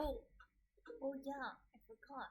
Oh, oh yeah, I forgot.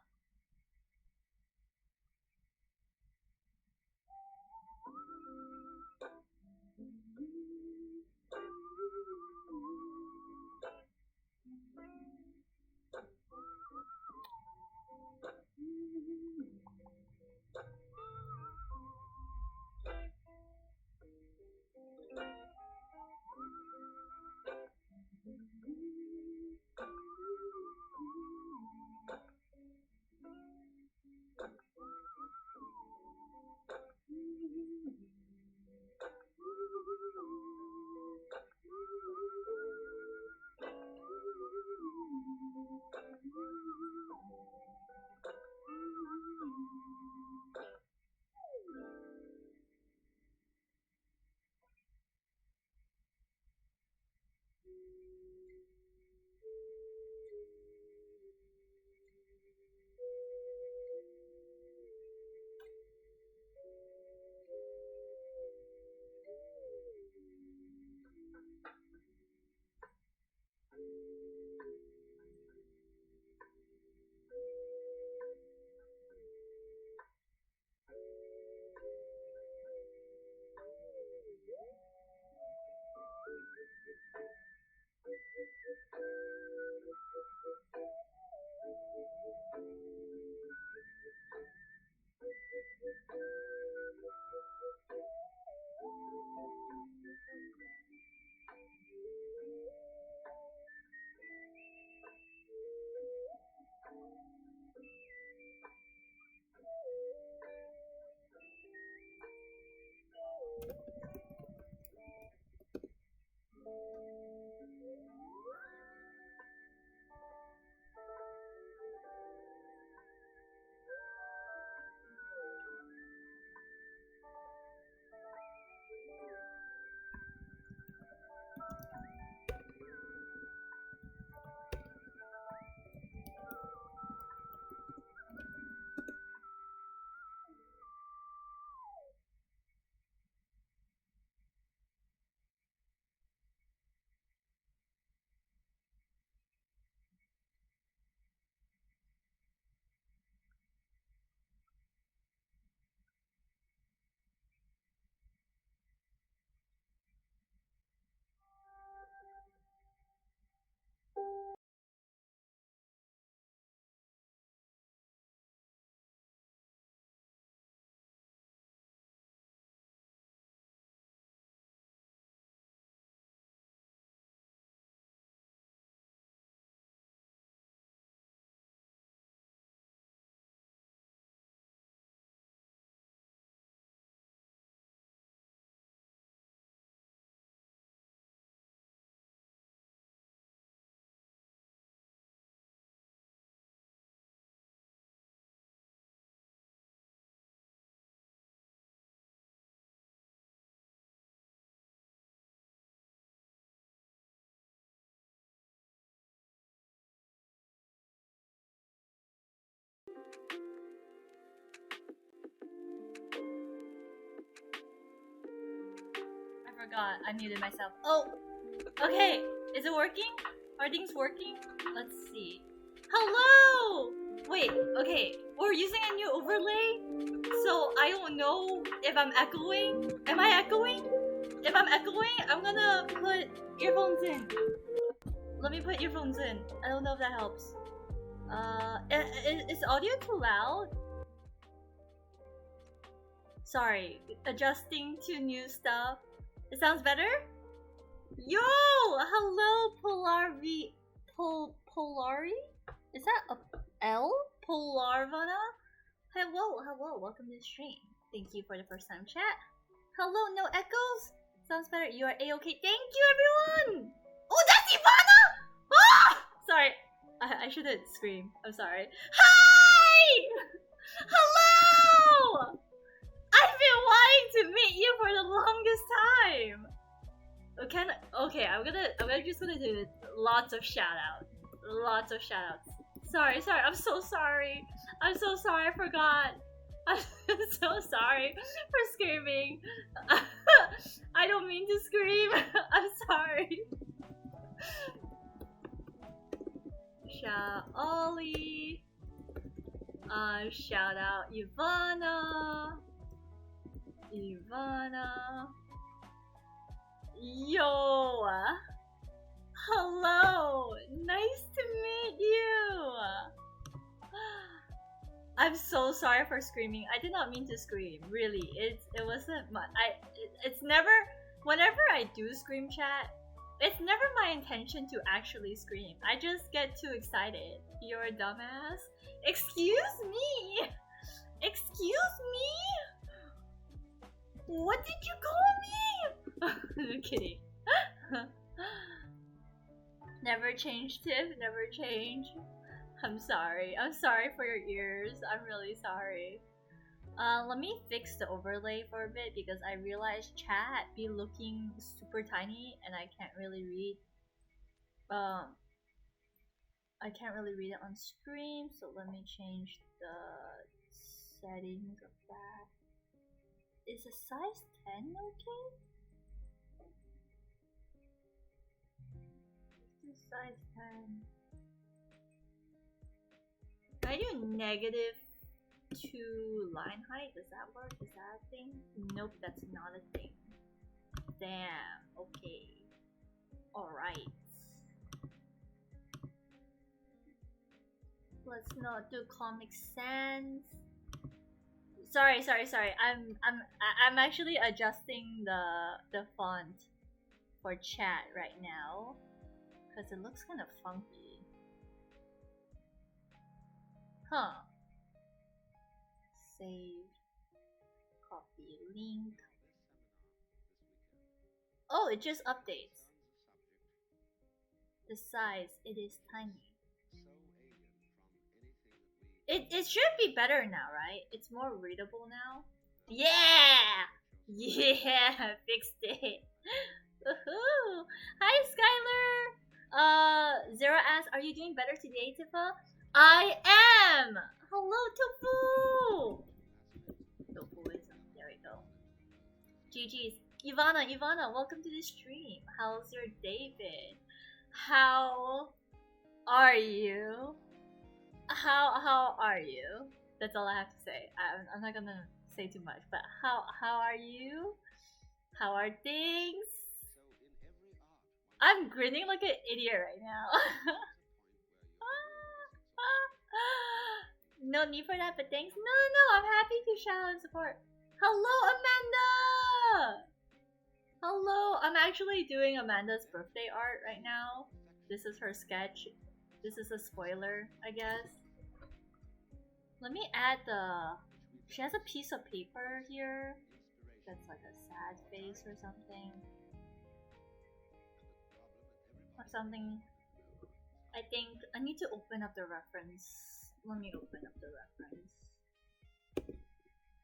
I forgot. I muted myself. Oh, okay. Is it working? Are things working? Let's see. Hello! Wait, okay. We're using a new overlay, so I don't know if I'm echoing. Am I echoing? If I'm echoing, I'm gonna put earphones in. Let me put earphones in. I don't know if that helps. Is audio too loud? Sorry, adjusting to new stuff. It sounds better? Yo! Hello, Polari? Is that a L? Polarvana? Hello, welcome to the stream. Thank you for the first time chat. Hello, no echoes? Sounds better. You are a-okay. Thank you, everyone! Oh, that's Ivana! Ah! Sorry. I shouldn't scream. I'm sorry. Hi! Hello! I've been wanting to meet you for the longest time. Okay, I'm just gonna do lots of shout outs. Lots of shout outs. Sorry, I'm so sorry. I'm so sorry, I forgot. I'm so sorry for screaming. I don't mean to scream. I'm sorry. shout out Ollie. Shout out Ivana. Yo. Hello. Nice to meet you. I'm so sorry for screaming. I did not mean to scream. Really, it wasn't my. It's never. Whenever I do scream chat, it's never my intention to actually scream. I just get too excited. You're a dumbass. Excuse me. Excuse me. What did you call me? I'm kidding. Never change, Tiff. Never change. I'm sorry. I'm sorry for your ears. I'm really sorry. Let me fix the overlay for a bit because I realized chat be looking super tiny and I can't really read. I can't really read it on screen, so let me change the settings of that. Is a size 10 okay? This is size 10. Can I do negative 2 line height? Does that work? Is that a thing? Nope, that's not a thing. Damn, okay. Alright. Let's not do Comic Sans. Sorry. I'm actually adjusting the font for chat right now because it looks kind of funky. Huh. Save. Copy link. Oh, it just updates. The size, it is tiny. It should be better now, right? It's more readable now. Yeah! Yeah, fixed it. Woohoo! Hi, Skylar! Zero asks, are you doing better today, Tifa? I am! Hello, Tofu! Tofu is up. There we go. GG's. Ivana, welcome to the stream. How's your day been? How are you? How are you? That's all I have to say. I'm not gonna say too much, but how are you? How are things? I'm grinning like an idiot right now. No need for that, but thanks. No, I'm happy to shout out and support. Hello, Amanda! Hello, I'm actually doing Amanda's birthday art right now. This is her sketch. This is a spoiler, I guess. Let me add the... She has a piece of paper here. That's like a sad face or something. I think I need to open up the reference. Let me open up the reference.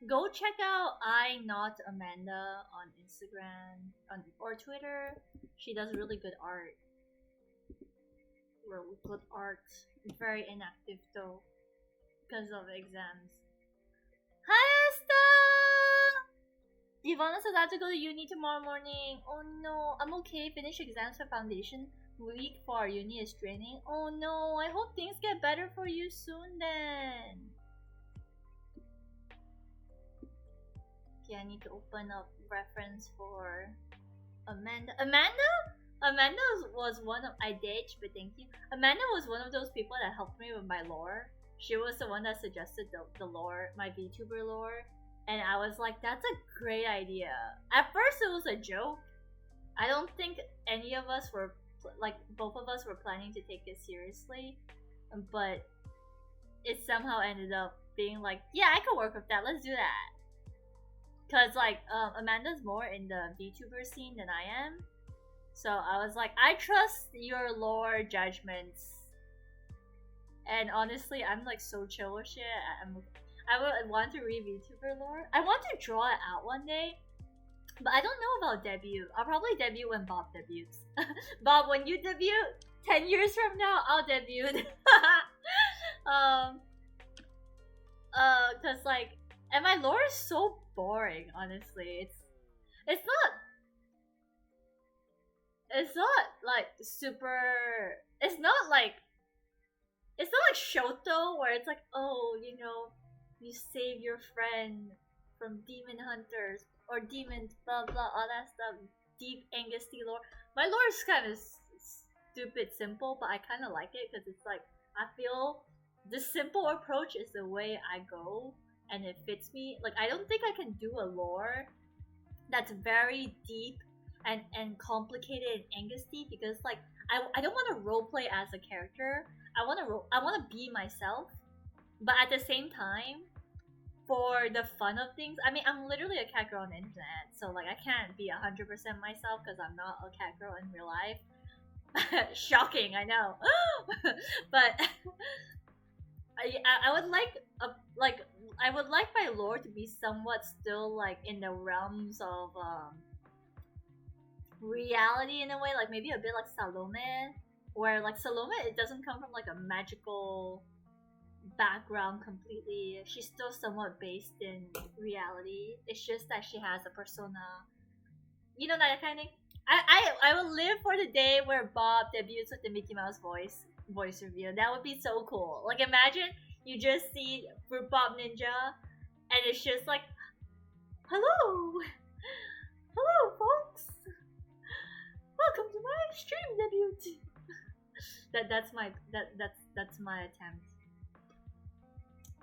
Go check out I Not Amanda on Instagram or Twitter. She does really good art. Really good art. Very inactive though, because of exams. Hi Asta! Ivana says I have to go to uni tomorrow morning. Oh no, I'm okay. Finish exams for foundation week for our uni is training. Oh no, I hope things get better for you soon then. Okay, I need to open up reference for Amanda. Amanda was one of I did, but thank you. Amanda was one of those people that helped me with my lore. She was the one that suggested the lore, my VTuber lore, and I was like, that's a great idea. At first, it was a joke. I don't think any of us were both of us were planning to take it seriously, but it somehow ended up being like, yeah, I could work with that. Let's do that. Cause Amanda's more in the VTuber scene than I am. So I was like, I trust your lore judgments. And honestly, I'm like so chill with shit. I would want to read VTuber lore. I want to draw it out one day. But I don't know about debut. I'll probably debut when Bob debuts. Bob, when you debut, 10 years from now, I'll debut. Cause and my lore is so boring, honestly. It's not like super. It's not like It's not like Shoto where it's like, oh, you know, you save your friend from demon hunters or demons, blah blah, all that stuff. Deep Angusti lore. My lore is kind of stupid simple, but I kind of like it because it's like I feel the simple approach is the way I go, and it fits me. Like I don't think I can do a lore that's very deep and complicated in Angusti because like I don't want to roleplay as a character. I want to be myself, but at the same time, for the fun of things, I mean, I'm literally a cat girl on the internet, so like I can't be 100% myself because I'm not a cat girl in real life. Shocking, I know, but I would like I would like my lore to be somewhat still like in the realms of reality in a way, like maybe a bit like Salome, where like Salome it doesn't come from like a magical background completely. She's still somewhat based in reality. It's just that she has a persona. You know that kind of thing. I will live for the day where Bob debuts with the Mickey Mouse voice reveal. That would be so cool. Like imagine you just see Fruit Bob Ninja, and it's just like, hello, hello folks, welcome to my stream debut. That's my attempt.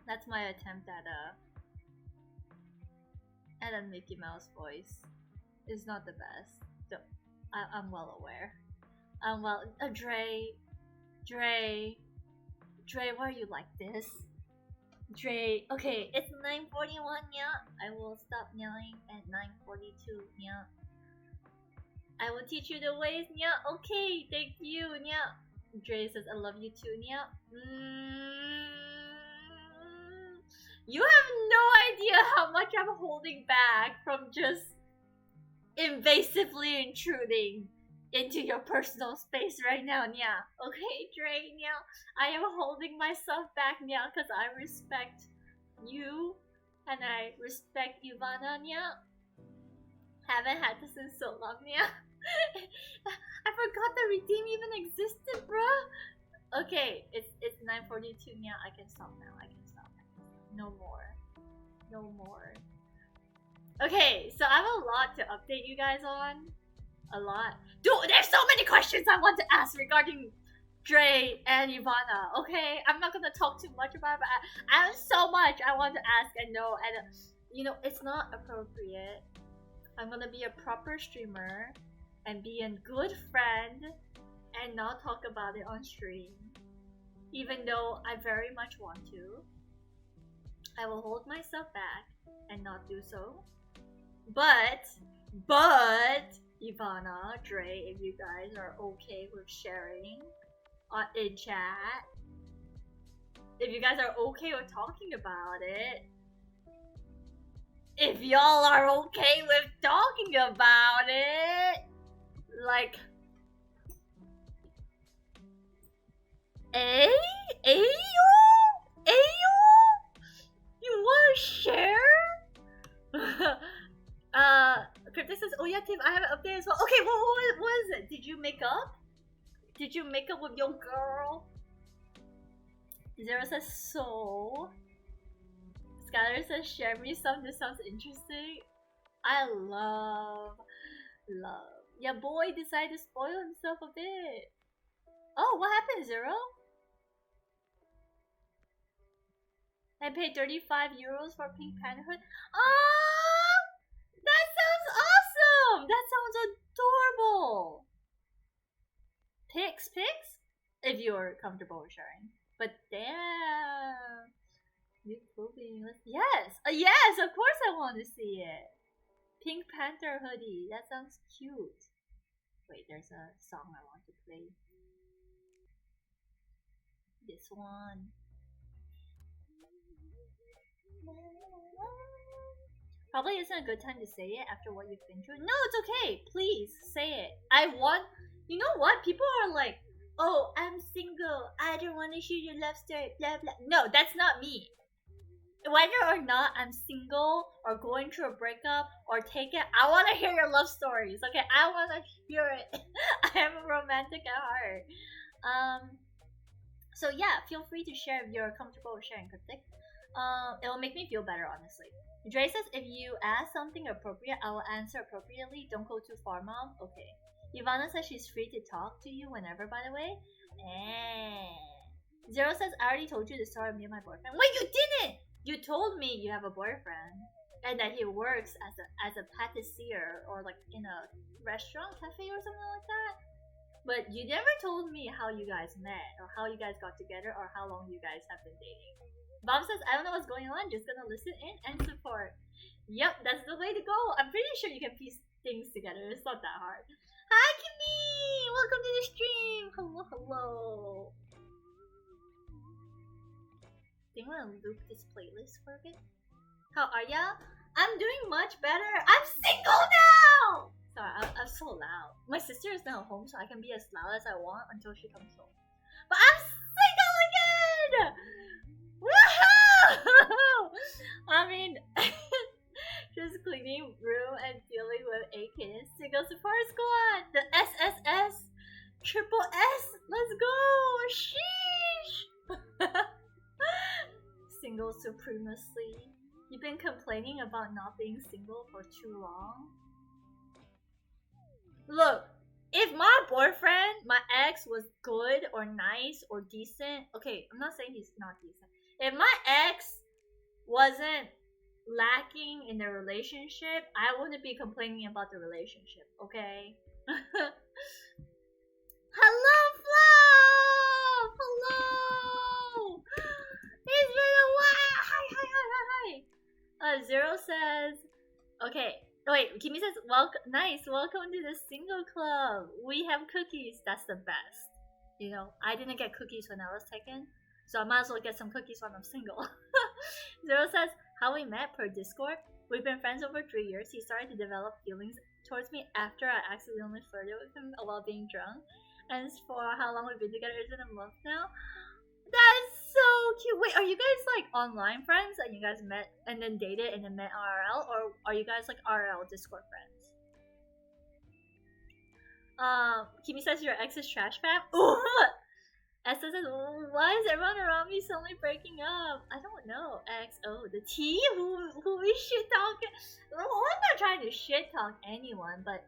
That's my attempt at a Mickey Mouse voice. It's not the best. So, I'm well aware. Dre, why are you like this? Dre, okay, it's 9:41 yeah. I will stop yelling at 9:42 yeah. I will teach you the ways yeah. Okay, thank you yeah. Dre says I love you too yeah. You have no idea how much I'm holding back from just invasively intruding into your personal space right now, Nya. Okay, Dre, Nya. I am holding myself back, Nya, because I respect you and I respect Ivana, Nya. Haven't had this in so long, Nya. I forgot the redeem even existed, bruh. Okay, it's 9:42, Nya. I can stop now. No more. Okay, so I have a lot to update you guys on. A lot. Dude, there's so many questions I want to ask regarding Dre and Ivana. Okay, I'm not gonna talk too much about it, but I have so much I want to ask and know, and you know, it's not appropriate. I'm gonna be a proper streamer and be a good friend and not talk about it on stream. Even though I very much want to. I will hold myself back and not do so. But Ivana, Dre, if you guys are okay with sharing in chat, if you guys are okay with talking about it, if y'all are okay with talking about it, like, Ayo? You wanna share? Cryptic says, oh yeah, Tim, I have an update as well. Okay, what is it? Did you make up? Did you make up with your girl? Zero says, so? Skylar says, share me some, this sounds interesting. I love. Yeah, boy decided to spoil himself a bit. Oh, what happened, Zero? I paid 35 euros for Pink Panther Hood. Oh, that sounds awesome! That sounds adorable! Pics? If you're comfortable with sharing. But damn. New clothing. Yes! Yes, of course I want to see it. Pink Panther hoodie. That sounds cute. Wait, there's a song I want to play. This one. Probably isn't a good time to say it after what you've been through. No, it's okay. Please say it. I want. You know what? People are like, "Oh, I'm single. I don't want to shoot your love story." Blah blah. No, that's not me. Whether or not I'm single or going through a breakup or take it, I want to hear your love stories. Okay, I want to hear it. I am a romantic at heart. So yeah, feel free to share if you're comfortable with sharing cryptic. It'll make me feel better, honestly. Dre says if you ask something appropriate, I will answer appropriately. Don't go too far, mom. Okay. Ivana says she's free to talk to you whenever, by the way. Zero says I already told you the story of me and my boyfriend. Wait, you didn't! You told me you have a boyfriend and that he works as a patissier or like in a restaurant, cafe or something like that. But you never told me how you guys met or how you guys got together or how long you guys have been dating. Bob says, I don't know what's going on, just gonna listen in and support. Yep, that's the way to go. I'm pretty sure you can piece things together. It's not that hard. Hi, Kimmy! Welcome to the stream! Hello, hello. Think I'm gonna loop this playlist for a bit. How are ya? I'm doing much better. I'm single now! Sorry, I'm so loud. My sister is now home, so I can be as loud as I want until she comes home. But I'm single again! Woohoo! I mean, just cleaning room and dealing with AKs. Single support squad! The SSS! Triple S! Let's go! Sheesh! Single supremacy. You've been complaining about not being single for too long? Look, if my boyfriend, my ex, was good or nice or decent, okay, I'm not saying he's not decent. If my ex wasn't lacking in the relationship, I wouldn't be complaining about the relationship, okay? Hello, Flo! Hello! It's been a while! Hi! Zero says, okay. Wait, Kimi says, welcome to the single club. We have cookies, that's the best. You know, I didn't get cookies when I was taken, so I might as well get some cookies when I'm single. Zero says, how we met per Discord. We've been friends over 3 years. He started to develop feelings towards me after I accidentally flirted with him while being drunk. And for how long we've been together, is it a month now? That's so cute. Wait, are you guys like online friends and you guys met and then dated and then met IRL, or are you guys like IRL Discord friends? Kimi says your ex is trash fam. Ooh! Esther says, why is everyone around me suddenly breaking up? I don't know. XO, the T? Who is shit talking? Well, I'm not trying to shit talk anyone, but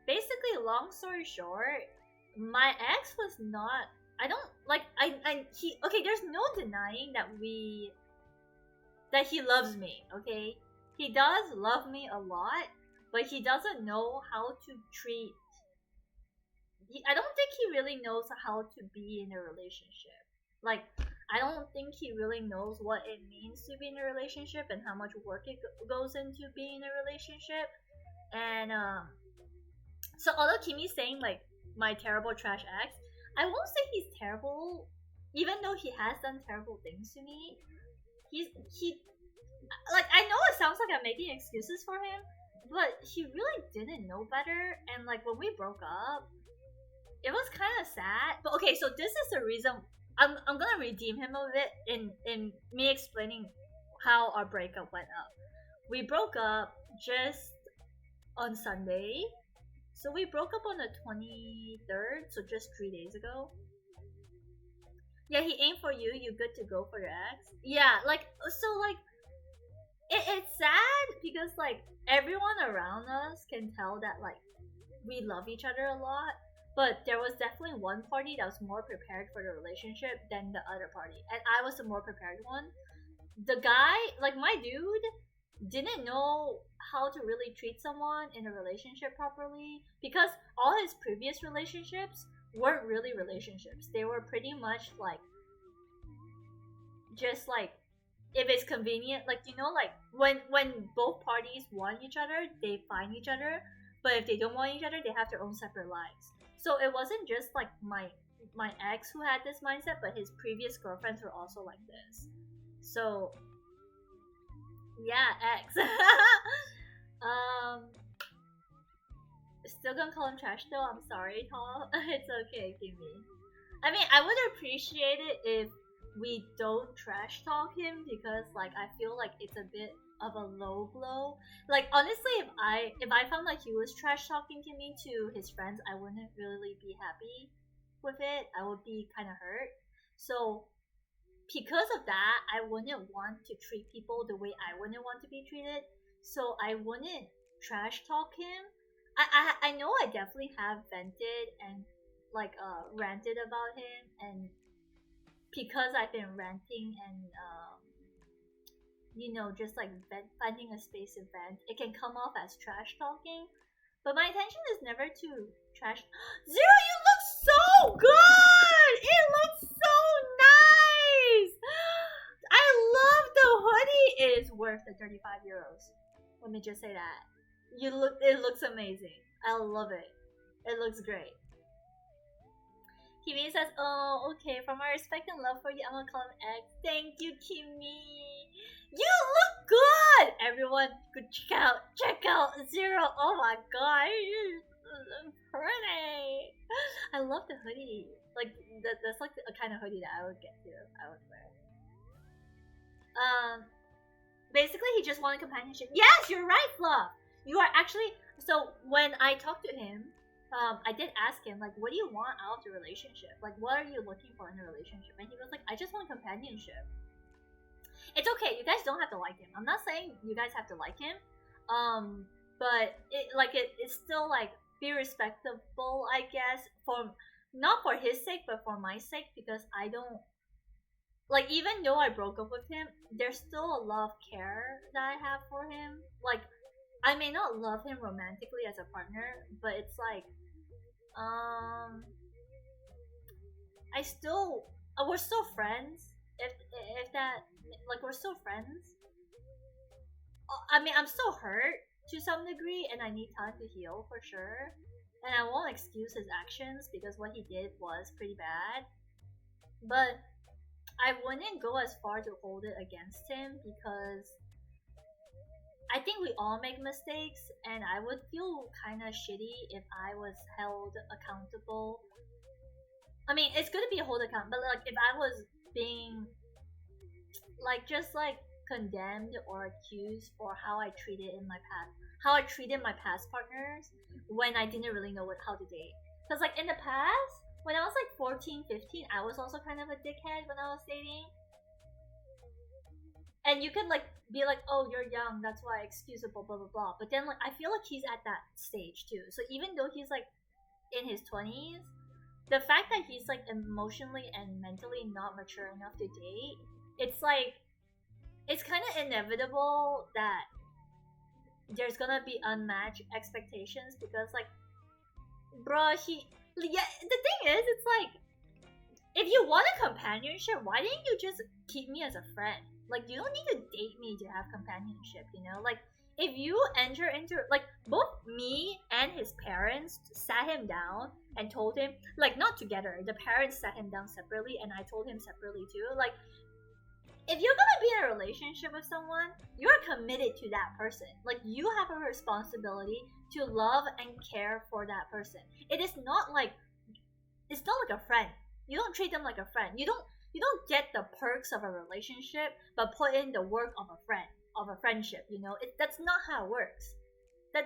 basically, long story short, my ex was not. I don't like. Okay. There's no denying that he loves me. Okay, he does love me a lot, but he doesn't know how to treat. I don't think he really knows how to be in a relationship. Like, I don't think he really knows what it means to be in a relationship and how much work it goes into being in a relationship. And so although Kimi's saying like my terrible trash ex, I won't say he's terrible, even though he has done terrible things to me. He like, I know it sounds like I'm making excuses for him, but he really didn't know better. And like when we broke up, it was kind of sad. But okay, so this is the reason I'm gonna redeem him a bit in me explaining how our breakup went up. We broke up just on Sunday. So we broke up on the 23rd, so just 3 days ago. Yeah, he aimed for you. You good to go for your ex? Yeah, like, so like, it's sad because like everyone around us can tell that like we love each other a lot, but there was definitely one party that was more prepared for the relationship than the other party, and I was the more prepared one. The guy, like my dude, didn't know how to really treat someone in a relationship properly because all his previous relationships weren't really relationships. They were pretty much like just like if it's convenient, like, you know, like when both parties want each other, they find each other, but if they don't want each other, they have their own separate lives. So it wasn't just like my ex who had this mindset, but his previous girlfriends were also like this. So yeah, ex. Still gonna call him trash though. I'm sorry, Tall. It's okay, Kimmy. I mean, I would appreciate it if we don't trash talk him, because like I feel like it's a bit of a low blow. Like honestly, if I found like he was trash talking to me to his friends, I wouldn't really be happy with it. I would be kind of hurt So because of that, I wouldn't want to treat people the way I wouldn't want to be treated. So I wouldn't trash talk him. I know I definitely have vented and like ranted about him, and because I've been ranting and just like finding a space to vent, it can come off as trash talking. But my intention is never to trash. Zero, you look so good. It looks so nice. I love the hoodie. It is worth the 35 euros. Let me just say that. It looks amazing. I love it. It looks great. Kimi says, "Oh, okay. From my respect and love for you, I'm gonna call him X. Thank you, Kimi. You look good. Everyone, could check out Zero. Oh my god, you're so pretty. I love the hoodie. Like that's like a kind of hoodie that I would get to. I would wear. Basically, he just wanted companionship. Yes, you're right, Fluff. You are actually. So when I talked to him, I did ask him, like, what do you want out of the relationship? Like, what are you looking for in a relationship? And he was like, I just want companionship. It's okay, you guys don't have to like him. I'm not saying you guys have to like him. But it's still like be respectable, I guess, for not for his sake, but for my sake, because I don't like, even though I broke up with him, there's still a lot of care that I have for him. Like, I may not love him romantically as a partner, but it's like, we're still friends. If that, like, we're still friends. I mean, I'm still hurt to some degree, and I need time to heal for sure. And I won't excuse his actions because what he did was pretty bad. But I wouldn't go as far to hold it against him because I think we all make mistakes, and I would feel kind of shitty if I was held accountable. I mean, it's good to be held accountable, but like if I was being like just like condemned or accused for how I treated my past partners when I didn't really know how to date. Because like in the past, when I was like 14, 15, I was also kind of a dickhead when I was dating. And you could like be like, oh, you're young, that's why excusable, blah blah blah. But then like I feel like he's at that stage too. So even though he's like in his 20s, the fact that he's like emotionally and mentally not mature enough to date, it's like it's kind of inevitable that there's gonna be unmatched expectations because like, bruh, the thing is, it's like, if you want a companionship, why didn't you just keep me as a friend? Like, you don't need to date me to have companionship, you know? Like, if you enter into, like, both me and his parents sat him down and told him, like, not together, the parents sat him down separately and I told him separately too, like, if you're gonna be in a relationship with someone, you're committed to that person. Like, you have a responsibility to love and care for that person. It's not like a friend. You don't treat them like a friend. You don't get the perks of a relationship, but put in the work of a friendship. You know, that's not how it works. That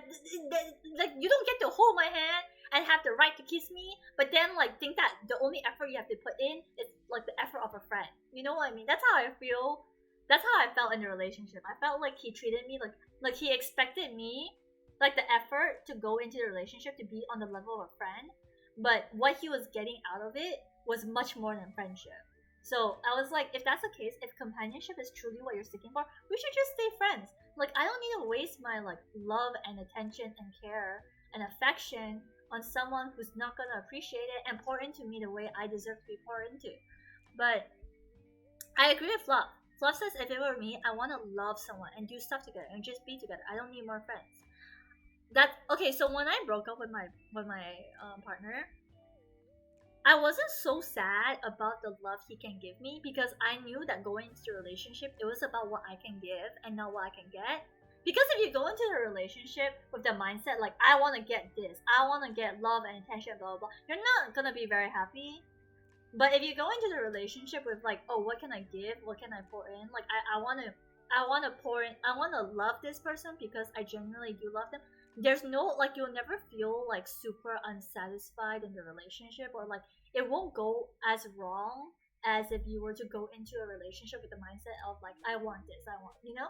like, you don't get to hold my hand and have the right to kiss me, but then like think that the only effort you have to put in is like the effort of a friend. You know what I mean? That's how I feel. That's how I felt in the relationship. I felt like he treated me like he expected me, like the effort to go into the relationship to be on the level of a friend, but what he was getting out of it was much more than friendship. So I was like, if that's the case, if companionship is truly what you're seeking for, we should just stay friends. Like, I don't need to waste my like love and attention and care and affection on someone who's not gonna appreciate it and pour into me the way I deserve to be poured into. But I agree with Fluff. Fluff says, if it were me, I want to love someone and do stuff together and just be together. I don't need more friends. Okay. So when I broke up with my partner, I wasn't so sad about the love he can give me because I knew that going into a relationship, it was about what I can give and not what I can get. Because if you go into a relationship with the mindset like, I want to get this, I want to get love and attention, blah blah blah, you're not gonna be very happy. But if you go into the relationship with like, oh, what can I give? What can I pour in? Like, I wanna pour in. I wanna love this person because I genuinely do love them. There's no like, you'll never feel like super unsatisfied in the relationship, or like it won't go as wrong as if you were to go into a relationship with the mindset of like, I want this, I want, you know.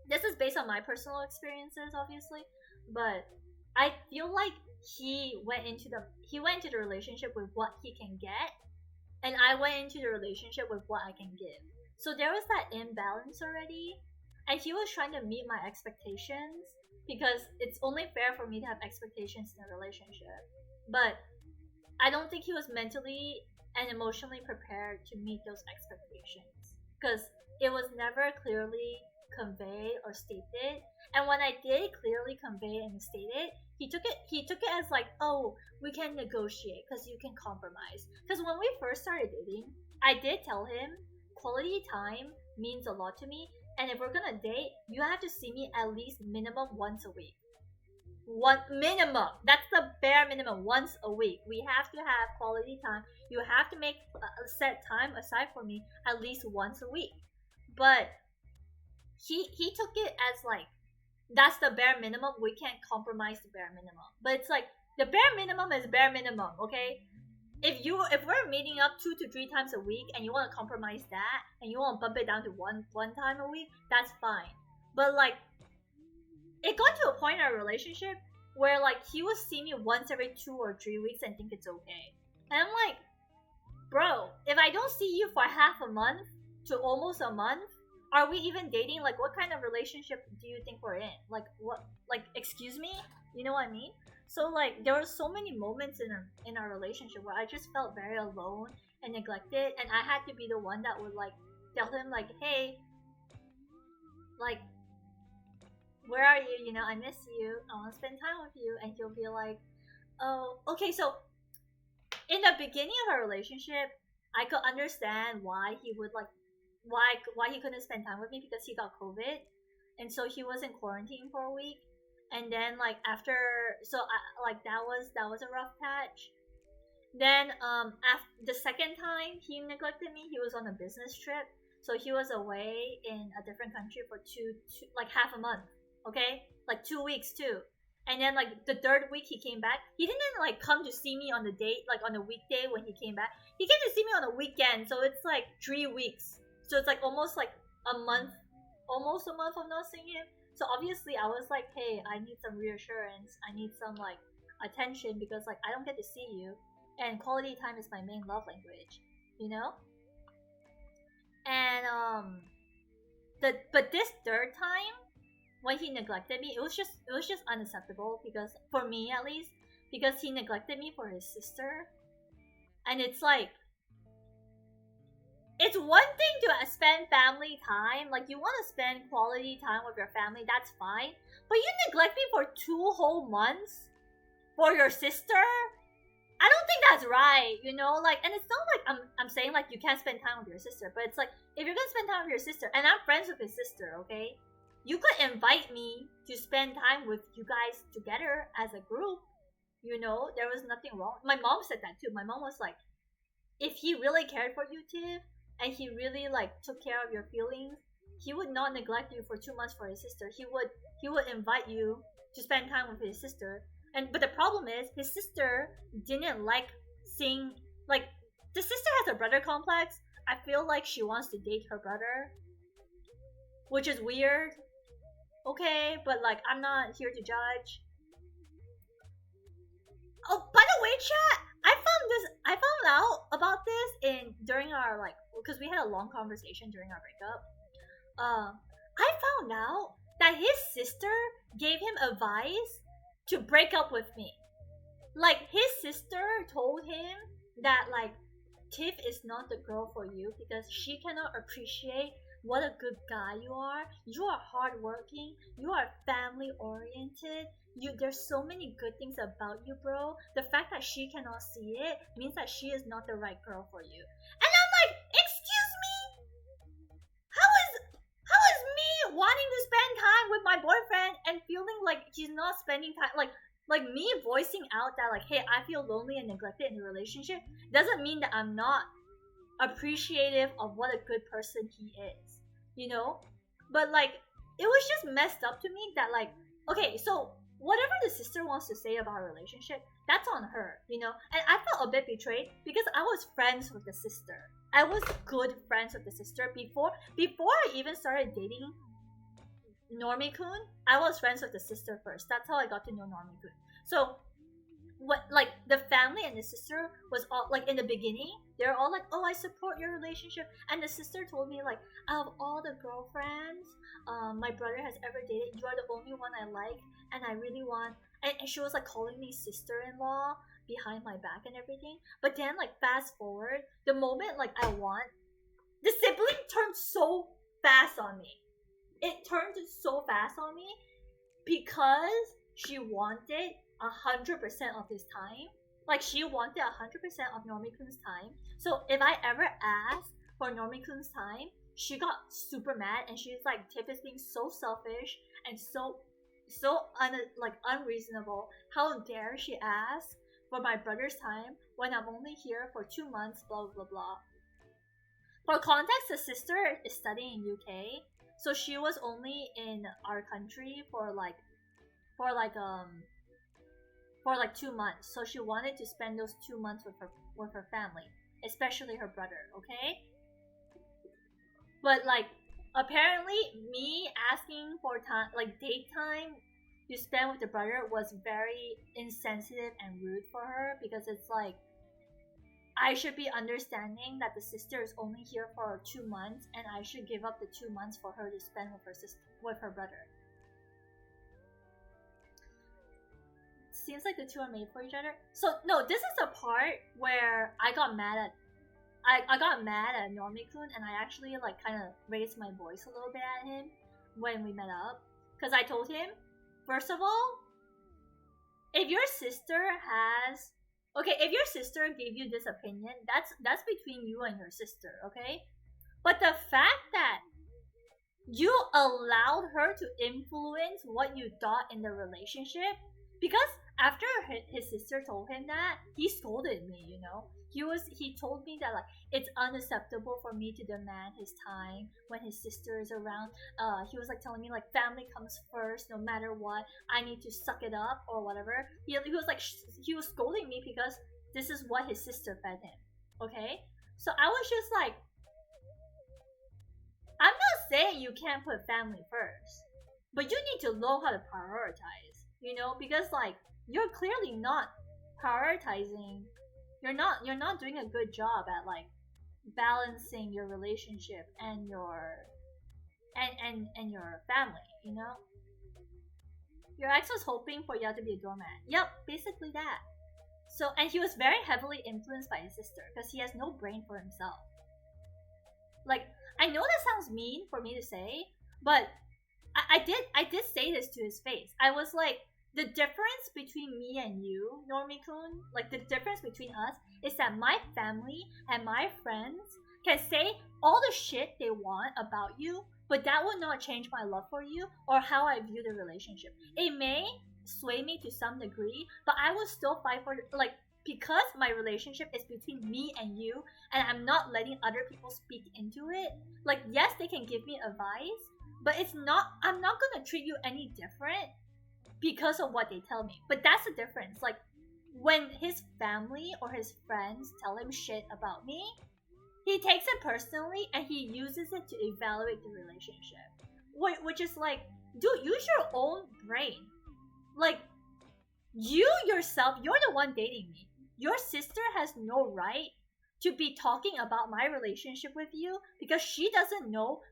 This is based on my personal experiences, obviously, but I feel like he went into the relationship with what he can get, and I went into the relationship with what I can give. So there was that imbalance already, and he was trying to meet my expectations because it's only fair for me to have expectations in a relationship. But I don't think he was mentally and emotionally prepared to meet those expectations because it was never clearly conveyed or stated. And when I did clearly convey and state it, he took it as like, oh, we can negotiate because you can compromise. Because when we first started dating, I did tell him quality time means a lot to me, and if we're gonna date, you have to see me at least minimum once a week. One minimum. That's the bare minimum. Once a week, we have to have quality time. You have to make a set time aside for me at least once a week. But he took it as like, that's the bare minimum. We can't compromise the bare minimum. But it's like the bare minimum is bare minimum. Okay, if we're meeting up 2 to 3 times a week and you want to compromise that and you want to bump it down to one time a week, that's fine. But like, it got to a point in our relationship where like he would see me once every 2 or 3 weeks and think it's okay. And I'm like, bro, if I don't see you for half a month to almost a month, are we even dating? Like, what kind of relationship do you think we're in? Like, what? Like, excuse me? You know what I mean? So like, there were so many moments in our relationship where I just felt very alone and neglected, and I had to be the one that would like tell him like, hey, like, where are you? You know, I miss you. I want to spend time with you. And he'll be like, oh, okay. So in the beginning of our relationship, I could understand why he would like, why he couldn't spend time with me, because he got COVID, and so he was in quarantine for a week. And then like after, so like that was a rough patch. Then after the second time he neglected me, he was on a business trip, so he was away in a different country for two like half a month. Okay, like 2 weeks too. And then like the third week he came back. He didn't like come to see me on the date, like on a weekday when he came back. He came to see me on a weekend, so it's like 3 weeks. So it's like almost like a month, almost a month of not seeing him. So obviously I was like, hey, I need some reassurance. I need some like attention because like I don't get to see you, and quality time is my main love language, you know? And but this third time when he neglected me, it was just unacceptable, because for me at least, because he neglected me for his sister. And it's like, it's one thing to spend family time, like you want to spend quality time with your family, that's fine. But you neglect me for 2 whole months for your sister? I don't think that's right, you know? Like, and it's not like I'm saying like you can't spend time with your sister, but it's like, if you're gonna spend time with your sister, and I'm friends with his sister, okay? You could invite me to spend time with you guys together as a group. You know, there was nothing wrong. My mom said that too. My mom was like, if he really cared for you, Tiff, and he really like took care of your feelings, he would not neglect you for 2 months for his sister. He would invite you to spend time with his sister. But the problem is, his sister didn't like seeing, like, the sister has a brother complex. I feel like she wants to date her brother, which is weird. Okay, but like, I'm not here to judge. Oh, by the way, chat, I found out about this during our like, because we had a long conversation during our breakup. I found out that his sister gave him advice to break up with me. Like, his sister told him that like, Tiff is not the girl for you because she cannot appreciate what a good guy you are. You are hardworking. You are family oriented. There's so many good things about you, bro. The fact that she cannot see it means that she is not the right girl for you. And I'm like, excuse me? How is me wanting to spend time with my boyfriend and feeling like he's not spending time, like me voicing out that like, hey, I feel lonely and neglected in a relationship, doesn't mean that I'm not appreciative of what a good person he is, you know? But like, it was just messed up to me that like, okay, so whatever the sister wants to say about her relationship, that's on her, you know. And I felt a bit betrayed because I was friends with the sister. I was good friends with the sister before I even started dating Normie-kun. I was friends with the sister first. That's how I got to know Normie-kun. So what, like, the family and the sister was all like, in the beginning they're all like, oh, I support your relationship. And the sister told me, like, out of all the girlfriends my brother has ever dated, you are the only one I like, and I really want, and she was like calling me sister-in-law behind my back and everything. But then, like, fast forward, the moment, like, I want, the sibling turned so fast on me. It turned so fast on me because she wanted 100% of his time. Like, she wanted 100% of Normie-kun's time. So if I ever asked for Normie-kun's time, she got super mad, and she's like, Tip is being so selfish and so unreasonable. How dare she ask for my brother's time when I'm only here for 2 months, blah blah blah. For context, the sister is studying in UK, so she was only in our country for 2 months. So she wanted to spend those 2 months with her family, especially her brother, okay? But, like, apparently me asking for time, like, date time to spend with the brother, was very insensitive and rude for her, because it's like, I should be understanding that the sister is only here for 2 months, and I should give up the 2 months for her to spend with her brother. Seems like the two are made for each other. So no, this is the part where I got mad at Normie-kun, and I actually, like, kind of raised my voice a little bit at him when we met up, because I told him, first of all, if your sister gave you this opinion, that's between you and your sister, okay? But the fact that you allowed her to influence what you thought in the relationship, because after his sister told him that, he scolded me, you know. He told me that, like, it's unacceptable for me to demand his time when his sister is around. He was, like, telling me, like, family comes first no matter what. I need to suck it up or whatever. He was like, he was scolding me because this is what his sister fed him. Okay, so I was just like, I'm not saying you can't put family first, but you need to know how to prioritize. You know, because, like, you're clearly not prioritizing. You're not doing a good job at, like, balancing your relationship and your family, you know? Your ex was hoping for you to be a doormat. Yep, basically that. So, and he was very heavily influenced by his sister because he has no brain for himself. Like, I know that sounds mean for me to say, but I did say this to his face. I was like, the difference between me and you, Normie-kun, like, the difference between us is that my family and my friends can say all the shit they want about you, but that will not change my love for you or how I view the relationship. It may sway me to some degree, but I will still fight for, like, because my relationship is between me and you, and I'm not letting other people speak into it. Like, yes, they can give me advice, but I'm not gonna treat you any different because of what they tell me. But that's the difference. Like, when his family or his friends tell him shit about me, he takes it personally and he uses it to evaluate the relationship. Which is like, dude, use your own brain. Like, you yourself, you're the one dating me. Your sister has no right to be talking about my relationship with you because she doesn't know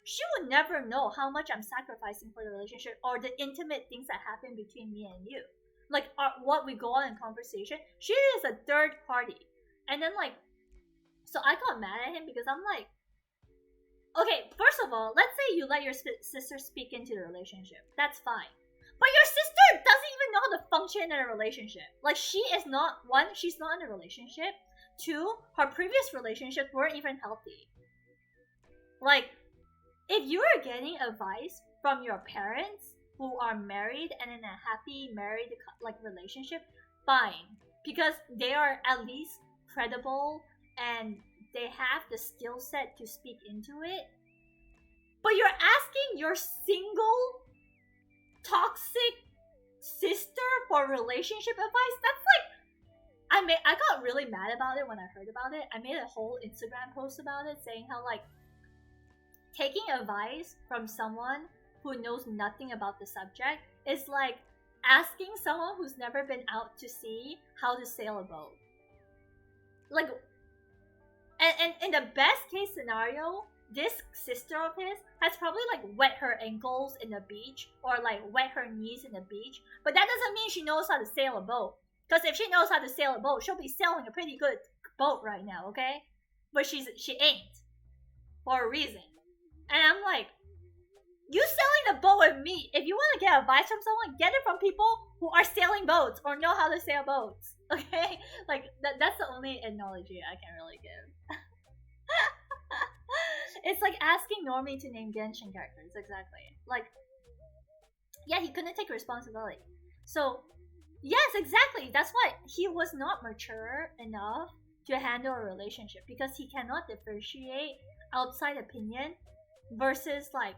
she would never know how much I'm sacrificing for the relationship or the intimate things that happen between me and you. Like, what we go on in conversation. She is a third party. And then, like, so I got mad at him because I'm like, okay, first of all, let's say you let your sister speak into the relationship. That's fine. But your sister doesn't even know how to function in a relationship. Like, she's not in a relationship. 2, her previous relationships weren't even healthy. Like, if you are getting advice from your parents who are married and in a happy married, like, relationship, fine. Because they are at least credible and they have the skill set to speak into it. But you're asking your single, toxic for relationship advice. That's like, I got really mad about it when I heard about it. I made a whole Instagram post about it saying how like taking advice from someone who knows nothing about the subject is like asking someone who's never been out to sea how to sail a boat. Like, and in the best case scenario, this sister of his has probably like wet her ankles in the beach or like wet her knees in the beach, but that doesn't mean she knows how to sail a boat. Because if she knows how to sail a boat, she'll be sailing a pretty good boat right now, okay? But she ain't, for a reason. And I'm like, you sailing the boat with me, if you want to get advice from someone, get it from people who are sailing boats or know how to sail boats, okay? Like, that's the only analogy I can really give. It's like asking Normie to name Genshin characters, exactly. Like, yeah, he couldn't take responsibility. So, yes, exactly. That's why he was not mature enough to handle a relationship, because he cannot differentiate outside opinion versus like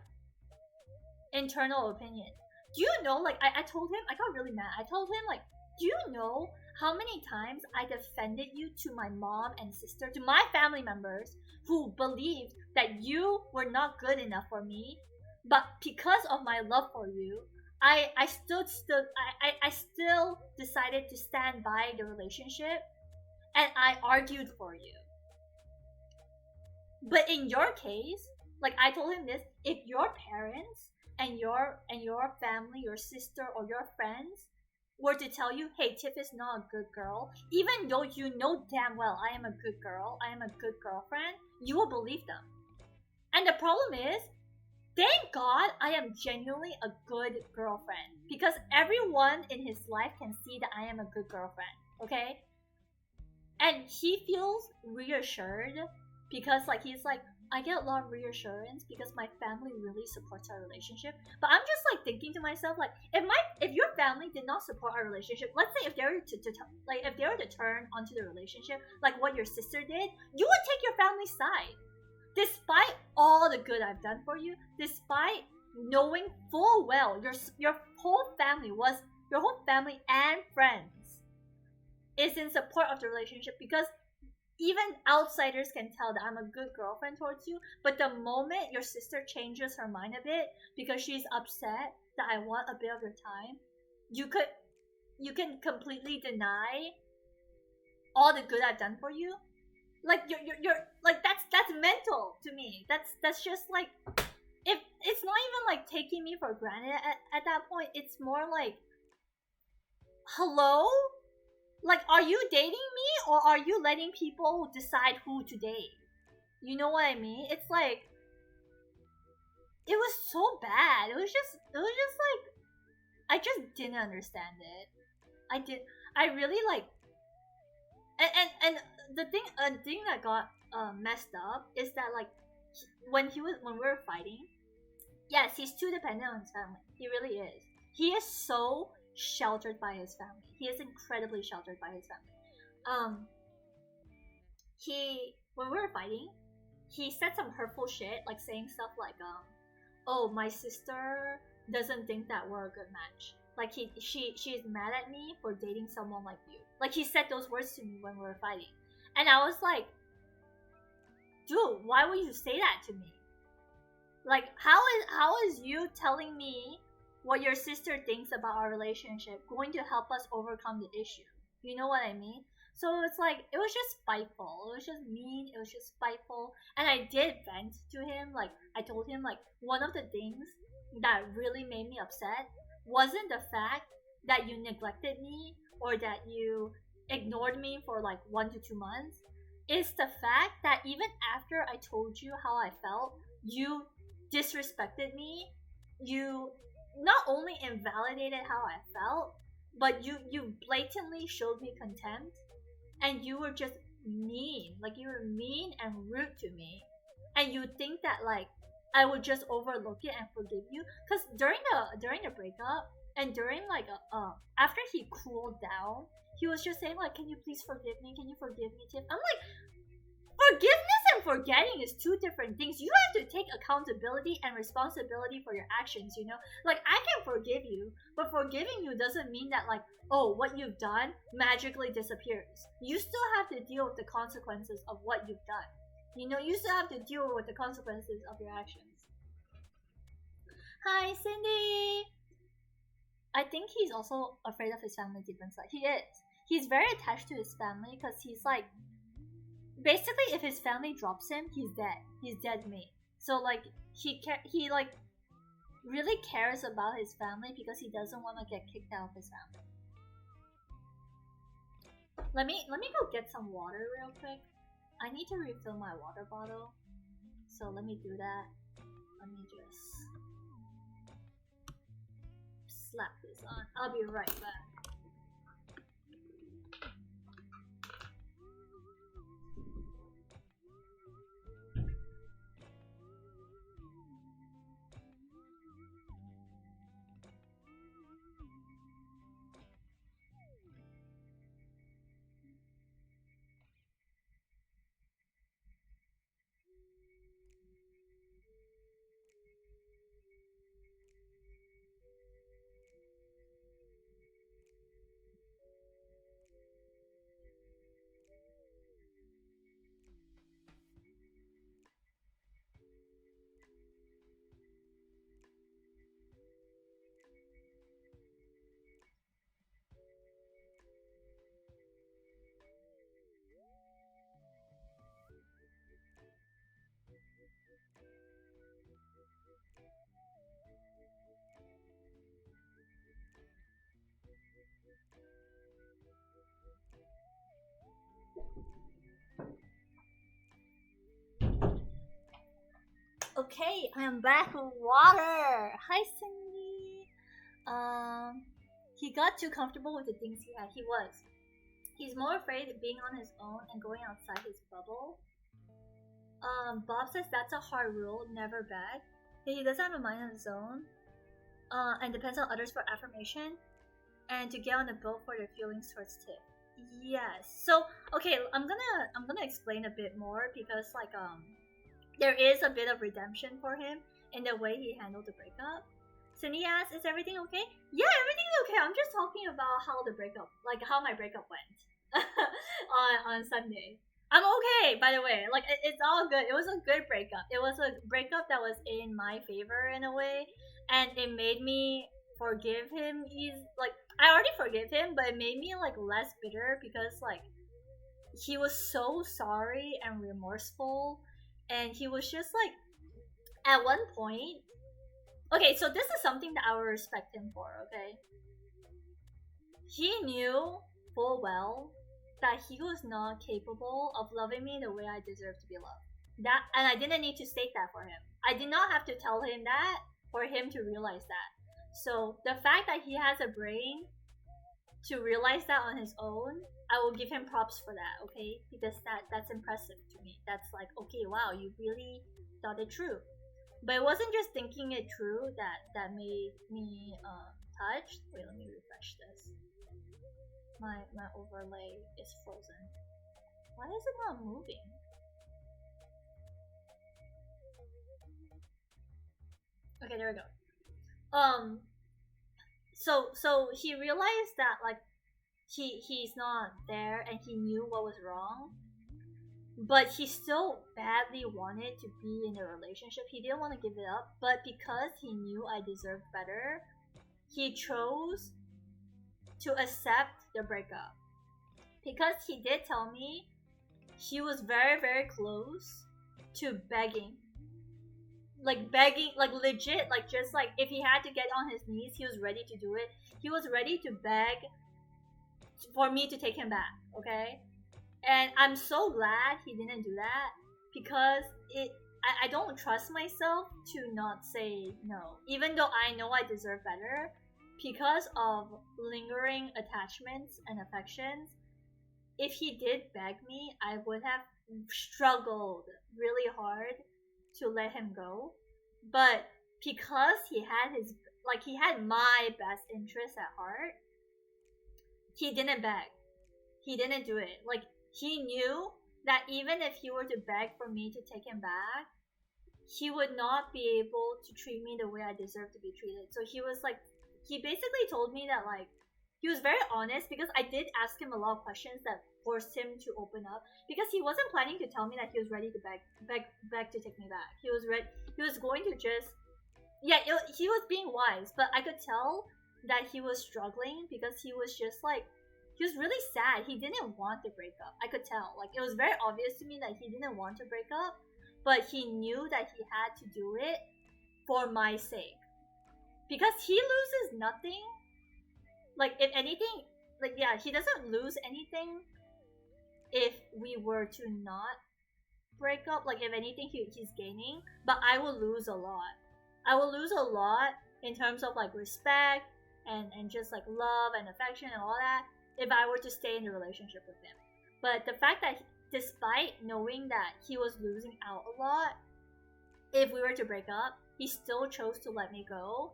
internal opinion. Do you know, like, I told him, I got really mad. I told him, like, do you know how many times I defended you to my mom and sister, to my family members who believed that you were not good enough for me, but because of my love for you, I still decided to stand by the relationship, and I argued for you. But in your case, like I told him this, if your parents and your family, your sister or your friends were to tell you, hey, Tiff is not a good girl, even though you know damn well I am a good girl, I am a good girlfriend, you will believe them. And the problem is, thank God I am genuinely a good girlfriend, because everyone in his life can see that I am a good girlfriend, okay? And he feels reassured because like he's like, I get a lot of reassurance because my family really supports our relationship. But I'm just like thinking to myself, like, if your family did not support our relationship, let's say if they were to turn onto the relationship like what your sister did, you would take your family's side. Despite all the good I've done for you, despite knowing full well your whole family and friends is in support of the relationship, because even outsiders can tell that I'm a good girlfriend towards you. But the moment your sister changes her mind a bit because she's upset that I want a bit of your time, you can completely deny all the good I've done for you. Like you're like that's mental to me. That's just like, if it's not even like taking me for granted at that point. It's more like, hello? Like, are you dating me or are you letting people decide who to date? You know what I mean? It's like, it was so bad. It was just like, I just didn't understand it. I really like, and the thing that got messed up is that like when we were fighting, yes, he's too dependent on his family. He really is. He is so sheltered by his family. He is incredibly sheltered by his family. When we were fighting, he said some hurtful shit, like saying stuff like, oh, my sister doesn't think that we're a good match. Like she's mad at me for dating someone like you. Like he said those words to me when we were fighting. And I was like, dude, why would you say that to me? Like, how is you telling me what your sister thinks about our relationship going to help us overcome the issue? You know what I mean? So it's like, it was just spiteful. It was just mean. It was just spiteful. And I did vent to him. Like, I told him, like, one of the things that really made me upset wasn't the fact that you neglected me or that you ignored me for like 1 to 2 months. It's the fact that even after I told you how I felt, you disrespected me. You not only invalidated how I felt, but you blatantly showed me contempt, and you were just mean. Like, you were mean and rude to me, and you think that like I would just overlook it and forgive you. Because during the breakup and during like after he cooled down, he was just saying like, can you please forgive me? Can you forgive me, Tiff? I'm like, forgiveness and and forgetting is two different things. You have to take accountability and responsibility for your actions, you know? Like, I can forgive you, but forgiving you doesn't mean that, like, oh, what you've done magically disappears. You still have to deal with the consequences of what you've done. You know, you still have to deal with the consequences of your actions. Hi, Cindy! I think he's also afraid of his family deep inside. He is. He's very attached to his family because he's like, basically, if his family drops him, he's dead. He's dead meat. So like, he like really cares about his family because he doesn't want to get kicked out of his family. Let me go get some water real quick. I need to refill my water bottle, so let me do that. Let me just slap this on. I'll be right back. Okay, I am back with water. Hi, Cindy. He got too comfortable with the things he had. He was. He's more afraid of being on his own and going outside his bubble. Bob says that's a hard rule, never beg. He doesn't have a mind of his own. And depends on others for affirmation. And to get on the boat for their feelings towards Tip. Yes. So okay, I'm gonna explain a bit more because like there is a bit of redemption for him in the way he handled the breakup. Cindy asks, is everything okay? Yeah, everything's okay. I'm just talking about how the breakup, like how my breakup went on Sunday. I'm okay, by the way. Like it's all good. It was a good breakup. It was a breakup that was in my favor in a way, and it made me forgive him. Like I already forgive him, but it made me like less bitter because like he was so sorry and remorseful, and he was just like at one point. Okay, so this is something that I would respect him for. Okay, he knew full well that he was not capable of loving me the way I deserve to be loved. That, and I didn't need to state that for him. I did not have to tell him that for him to realize that. So the fact that he has a brain to realize that on his own, I will give him props for that, okay? Because that's impressive to me. That's like, okay, wow, you really thought it true. But it wasn't just thinking it true that made me touched. Wait, let me refresh this. My overlay is frozen. Why is it not moving? Okay, there we go. So he realized that like he's not there and he knew what was wrong, but he still badly wanted to be in a relationship. He didn't want to give it up, but because he knew I deserved better, he chose to accept the breakup. Because he did tell me he was very, very close to begging. Like begging, like legit, like just like if he had to get on his knees, he was ready to do it. He was ready to beg for me to take him back, okay? And I'm so glad he didn't do that because I don't trust myself to not say no. Even though I know I deserve better, because of lingering attachments and affections, if he did beg me, I would have struggled really hard to let him go. But because he had my best interest at heart, he didn't beg. He didn't do it. Like he knew that even if he were to beg for me to take him back, he would not be able to treat me the way I deserve to be treated. So he was like, he basically told me that like, he was very honest because I did ask him a lot of questions that forced him to open up because he wasn't planning to tell me that he was ready to beg to take me back. He was going to just, yeah, he was being wise, but I could tell that he was struggling because he was just like, he was really sad. He didn't want to break up. I could tell. Like, it was very obvious to me that he didn't want to break up, but he knew that he had to do it for my sake. Because he loses nothing. Like, if anything, like, yeah, he doesn't lose anything if we were to not break up. Like, if anything, he's gaining, but I will lose a lot. I will lose a lot in terms of, like, respect and just, like, love and affection and all that if I were to stay in the relationship with him. But the fact that despite knowing that he was losing out a lot, if we were to break up, he still chose to let me go.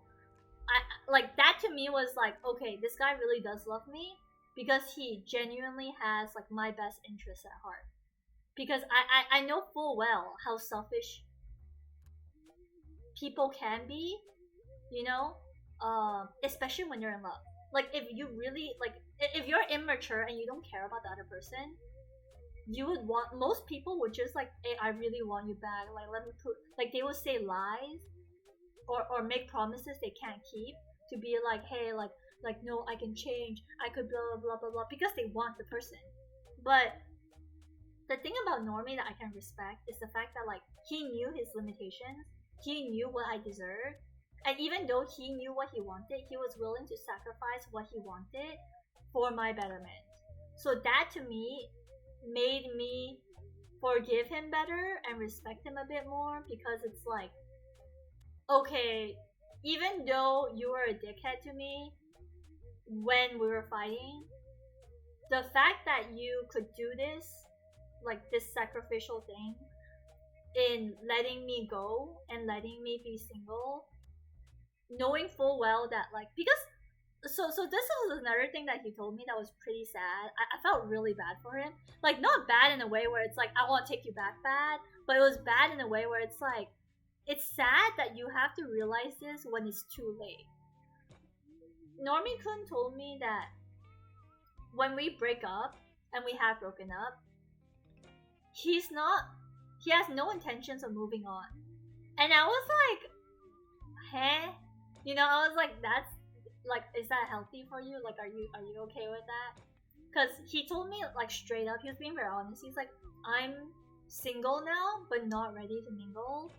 I like, that to me was like, okay, this guy really does love me because he genuinely has like my best interests at heart. Because I know full well how selfish people can be, you know, especially when you're in love. Like, if you really, like, if you're immature and you don't care about the other person, you would want, most people would just like, hey, I really want you back, like, let me put, like, they would say lies or make promises they can't keep to be like, hey, like no, I can change, I could blah blah blah blah blah, because they want the person. But the thing about Normie that I can respect is the fact that like, he knew his limitations, he knew what I deserved, and even though he knew what he wanted, he was willing to sacrifice what he wanted for my betterment. So that to me made me forgive him better and respect him a bit more, because it's like, okay, even though you were a dickhead to me when we were fighting, the fact that you could do this, like this sacrificial thing, in letting me go and letting me be single, knowing full well that like, because so this was another thing that he told me that was pretty sad. I felt really bad for him. Like, not bad in a way where it's like, I want to take you back bad, but it was bad in a way where it's like, it's sad that you have to realize this when it's too late. Normie-kun told me that when we break up, and we have broken up, he has no intentions of moving on. And I was like, huh? You know, I was like, that's, like, is that healthy for you? Like, are you okay with that? Because he told me, like, straight up, he was being very honest. He's like, I'm single now, but not ready to mingle.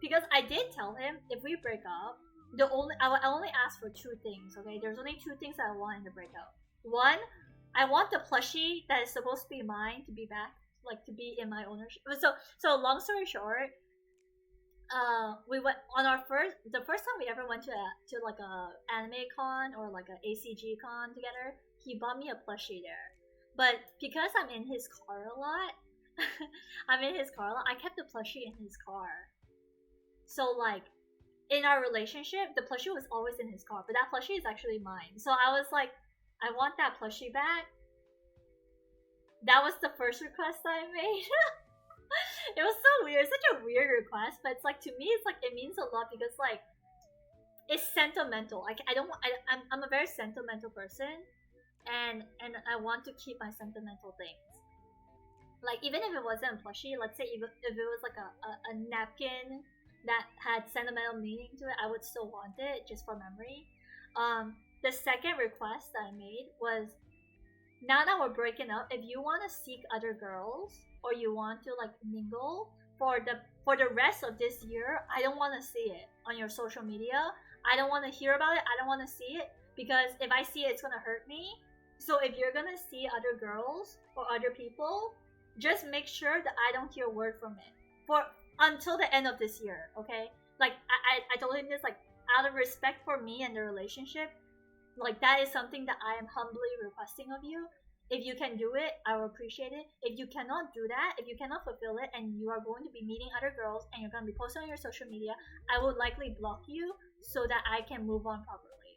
Because I did tell him, if we break up, I only ask for two things, okay? There's only two things that I want in the breakup. One, I want the plushie that is supposed to be mine to be back, like, to be in my ownership. So long story short, we went on the first time we ever went to like a anime con or like a ACG con together. He bought me a plushie there, but because I'm in his car a lot, I kept the plushie in his car. So like, in our relationship, the plushie was always in his car, but that plushie is actually mine. So I was like, I want that plushie back. That was the first request I made. It was so weird, such a weird request, but it's like, to me, it's like, it means a lot because like, it's sentimental. Like, I'm a very sentimental person, and I want to keep my sentimental things. Like, even if it wasn't a plushie, let's say if it was like a napkin that had sentimental meaning to it, I would still want it just for memory. The second request that I made was, now that we're breaking up, if you want to seek other girls or you want to like mingle for the rest of this year, I don't want to see it on your social media. I don't want to hear about it. I don't want to see it, because if I see it, it's gonna hurt me. So if you're gonna see other girls or other people, just make sure that I don't hear a word from it for until the end of this year, okay? Like, I told him this, like, out of respect for me and the relationship. Like, that is something that I am humbly requesting of you. If you can do it, I will appreciate it. If you cannot do that, if you cannot fulfill it, and you are going to be meeting other girls and you're going to be posting on your social media, I would likely block you so that I can move on properly.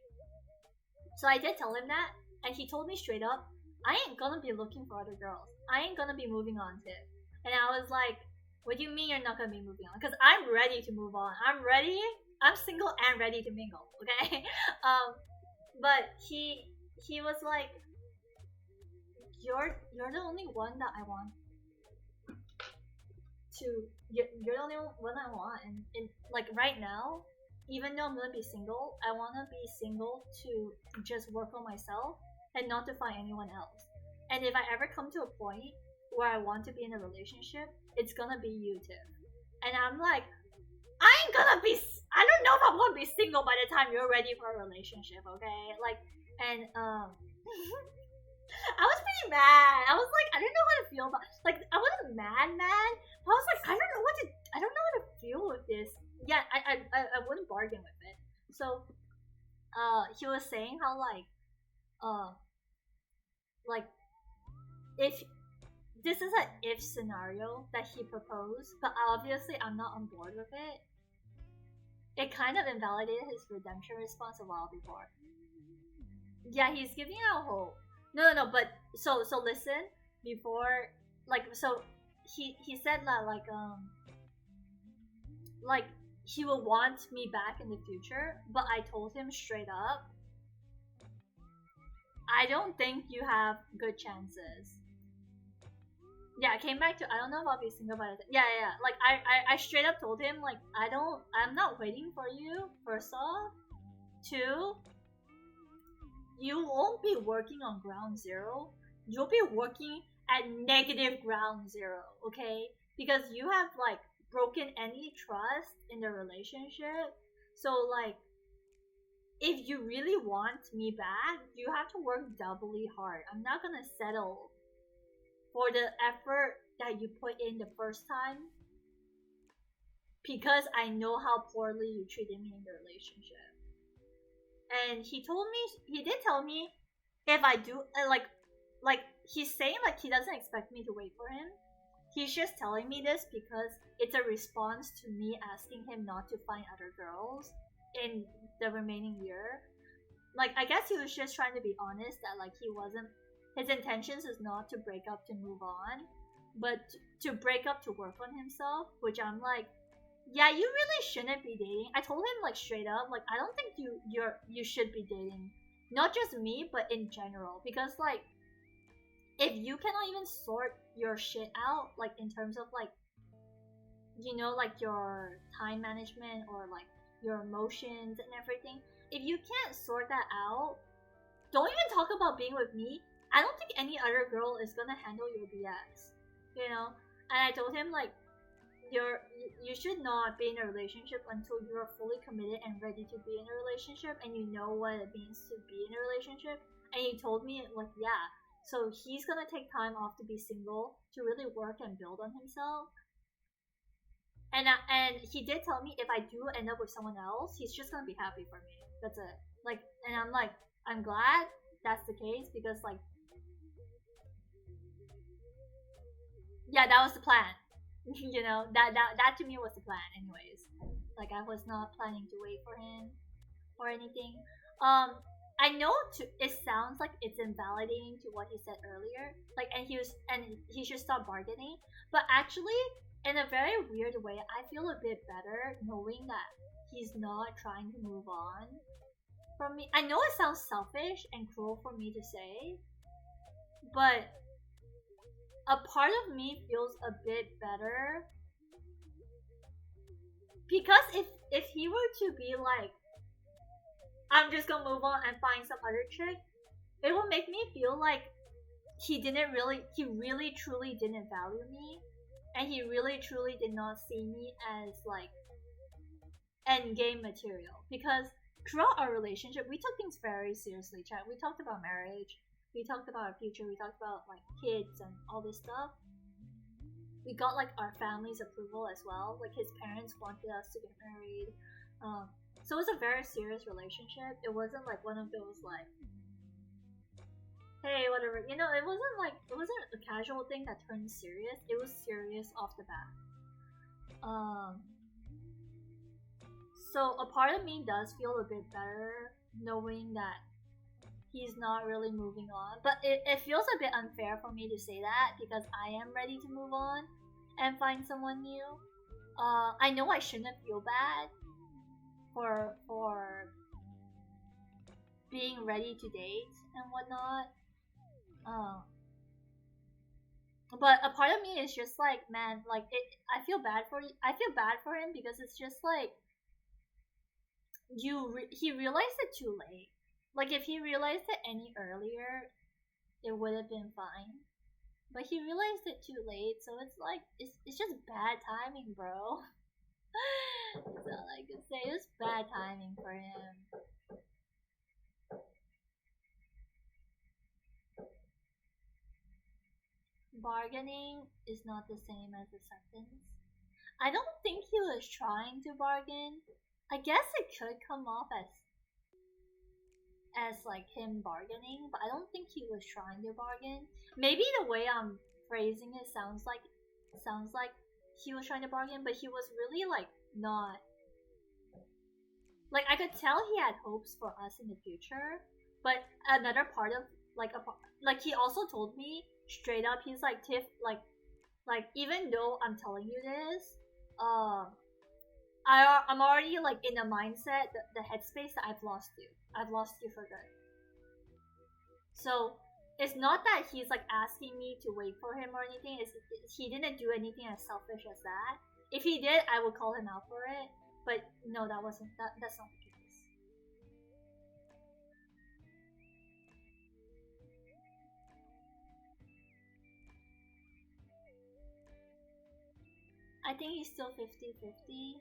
So I did tell him that, and he told me straight up, I ain't gonna be looking for other girls. I ain't gonna be moving on to it. And I was like, what do you mean you're not gonna be moving on? Because I'm ready to move on. I'm ready. I'm single and ready to mingle. Okay. But he was like, you're the only one that I want to. You're the only one I want. And like right now, even though I'm gonna be single, I wanna be single to just work on myself and not to find anyone else. And if I ever come to a point where I want to be in a relationship, it's gonna be you, Tiff. And I'm like, I ain't gonna be. I don't know if I'm gonna be single by the time you're ready for a relationship, okay? Like, and I was pretty mad. I was like, I didn't know how to feel about. Like, I wasn't mad. I was like, I don't know what to. I don't know how to feel with this. Yeah, I wouldn't bargain with it. So, he was saying how like if this is an if scenario that he proposed, but obviously I'm not on board with it. It kind of invalidated his redemption response a while before. Yeah, he's giving out hope. No, but so listen, before, like, so he said that like he will want me back in the future, but I told him straight up, I don't think you have good chances. Yeah, I came back to, I don't know if I'll be single by the time. Yeah. Like, I straight up told him, like, I'm not waiting for you, first off. Two, you won't be working on ground zero. You'll be working at negative ground zero, okay? Because you have, like, broken any trust in the relationship. So, like, if you really want me back, you have to work doubly hard. I'm not gonna settle for the effort that you put in the first time because I know how poorly you treated me in the relationship. And he did tell me, if I do, like he's saying like he doesn't expect me to wait for him. He's just telling me this because it's a response to me asking him not to find other girls in the remaining year. Like, I guess he was just trying to be honest that like his intentions is not to break up to move on, but to break up to work on himself, which I'm like, yeah, you really shouldn't be dating. I told him like straight up, like, I don't think you should be dating, not just me, but in general, because like, if you cannot even sort your shit out, like in terms of like, you know, like your time management or like your emotions and everything, if you can't sort that out, don't even talk about being with me. I don't think any other girl is gonna handle your BS, you know. And I told him like, you should not be in a relationship until you're fully committed and ready to be in a relationship, and you know what it means to be in a relationship. And he told me like, yeah, so he's gonna take time off to be single to really work and build on himself. And he did tell me if I do end up with someone else, he's just gonna be happy for me. That's it. Like, and I'm like, I'm glad that's the case because like, yeah, that was the plan. You know, that to me was the plan anyways. Like, I was not planning to wait for him or anything. I know it sounds like it's invalidating to what he said earlier, like, and he should stop bargaining, but actually in a very weird way I feel a bit better knowing that he's not trying to move on from me. I know it sounds selfish and cruel for me to say, but a part of me feels a bit better because if he were to be like, I'm just gonna move on and find some other chick, it will make me feel like he really truly didn't value me, and he really truly did not see me as like endgame material. Because throughout our relationship, we took things very seriously, chat. We talked about marriage, we talked about our future, we talked about like kids and all this stuff. We got like our family's approval as well. Like, his parents wanted us to get married. So it was a very serious relationship. It wasn't like one of those like, hey, whatever. You know, it wasn't a casual thing that turned serious. It was serious off the bat. So a part of me does feel a bit better knowing that he's not really moving on. But it feels a bit unfair for me to say that because I am ready to move on and find someone new. I know I shouldn't feel bad for being ready to date and whatnot. But a part of me is just like, man, like I feel bad for him because it's just like he realized it too late. Like if he realized it any earlier, it would have been fine. But he realized it too late, so it's like it's just bad timing, bro. That's all I can say. It's bad timing for him. Bargaining is not the same as acceptance. I don't think he was trying to bargain. I guess it could come off as like him bargaining, but I don't think he was trying to bargain. Maybe the way I'm phrasing it sounds like he was trying to bargain, but he was really like not. Like I could tell he had hopes for us in the future, but another part of like he also told me straight up, he's like, Tiff, like even though I'm telling you this, I'm already like in a mindset, the headspace that I've lost you for good. So it's not that he's like asking me to wait for him or anything. He didn't do anything as selfish as that. If he did, I would call him out for it. But no, that's not the case. I think he's still 50-50.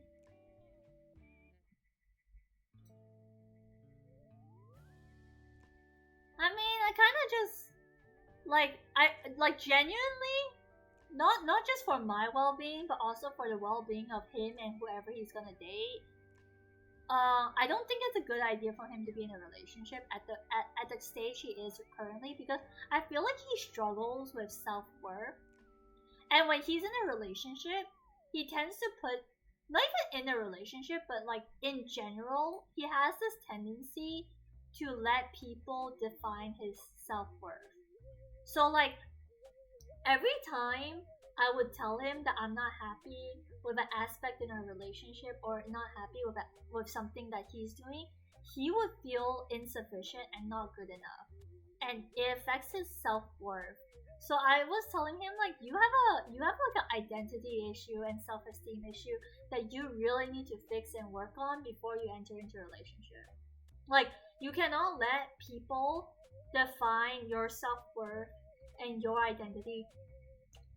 I mean, I kind of just like genuinely, not just for my well-being, but also for the well-being of him and whoever he's gonna date. I don't think it's a good idea for him to be in a relationship at the stage he is currently, because I feel like he struggles with self-worth. And when he's in a relationship, he tends to put, not even in a relationship, but like in general, he has this tendency to let people define his self-worth. So like every time I would tell him that I'm not happy with an aspect in our relationship or not happy with something that he's doing, he would feel insufficient and not good enough, and it affects his self-worth. So I was telling him like you have like an identity issue and self-esteem issue that you really need to fix and work on before you enter into a relationship. Like you cannot let people define your self-worth and your identity.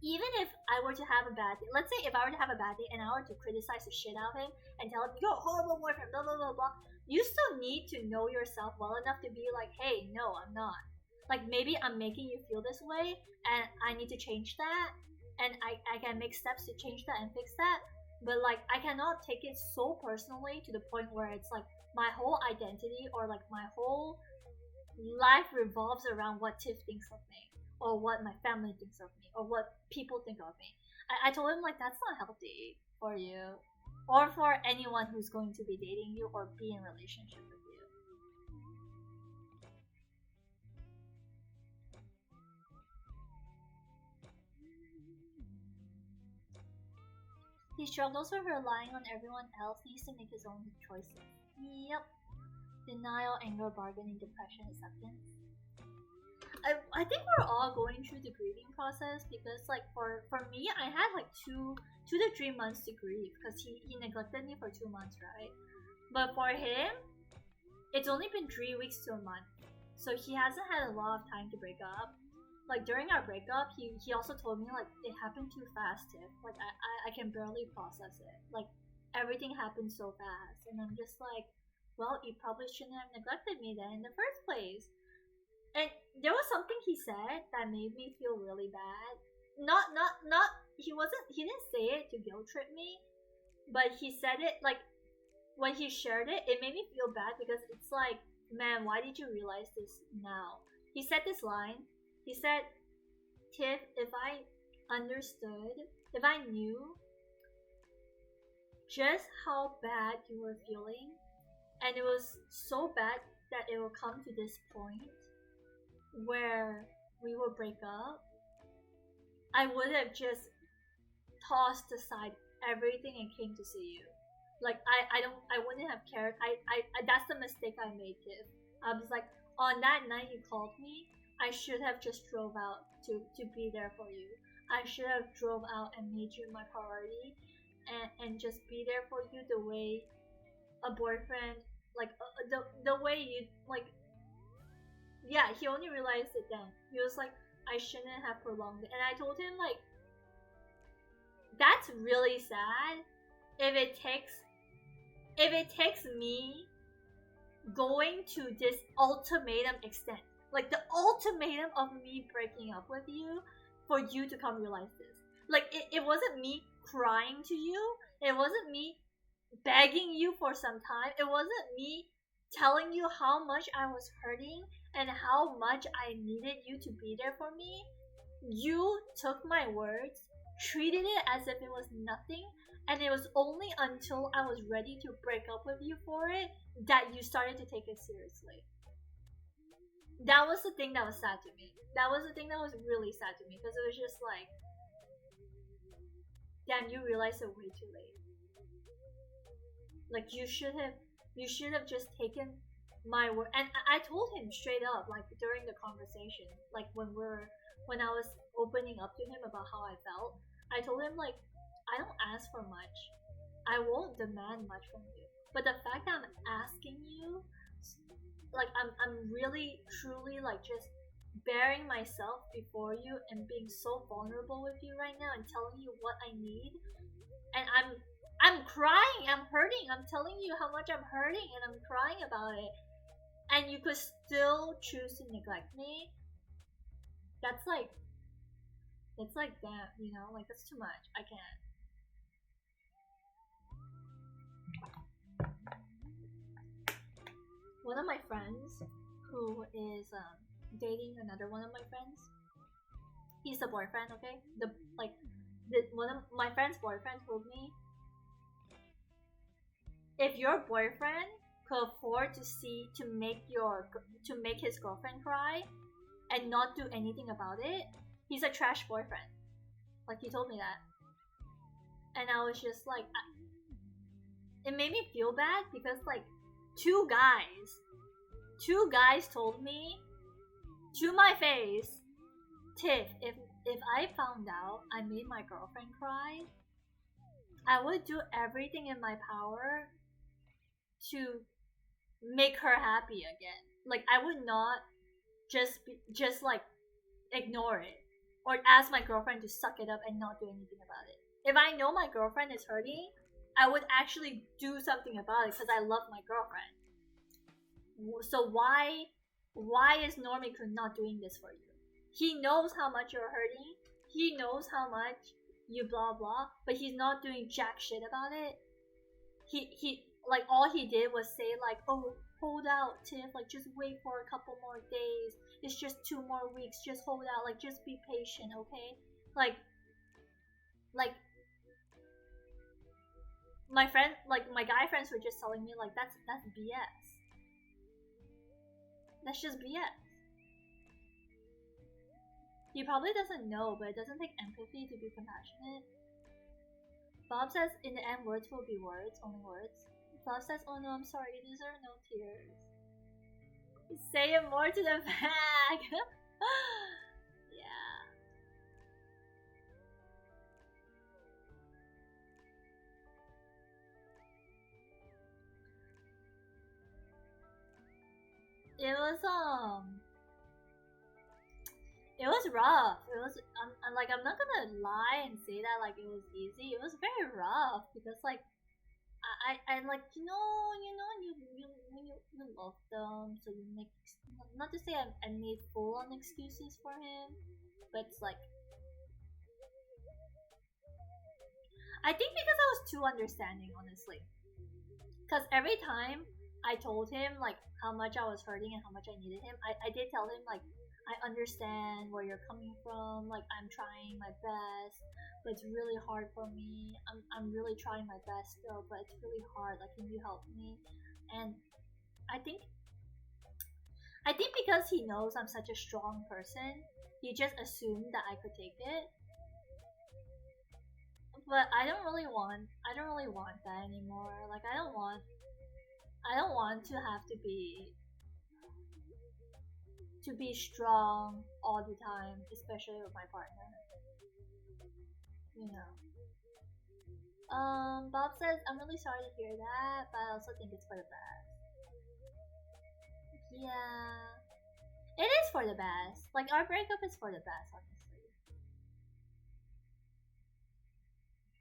Even if I were to have a bad day, let's say if I were to have a bad day and I were to criticize the shit out of him and tell him, you're a horrible boyfriend, blah, blah, blah, blah, you still need to know yourself well enough to be like, hey, no, I'm not. Like, maybe I'm making you feel this way and I need to change that. And I can make steps to change that and fix that. But, like, I cannot take it so personally to the point where it's like my whole identity or like my whole life revolves around what Tiff thinks of me, or what my family thinks of me, or what people think of me. I told him like that's not healthy for you, or for anyone who's going to be dating you or be in a relationship with you. He struggles with relying on everyone else, needs to make his own choices. Yep. Denial, anger, bargaining, depression, acceptance. I think we're all going through the grieving process because like for me I had like 2 to 3 months to grieve because he neglected me for 2 months, right? But for him, it's only been 3 weeks to a month, so he hasn't had a lot of time to break up. Like during our breakup, he also told me like it happened too fast, Tiff. Like I can barely process it. Like everything happened so fast, and I'm just like, well, you probably shouldn't have neglected me then in the first place. And there was something he said that made me feel really bad. Not he didn't say it to guilt trip me, but he said it like when he shared it, it made me feel bad because it's like, man, why did you realize this now? He said this line. He said, Tiff, if I understood, if I knew just how bad you were feeling, and it was so bad that it will come to this point, where we would break up, I would have just tossed aside everything and came to see you. Like I wouldn't have cared. That's the mistake I made, kid. I was like, on that night you called me, I should have just drove out to be there for you. I should have drove out and made you my priority, and just be there for you the way a boyfriend, like the way you like. Yeah, he only realized it then. He was like, I shouldn't have prolonged it, and I told him like, that's really sad. If it takes me going to this ultimatum extent, like the ultimatum of me breaking up with you, for you to come realize this. Like it wasn't me crying to you. It wasn't me begging you for some time. It wasn't me telling you how much I was hurting and how much I needed you to be there for me. You took my words, treated it as if it was nothing, and it was only until I was ready to break up with you for it that you started to take it seriously. That was the thing that was sad to me. That was the thing that was really sad to me, because it was just like, damn, you realized it way too late. Like you should have just taken my word. And I told him straight up, like during the conversation, like when I was opening up to him about how I felt, I told him like, I don't ask for much. I won't demand much from you. But the fact that I'm asking you, like I'm really truly like just bearing myself before you and being so vulnerable with you right now and telling you what I need, and I'm crying, I'm hurting, I'm telling you how much I'm hurting and I'm crying about it, and you could still choose to neglect me. That's like, it's like, damn, you know, like that's too much. I can't. One of my friends who is dating another one of my friends, he's the boyfriend, okay? One of my friend's boyfriend told me, if your boyfriend could afford to make his girlfriend cry and not do anything about it, he's a trash boyfriend. Like he told me that, and I was just like, it made me feel bad because like two guys told me to my face, Tiff, if I found out I made my girlfriend cry, I would do everything in my power to make her happy again. Like I would not just like ignore it or ask my girlfriend to suck it up and not do anything about it. If I know my girlfriend is hurting, I would actually do something about it because I love my girlfriend. So why is Normie not doing this for you? He knows how much you're hurting. He knows how much you blah blah, but he's not doing jack shit about it. He like all he did was say like, oh, hold out, Tiff, like just wait for a couple more days. It's just 2 more weeks. Just hold out. Like just be patient, okay? Like my friend, like my guy friends were just telling me like that's BS. That's just BS. He probably doesn't know, but it doesn't take empathy to be compassionate. Bob says in the end words will be words, only words. Bob says, oh no, I'm sorry, these are no tears. Say it more to the back. Yeah. It was rough. It was I'm not gonna lie and say that like it was easy. It was very rough because like I like you love them, so you make, not to say I made full on excuses for him, but it's like I think because I was too understanding, honestly. Because every time I told him like how much I was hurting and how much I needed him, I did tell him like, I understand where you're coming from, like I'm trying my best, but it's really hard for me. I'm really trying my best still, but it's really hard. Like, can you help me? And I think I think because he knows I'm such a strong person, he just assumed that I could take it. But I don't really want that anymore. Like I don't want to have to be strong all the time, especially with my partner. You know. Bob says, I'm really sorry to hear that, but I also think it's for the best. Yeah. It is for the best. Like, our breakup is for the best, honestly.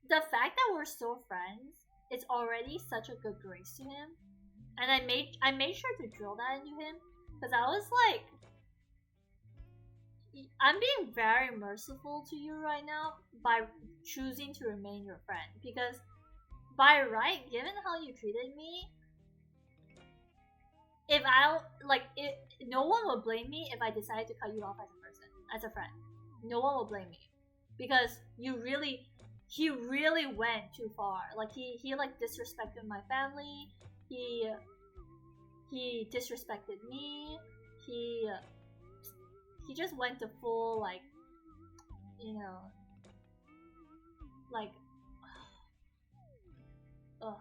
The fact that we're still friends is already such a good grace to him. And I made sure to drill that into him. Because I was like, I'm being very merciful to you right now by choosing to remain your friend. Because by right, given how you treated me, if no one will blame me if I decided to cut you off as a person, as a friend. No one will blame me, because he really went too far. Like he like disrespected my family. He disrespected me. He just went to full like, you know, like, ugh.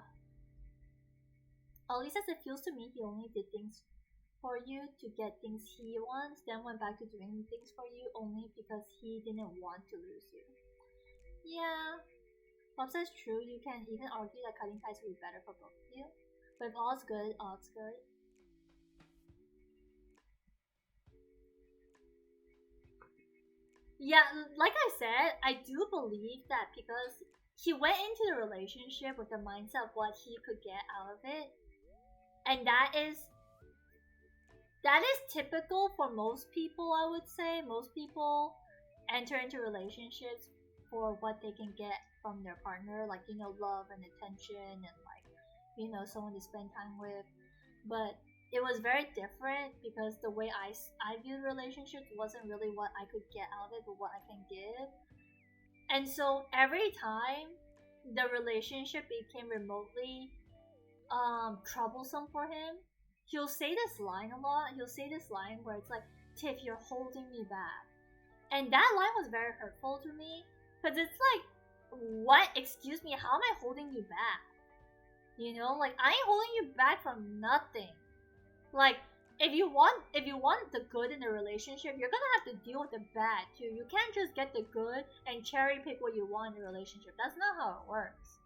At least as it feels to me, he only did things for you to get things he wants, then went back to doing things for you only because he didn't want to lose you. Yeah. Bob says true, you can even argue that cutting ties would be better for both of you. But if all's good, all's good. Yeah, like I said, I do believe that because he went into the relationship with the mindset of what he could get out of it, and that is typical for most people. I would say most people enter into relationships for what they can get from their partner, like, you know, love and attention and, like, you know, someone to spend time with. But it was very different because the way I viewed relationships wasn't really what I could get out of it, but what I can give. And so every time the relationship became remotely troublesome for him, he'll say this line a lot. He'll say this line where it's like, Tiff, you're holding me back. And that line was very hurtful to me, because it's like, what? Excuse me, how am I holding you back? You know, like, I ain't holding you back from nothing. Like, if you want the good in a relationship, you're gonna have to deal with the bad too. You can't just get the good and cherry pick what you want in a relationship. That's not how it works.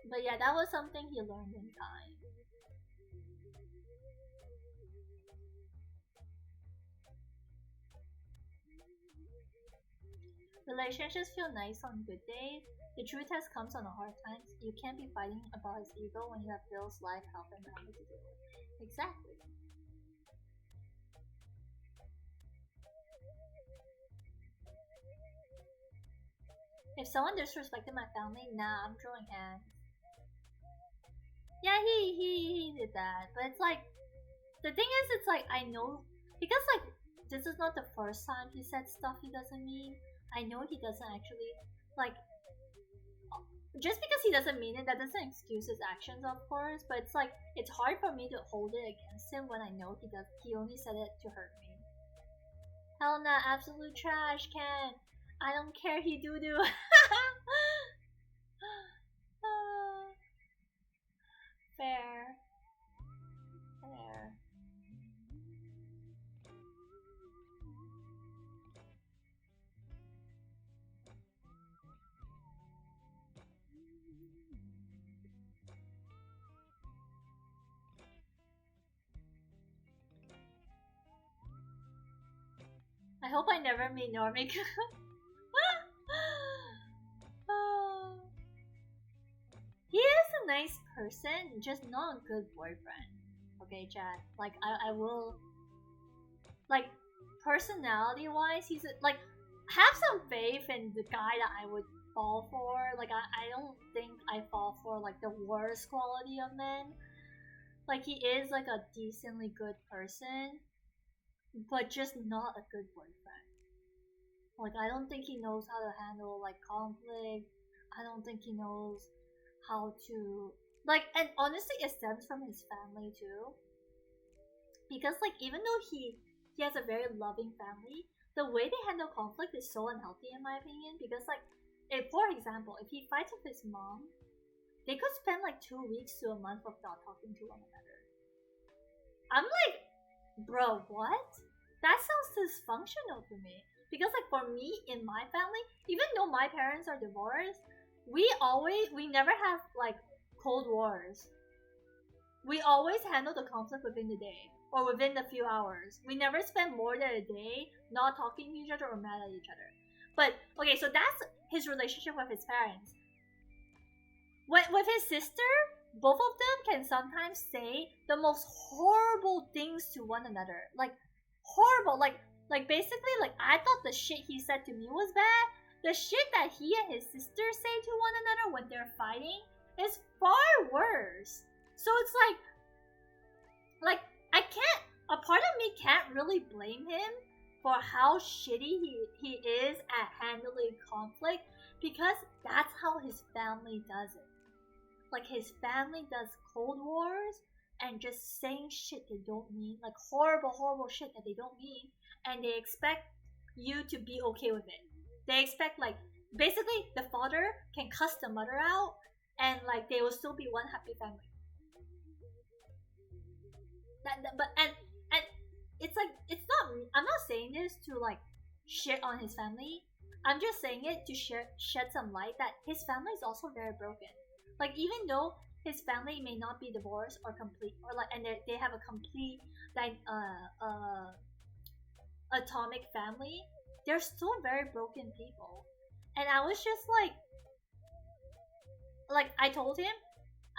But yeah, that was something he learned in time. Relationships feel nice on good days. The true test comes on the hard times. You can't be fighting about his ego when you have bills, life, health, and family to deal with. Exactly. If someone disrespected my family, nah, I'm throwing hands. Yeah, he did that, but it's like, the thing is, it's like, I know, because like, this is not the first time he said stuff he doesn't mean. I know he doesn't actually, like, just because he doesn't mean it, that doesn't excuse his actions, of course. But it's like, it's hard for me to hold it against him when I know he only said it to hurt me. Hell nah, absolute trash, Ken. I don't care, he doo doo. Fair. Fair. I hope I never meet Normie. He is a nice person, just not a good boyfriend. Okay, Chad. Like, I will. Like, personality wise, he's like, have some faith in the guy that I would fall for. Like, I don't think I fall for like the worst quality of men. Like, he is like a decently good person, but just not a good boyfriend. Like, I don't think he knows how to handle like conflict. I don't think he knows how to like, and honestly, it stems from his family too. Because like, even though he has a very loving family, the way they handle conflict is so unhealthy in my opinion. Because like, if for example, if he fights with his mom, they could spend like 2 weeks to a month of not talking to one another. I'm like, bro, what? That sounds dysfunctional to me. Because like for me in my family, even though my parents are divorced, we never have like cold wars. We always handle the conflict within the day or within a few hours. We never spend more than a day not talking to each other or mad at each other. But okay, so that's his relationship with his parents. With his sister, both of them can sometimes say the most horrible things to one another. Like horrible, like basically like I thought the shit he said to me was bad. The shit that he and his sister say to one another when they're fighting is far worse. So it's like I can't. A part of me can't really blame him for how shitty he is at handling conflict because that's how his family does it. Like his family does cold wars and just saying shit they don't mean, like horrible shit that they don't mean, and they expect you to be okay with it. They expect like basically the father can cuss the mother out and like they will still be one happy family. But it's like it's not. I'm not saying this to like shit on his family. I'm just saying it to shed some light that his family is also very broken. Like even though his family may not be divorced or complete or like and they have a complete like atomic family, they're still very broken people. And I was just like I told him,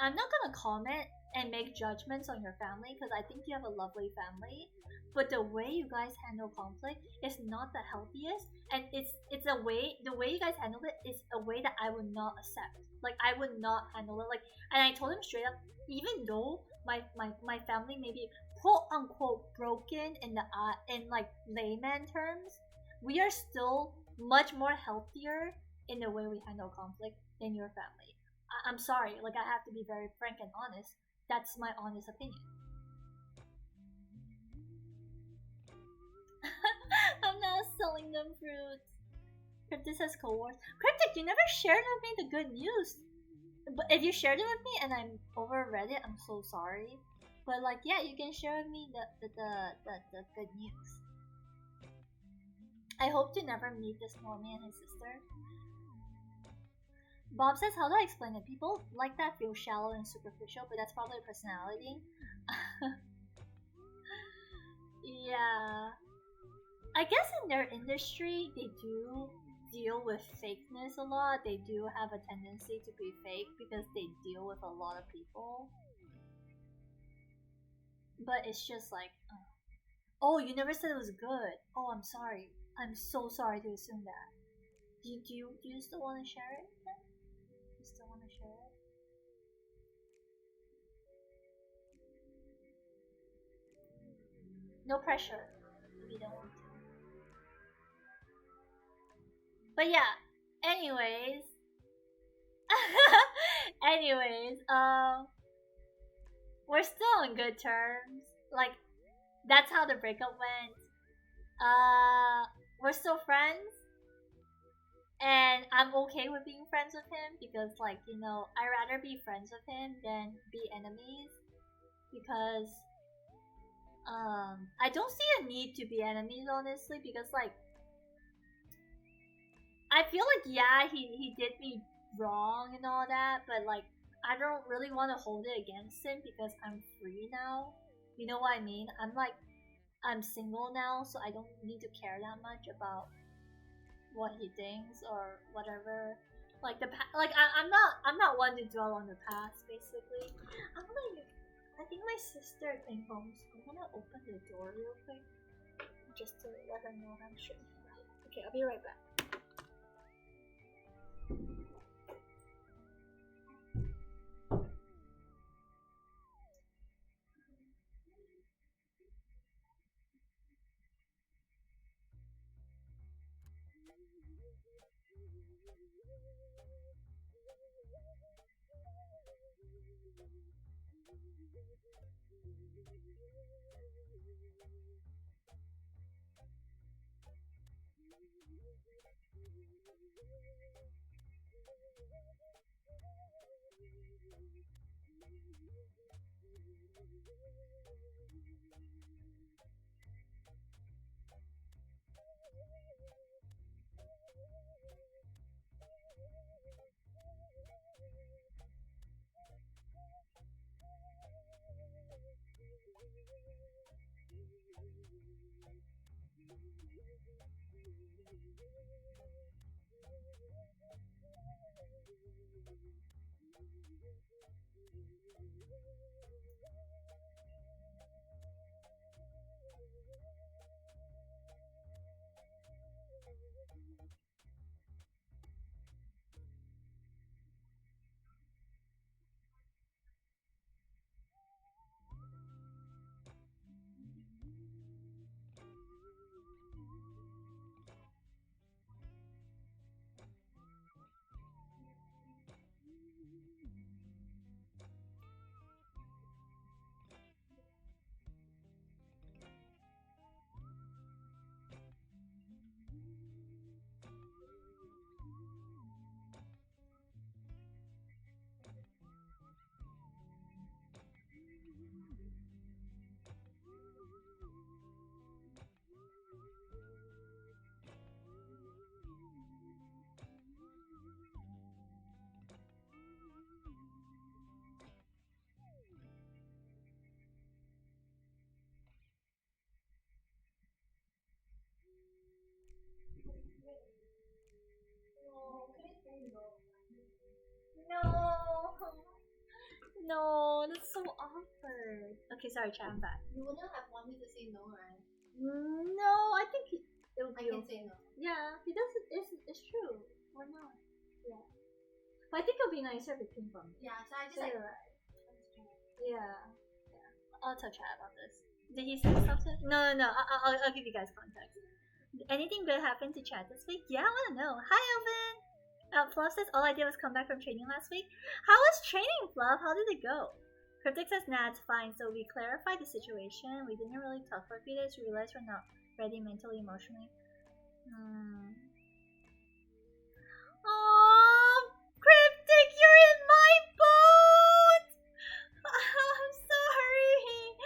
I'm not gonna comment and make judgments on your family because I think you have a lovely family. But the way you guys handle conflict is not the healthiest, and it's a way the way you guys handle it is a way that I would not accept. Like I would not handle it. Like, and I told him straight up, even though my family may be quote unquote broken in like layman terms, we are still much more healthier in the way we handle conflict than your family. I'm sorry, like I have to be very frank and honest. That's my honest opinion. I'm not selling them fruits. Cryptic says co-wars. Cryptic, you never shared with me the good news. But if you shared it with me and I'm overread it, I'm so sorry. But like, yeah, you can share with me the good news. I hope to never meet this Normie and his sister. Bob says, how do I explain it? People like that feel shallow and superficial, but that's probably a personality. Yeah. I guess in their industry, they do deal with fakeness a lot. They do have a tendency to be fake because they deal with a lot of people. But it's just like, oh, you never said it was good. Oh, I'm sorry. I'm so sorry to assume that. Do you still want to share it? Then? You still want to share it? No pressure if you don't want to. But yeah, anyways. anyways, we're still on good terms. Like, that's how the breakup went. We're still friends. And I'm okay with being friends with him because, like, you know, I'd rather be friends with him than be enemies. Because, I don't see a need to be enemies, honestly, because, like, I feel like, yeah, he did me wrong and all that, but, like, I don't really want to hold it against him because I'm free now. You know what I mean? I'm single now, so I don't need to care that much about what he thinks or whatever. Like I'm not one to dwell on the past. Basically, I think my sister came home, so I'm gonna open the door real quick just to let her know I'm sure. Okay, I'll be right back. No. No, that's so awkward. Okay, sorry, chat, I'm back. You wouldn't have wanted to say no, right? No, I think it'll I be can okay. say no. Yeah, he does it. It's true. Why not? Yeah. But I think it'll be nicer if it came from me. Yeah, so I just So like. you're right. Yeah. Yeah. I'll tell chat about this. Did he say something? No, no, no. I'll give you guys context. Anything good happened to chat this week? Yeah, I want to know. Hi, Elvin. Fluff says all I did was come back from training last week. How was training, Fluff? How did it go? Cryptic says, nah, it's fine. So we clarified the situation. We didn't really talk for a few days. We realized we're not ready mentally, emotionally. Aww, Cryptic, you're in my boat! I'm sorry.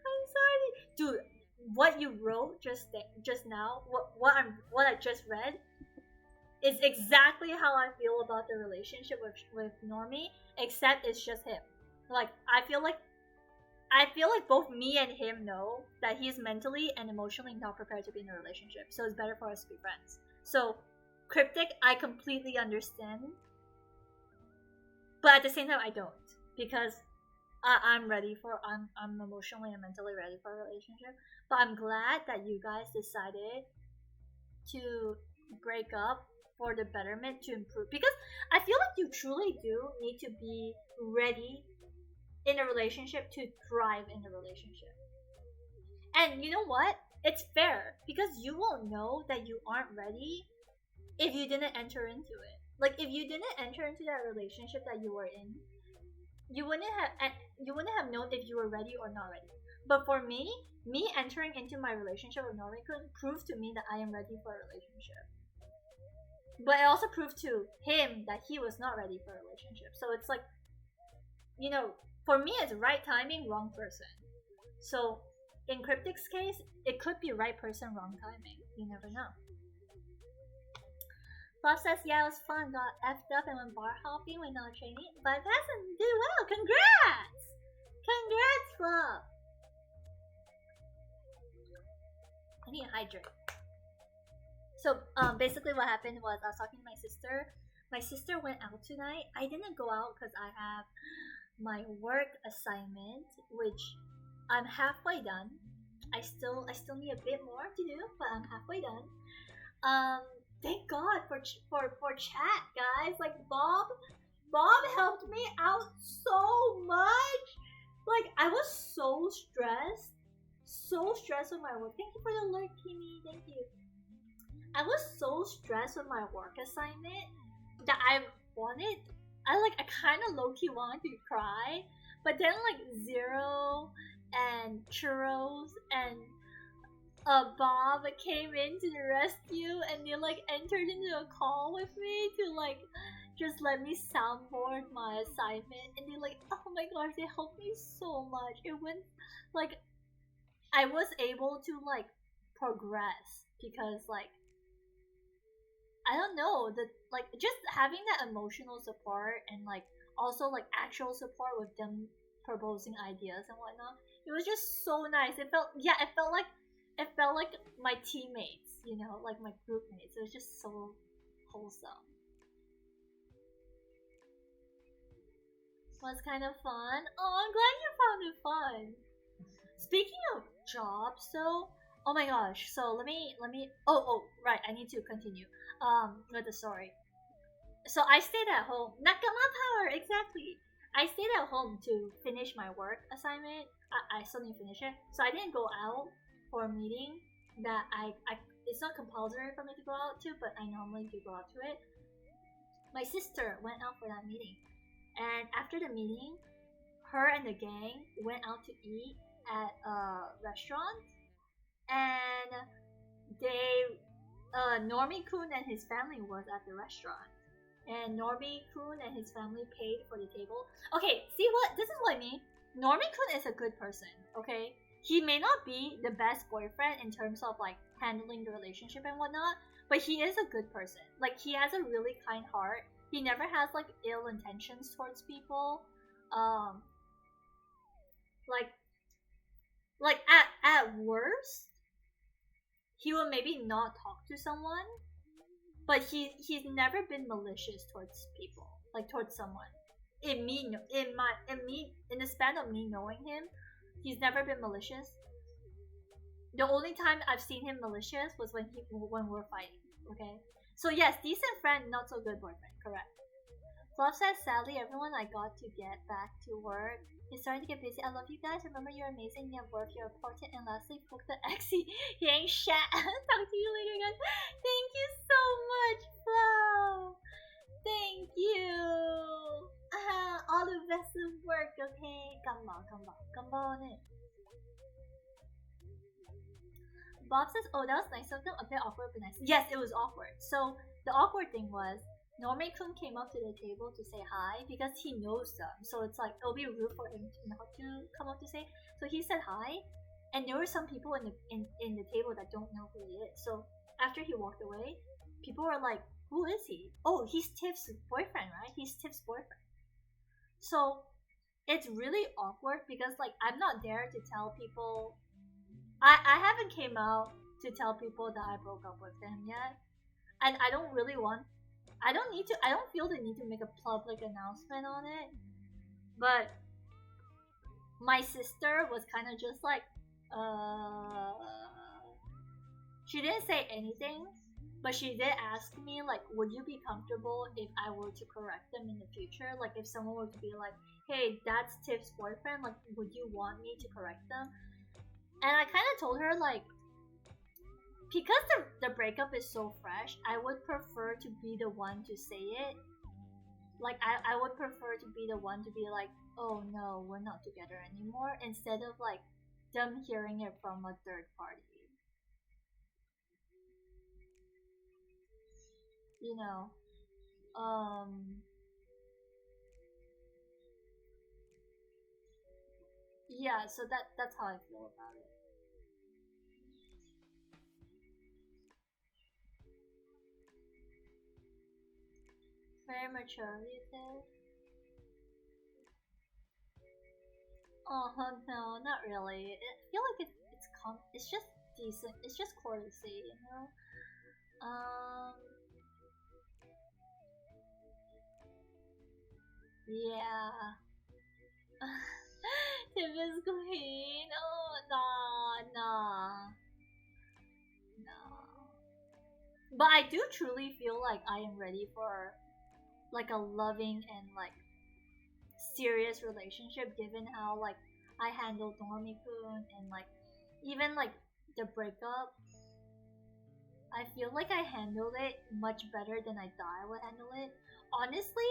I'm sorry. Dude, what you wrote just now, what I just read, is exactly how I feel about the relationship with Normie, except it's just him. Like I feel like both me and him know that he's mentally and emotionally not prepared to be in a relationship, so it's better for us to be friends. So, Cryptic, I completely understand, but at the same time, I don't, because I'm emotionally and mentally ready for a relationship. But I'm glad that you guys decided to break up for the betterment, to improve, because I feel like you truly do need to be ready in a relationship to thrive in a relationship. And you know what? It's fair, because you won't know that you aren't ready if you didn't enter into it. Like if you didn't enter into that relationship that you were in, you wouldn't have known if you were ready or not ready. But for me entering into my relationship with Norway could prove to me that I am ready for a relationship. But it also proved to him that he was not ready for a relationship. So it's like, you know, for me it's right timing, wrong person. So in Cryptic's case, it could be right person, wrong timing. You never know. Fluff says, yeah, it was fun, got effed up and went bar hopping when not training, but Hassan did well. Congrats! Congrats, Fluff! I need to hydrate. So basically what happened was I was talking to my sister. My sister went out tonight. I didn't go out because I have my work assignment, which I'm halfway done. I still need a bit more to do, but I'm halfway done. Thank God for chat, guys. Like Bob helped me out so much. Like I was so stressed with my work. Thank you for the alert, Kimmy. Thank you. I was so stressed with my work assignment that I wanted. I kind of low key wanted to cry, but then like Zero and Churros and Bob came in to the rescue, and they like entered into a call with me to like just let me soundboard my assignment, and they like, oh my gosh, they helped me so much. It went like I was able to like progress because like I don't know, the like just having that emotional support and like also like actual support with them proposing ideas and whatnot. It was just so nice. It felt like my teammates, you know, like my group mates. It was just so wholesome. Was kind of fun. Oh, I'm glad you found it fun. Speaking of jobs, though, oh my gosh. So let me. Oh, right. I need to continue. With the story. So I stayed at home. Nakama power, exactly. I stayed at home to finish my work assignment. I still need to finish it, so I didn't go out for a meeting that I. It's not compulsory for me to go out to, but I normally do go out to it. My sister went out for that meeting, and after the meeting, her and the gang went out to eat at a restaurant, and they Normie Kun and his family was at the restaurant, and Normie Kun and his family paid for the table. Okay, see what this is what I mean. Normie Kun is a good person. Okay, he may not be the best boyfriend in terms of like handling the relationship and whatnot, but he is a good person. Like he has a really kind heart. He never has like ill intentions towards people. Um, like at worst, he will maybe not talk to someone, but he's never been malicious towards people, like towards someone. In the span of me knowing him, he's never been malicious. The only time I've seen him malicious was when we're fighting. Okay, so yes, decent friend, not so good boyfriend. Correct. Fluff says, sadly, everyone I got to get back to work is starting to get busy. I love you guys. Remember, you're amazing. You have worth. You're important. And lastly, fuck the Exy. He ain't shat. Talk to you later, guys. Thank you so much, Fluff. Thank you. All the best of work, okay? Gamba on it. Bob says, oh, that was nice of them. A bit awkward, but nice. Yes, it was awkward. So, the awkward thing was, Normie Kun came up to the table to say hi because he knows them. So it's like it'll be rude for him to not to come up to say. So he said hi, and there were some people in the table that don't know who he is. So after he walked away, people were like, "Who is he? Oh, he's Tiff's boyfriend, right? He's Tiff's boyfriend." So it's really awkward because like I'm not there to tell people. I haven't came out to tell people that I broke up with him yet, and I don't really want. I don't need to. I don't feel the need to make a public announcement on it. But my sister was kind of just like, uh, she didn't say anything, but she did ask me like, would you be comfortable if I were to correct them in the future? Like, if someone were to be like, hey, that's Tiff's boyfriend. Like, would you want me to correct them? And I kind of told her like, because the breakup is so fresh, I would prefer to be the one to say it. Like, I would prefer to be the one to be like, oh no, we're not together anymore, instead of like them hearing it from a third party. You know? Yeah, so that's how I feel about it. Very mature, you think? Oh no, not really. I feel like it's just decent. It's just courtesy, you know. Yeah. Tiffany's queen. Oh, nah. But I do truly feel like I am ready for like a loving and like serious relationship, given how like I handled Normie Kun and like even like the breakup. I feel like I handled it much better than I thought I would handle it. Honestly,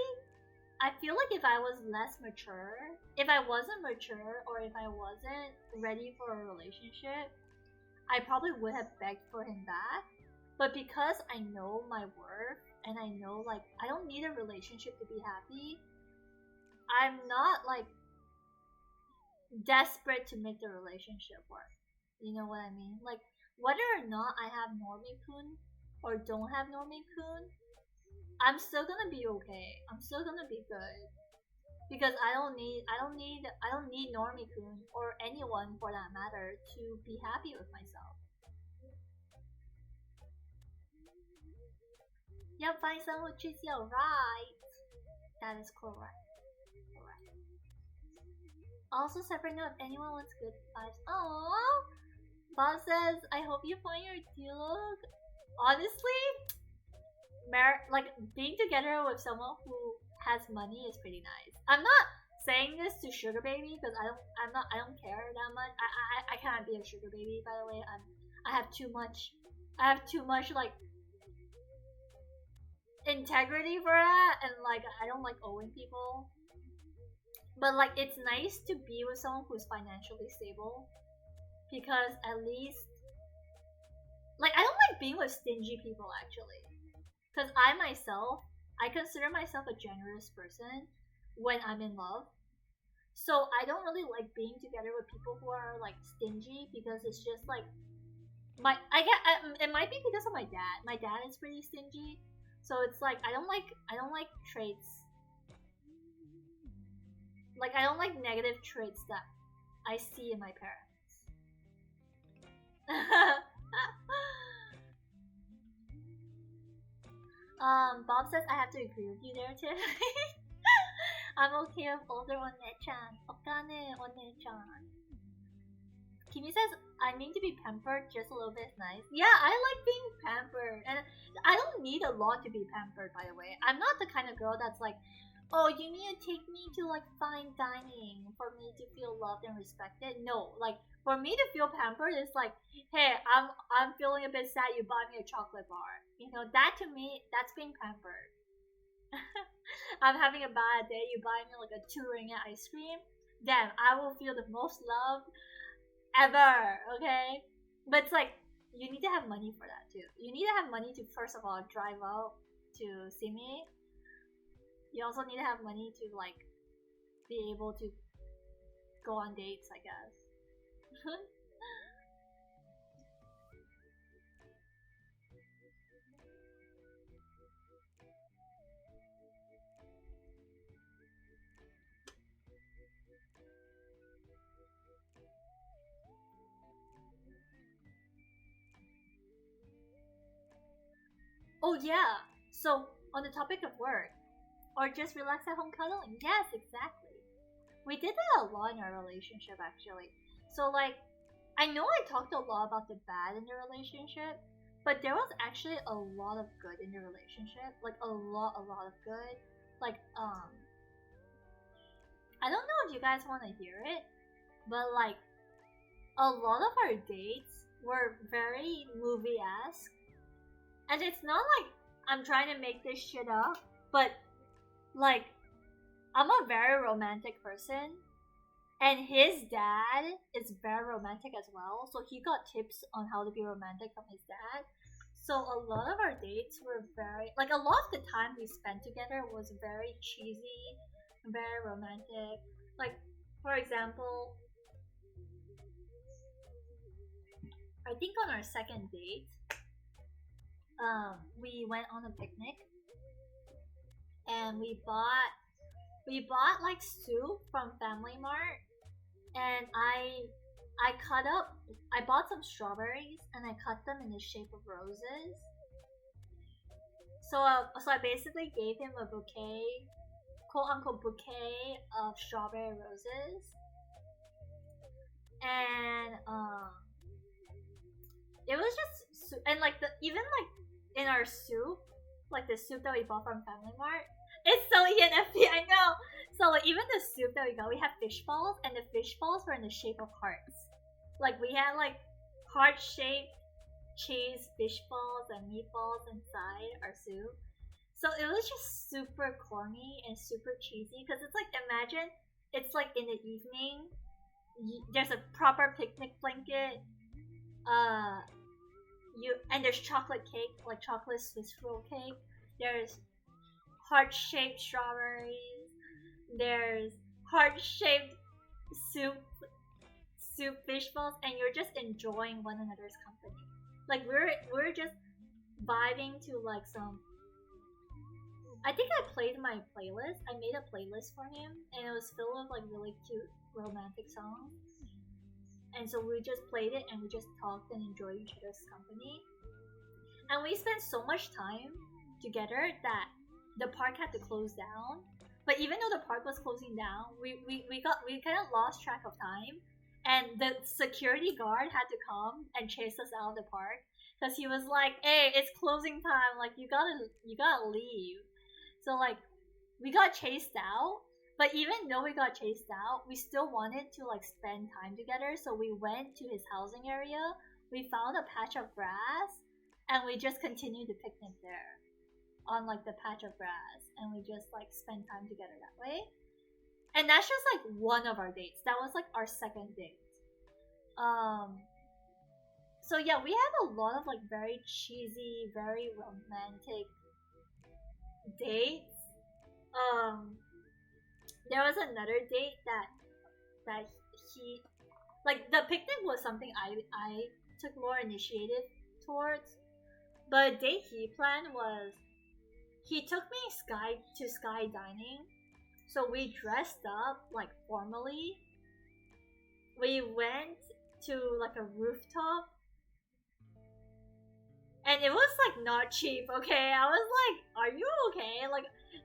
I feel like if I was less mature, if I wasn't mature, or if I wasn't ready for a relationship, I probably would have begged for him back. But because I know my worth and I know like I don't need a relationship to be happy, I'm not like desperate to make the relationship work. You know what I mean? Like whether or not I have Normie-kun or don't have Normie-kun, I'm still gonna be okay. I'm still gonna be good. Because I don't need Normie-kun or anyone for that matter to be happy with myself. Yep, find someone who treats you right. That is correct. Also, separate note if anyone wants good vibes. Aww! Bob says, I hope you find your dialogue. Honestly, like being together with someone who has money is pretty nice. I'm not saying this to sugar baby because I don't care that much. I cannot be a sugar baby, by the way. I have too much like integrity for that, and like I don't like owing people. But like it's nice to be with someone who's financially stable, because at least like I don't like being with stingy people actually, because I consider myself a generous person when I'm in love. So I don't really like being together with people who are like stingy, because it's just like it might be because of my dad. My dad is pretty stingy, so it's like I don't like traits. Like I don't like negative traits that I see in my parents. Bob says I have to agree with you there too. I'm okay with older one-chan. Okane one-chan. Kimi says I need to be pampered just a little bit nice. Yeah, I like being pampered, and I don't need a lot to be pampered. By the way, I'm not the kind of girl that's like, oh, you need to take me to like fine dining for me to feel loved and respected. No, like for me to feel pampered is like, hey, I'm feeling a bit sad. You buy me a chocolate bar. You know, that to me, that's being pampered. I'm having a bad day. You buy me like a 2-ringgit ice cream. Then I will feel the most loved ever. Okay, but it's like you need to have money for that too. You need to have money to first of all drive out to see me. You also need to have money to like be able to go on dates, I guess. Oh yeah. So on the topic of work, or just relax at home cuddling. Yes, exactly. We did that a lot in our relationship actually. So like, I know I talked a lot about the bad in the relationship, but there was actually a lot of good in the relationship. Like a lot of good. Like I don't know if you guys want to hear it, but like a lot of our dates were very movie-esque. And it's not like I'm trying to make this shit up, but like I'm a very romantic person, and his dad is very romantic as well, so he got tips on how to be romantic from his dad. So a lot of our dates were very like, a lot of the time we spent together was very cheesy, very romantic. Like for example, I think on our second date, we went on a picnic, and we bought like soup from Family Mart, and I bought some strawberries and I cut them in the shape of roses. So I basically gave him a bouquet, quote unquote bouquet of strawberry roses, and it was just and like even like in our soup, like the soup that we bought from Family Mart. It's so ENFP, I know. So like even the soup that we got, we have fish balls, and the fish balls were in the shape of hearts. Like we had like heart-shaped cheese fish balls and meatballs inside our soup. So it was just super corny and super cheesy because it's like, imagine it's like in the evening, there's a proper picnic blanket, and there's chocolate cake, like chocolate Swiss roll cake. There's heart-shaped strawberries. There's heart-shaped soup fish balls, and you're just enjoying one another's company. Like we're just vibing to like some. I think I played my playlist. I made a playlist for him, and it was filled with like really cute romantic songs. And so we just played it, and we just talked and enjoyed each other's company. And we spent so much time together that the park had to close down. But even though the park was closing down, we kind of lost track of time, and the security guard had to come and chase us out of the park because he was like, "Hey, it's closing time. Like you gotta leave." So like we got chased out, but even though we got chased out, we still wanted to like spend time together. So we went to his housing area. We found a patch of grass, and we just continued to picnic there on like the patch of grass, and we just like spend time together that way. And that's just like one of our dates. That was like our second date. So yeah, we had a lot of like very cheesy, very romantic dates. There was another date that he like the picnic was something I took more initiative towards, but the date he planned was he took me to sky dining. So we dressed up like formally. We went to like a rooftop, and it was like not cheap. Okay, I was like, "Are you okay?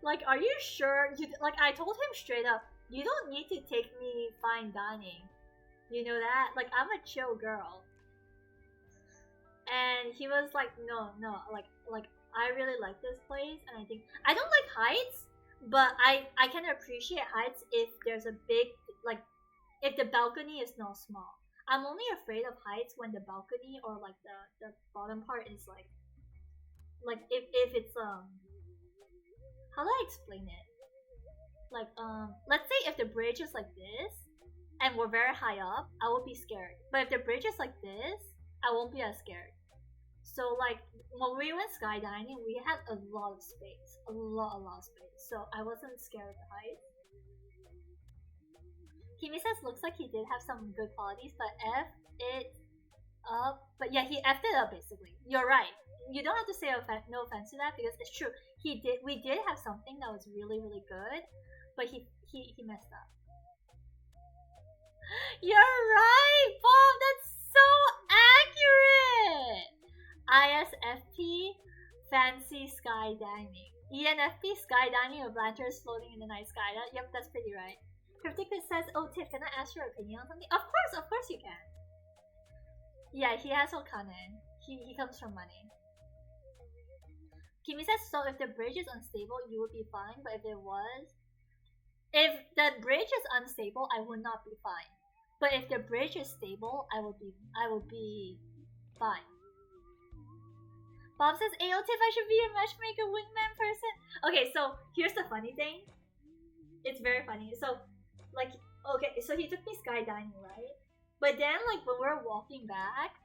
Like, are you sure?" Like, I told him straight up, "You don't need to take me fine dining. You know that? Like, I'm a chill girl." And he was like, "No, like I really like this place, and I think I don't like heights, but I can appreciate heights if there's a big like if the balcony is not small. I'm only afraid of heights when the balcony or like the bottom part is like if it's how do I explain it? Like let's say if the bridge is like this and we're very high up, I will be scared. But if the bridge is like this, I won't be as scared. So like when we went skydiving, we had a lot of space, a lot of space. So I wasn't scared of the heights. Kimi says looks like he did have some good qualities, but F it up. But yeah, he effed it up basically. You're right. You don't have to say no offense to that because it's true. We did have something that was really good, but he messed up. You're right, Bob. That's so accurate. ISFP, fancy skydiving. ENFP, skydiving with lanterns floating in the night sky. Yep, that's pretty right. Crypticus says, "Oh, Tiff, can I ask your opinion on something?" Of course you can. Yeah, he has Okanen. He comes from money. Kimi says, "So if the bridge is unstable, you would be fine, but if the bridge is unstable, I would not be fine. But if the bridge is stable, I would be fine." Bob says, "Ayo, Tiff, I should be a matchmaker wingman person." Okay, so here's the funny thing. It's very funny. So, like, okay, so he took me skydiving, right? But then, like, when we were walking back,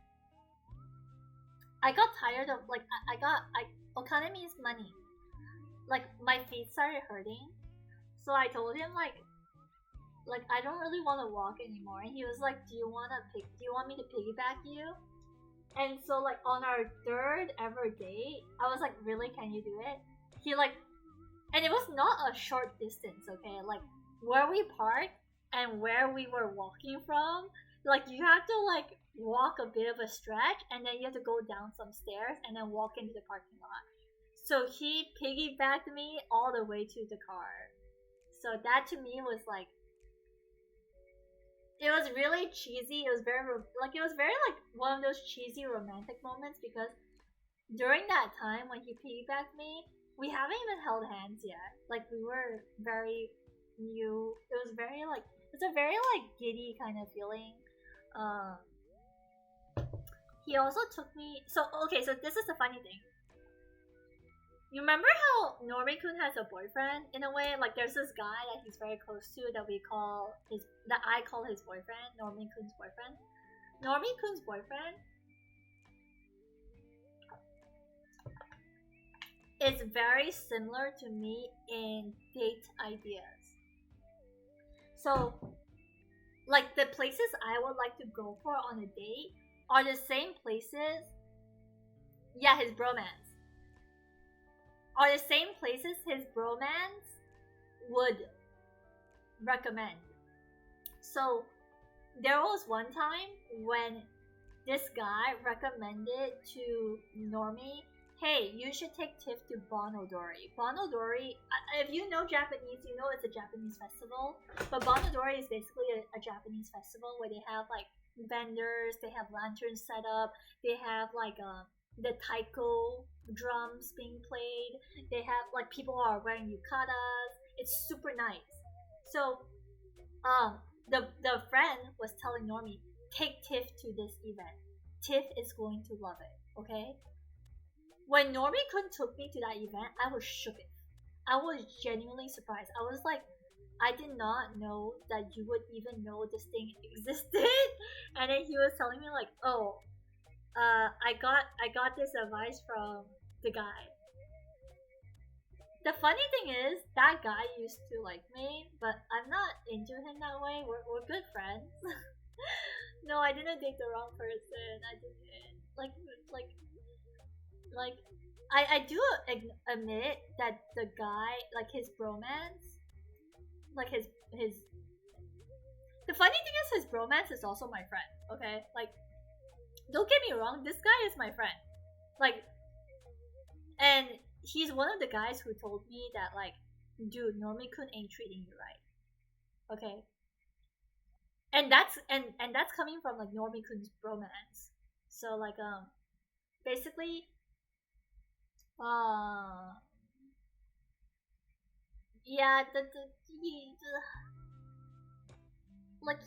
I got tired of, like, Okane means money. Like, my feet started hurting. So I told him, like, I don't really want to walk anymore. And he was like, do you want me to piggyback you? And so, like, on our third ever date, I was like, really, can you do it? He, like, and it was not a short distance, okay? Like, where we parked and where we were walking from, like, you have to, like, walk a bit of a stretch, and then you have to go down some stairs, and then walk into the parking lot. So he piggybacked me all the way to the car. So that to me was, like, it was really cheesy. It was very, like, one of those cheesy romantic moments, because during that time when he piggybacked me, we haven't even held hands yet. Like, we were very new. It was very, like, it's a very, like, giddy kind of feeling. he also took me. So okay, so this is the funny thing. You remember how Normie-kun has a boyfriend in a way? Like there's this guy that he's very close to that I call his boyfriend, Normie-kun's boyfriend. Normie-kun's boyfriend is very similar to me in date ideas. So like the places I would like to go for on a date are the same places. Yeah, his bromance. Are the same places his bromance would recommend. So there was one time when this guy recommended to Normie, hey, you should take Tiff to Bonodori. Bonodori, if you know Japanese, you know it's a Japanese festival. But Bonodori is basically a Japanese festival where they have like vendors, they have lanterns set up, they have like the taiko drums being played, they have like people who are wearing yukatas. It's super nice. So the friend was telling Normie, take Tiff to this event. Tiff is going to love it, okay? When Normie-kun took me to that event, I was shook. I was genuinely surprised. I was like, I did not know that you would even know this thing existed. And then he was telling me like, oh, I got this advice from the guy. The funny thing is, that guy used to like me, but I'm not into him that way. We're good friends. No, I didn't date the wrong person. I didn't I do admit that the guy, like his bromance, like his the funny thing is his bromance is also my friend, okay? Like, don't get me wrong, this guy is my friend. Like, and he's one of the guys who told me that like, dude, Normie-kun ain't treating you right. Okay? And that's coming from like Normie-kun's bromance. So like basically yeah, the like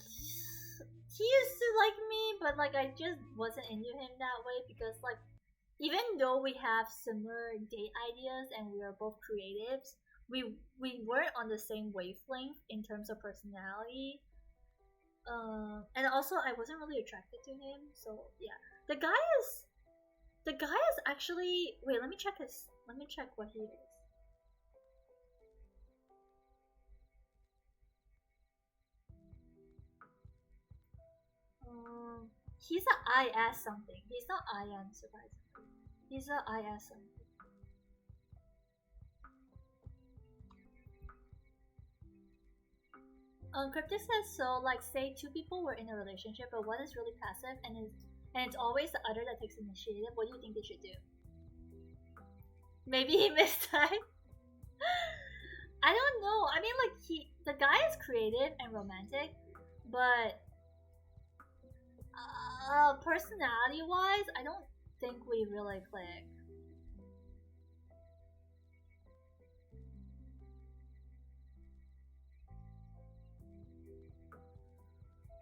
he used to like me, but like I just wasn't into him that way because like even though we have similar date ideas and we are both creatives, we weren't on the same wavelength in terms of personality. And also I wasn't really attracted to him, so yeah. The guy is actually, wait, let me check what he is. He's a IS something. He's not IN, surprisingly. He's a IS something. Cryptic says, so like say two people were in a relationship, but one is really passive and it's always the other that takes initiative. What do you think they should do? Maybe he mistyped. I don't know. I mean, like the guy is creative and romantic, but personality-wise, I don't think we really click.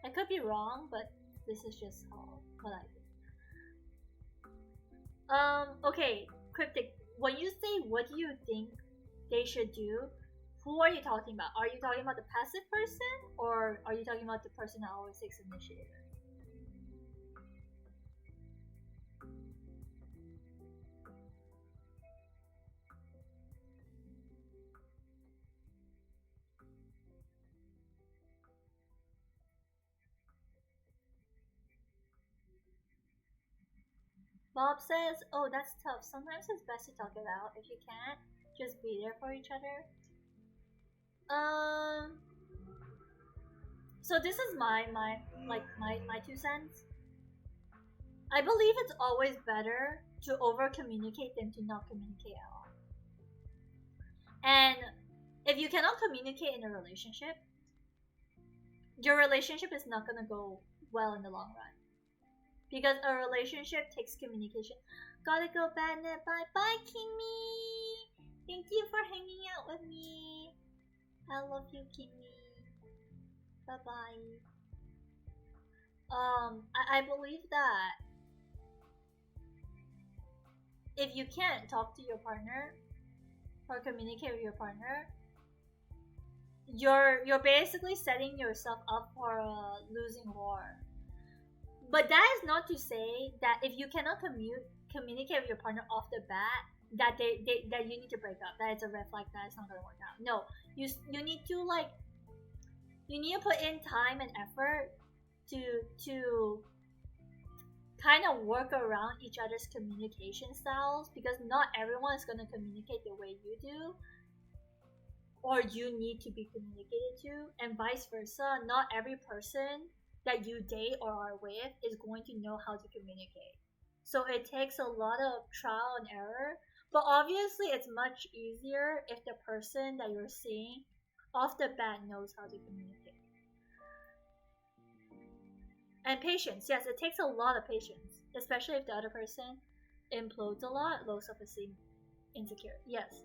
I could be wrong, but this is just what I do. Okay, Cryptic, when you say what do you think they should do, who are you talking about? Are you talking about the passive person, or are you talking about the person that always takes initiative? Bob says, oh, that's tough. Sometimes it's best to talk it out. If you can't, just be there for each other. So this is my 2 cents. I believe it's always better to over communicate than to not communicate at all. And if you cannot communicate in a relationship, your relationship is not gonna go well in the long run. Because a relationship takes communication. Gotta go, Bandit. Bye bye, Kimmy. Thank you for hanging out with me. I love you, Kimmy. Bye bye. I believe that if you can't talk to your partner or communicate with your partner, you're basically setting yourself up for a losing war. But that is not to say that if you cannot communicate with your partner off the bat, that that you need to break up. That is a red flag. That it's not gonna work out. No, you need to put in time and effort to kind of work around each other's communication styles, because not everyone is going to communicate the way you do or you need to be communicated to, and vice versa. Not every person that you date or are with is going to know how to communicate. So it takes a lot of trial and error, but obviously it's much easier if the person that you're seeing off the bat knows how to communicate. And patience, yes, it takes a lot of patience, especially if the other person implodes a lot, low self-esteem, insecure. Yes,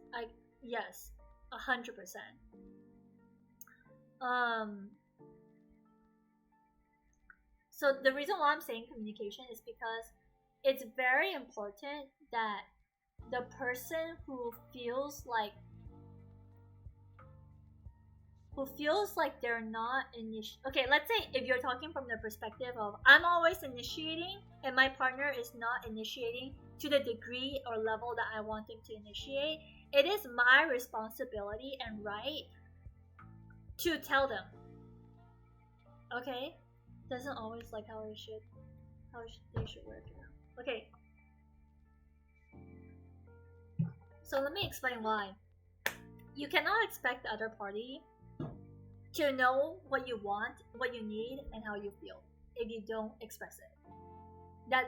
100%. So the reason why I'm saying communication is because it's very important that the person who feels like they're not okay, let's say if you're talking from the perspective of I'm always initiating and my partner is not initiating to the degree or level that I want him to initiate, it is my responsibility and right to tell them. Okay? Doesn't always like how they should work it out. Okay. So let me explain why. You cannot expect the other party to know what you want, what you need, and how you feel if you don't express it.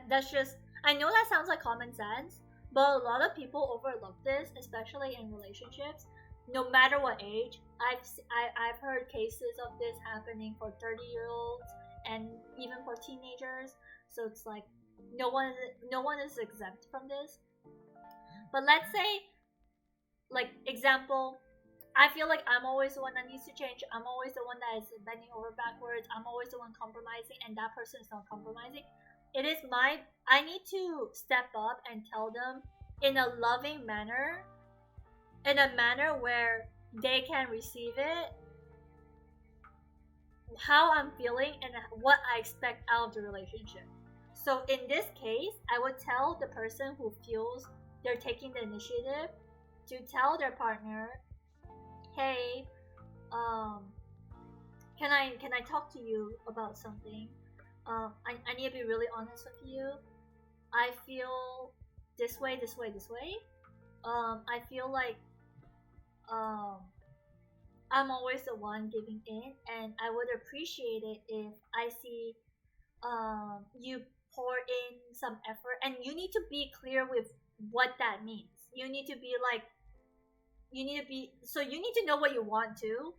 That's just, I know that sounds like common sense, but a lot of people overlook this, especially in relationships. No matter what age, I've heard cases of this happening for 30-year-olds and even for teenagers. So it's like no one is exempt from this. But let's say, like, example, I feel like I'm always the one that needs to change. I'm always the one that is bending over backwards. I'm always the one compromising, and that person is not compromising. I need to step up and tell them in a loving manner, in a manner where they can receive it, how I'm feeling and what I expect out of the relationship. So in this case, I would tell the person who feels they're taking the initiative to tell their partner, hey, can I talk to you about something? I need to be really honest with you. I feel this way. I feel like I'm always the one giving in, and I would appreciate it if I see you pour in some effort, and you need to be clear with what that means. You need to know what you want to.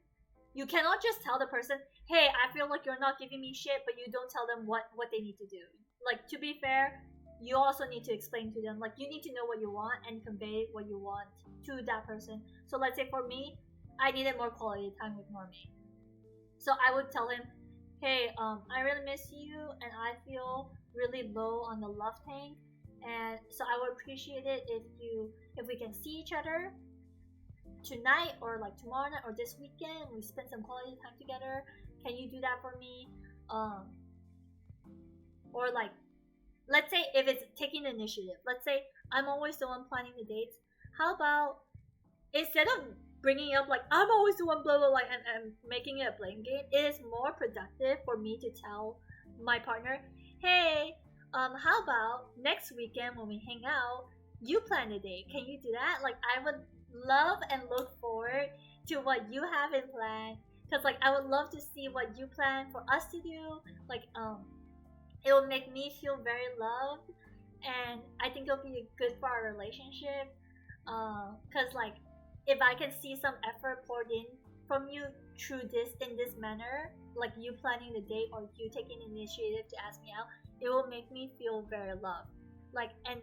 You cannot just tell the person, hey, I feel like you're not giving me shit, but you don't tell them what they need to do. Like, to be fair, you also need to explain to them, like, you need to know what you want and convey what you want to that person. So let's say for me, I needed more quality time with Normie. So I would tell him, hey, I really miss you and I feel really low on the love tank, and so I would appreciate it if we can see each other tonight or like tomorrow night or this weekend. We spend some quality time together. Can you do that for me? Or like, let's say if it's taking the initiative, let's say I'm always the one planning the dates. How about instead of bringing up like I'm always the one blah blah blah and making it a blame game, it is more productive for me to tell my partner, hey, how about next weekend when we hang out, you plan the date. Can you do that? Like, I would love and look forward to what you have in plan, because like I would love to see what you plan for us to do. Like, it will make me feel very loved, and I think it'll be good for our relationship. Because like if I can see some effort poured in from you through this in this manner, like you planning the date or you taking initiative to ask me out, it will make me feel very loved. Like, and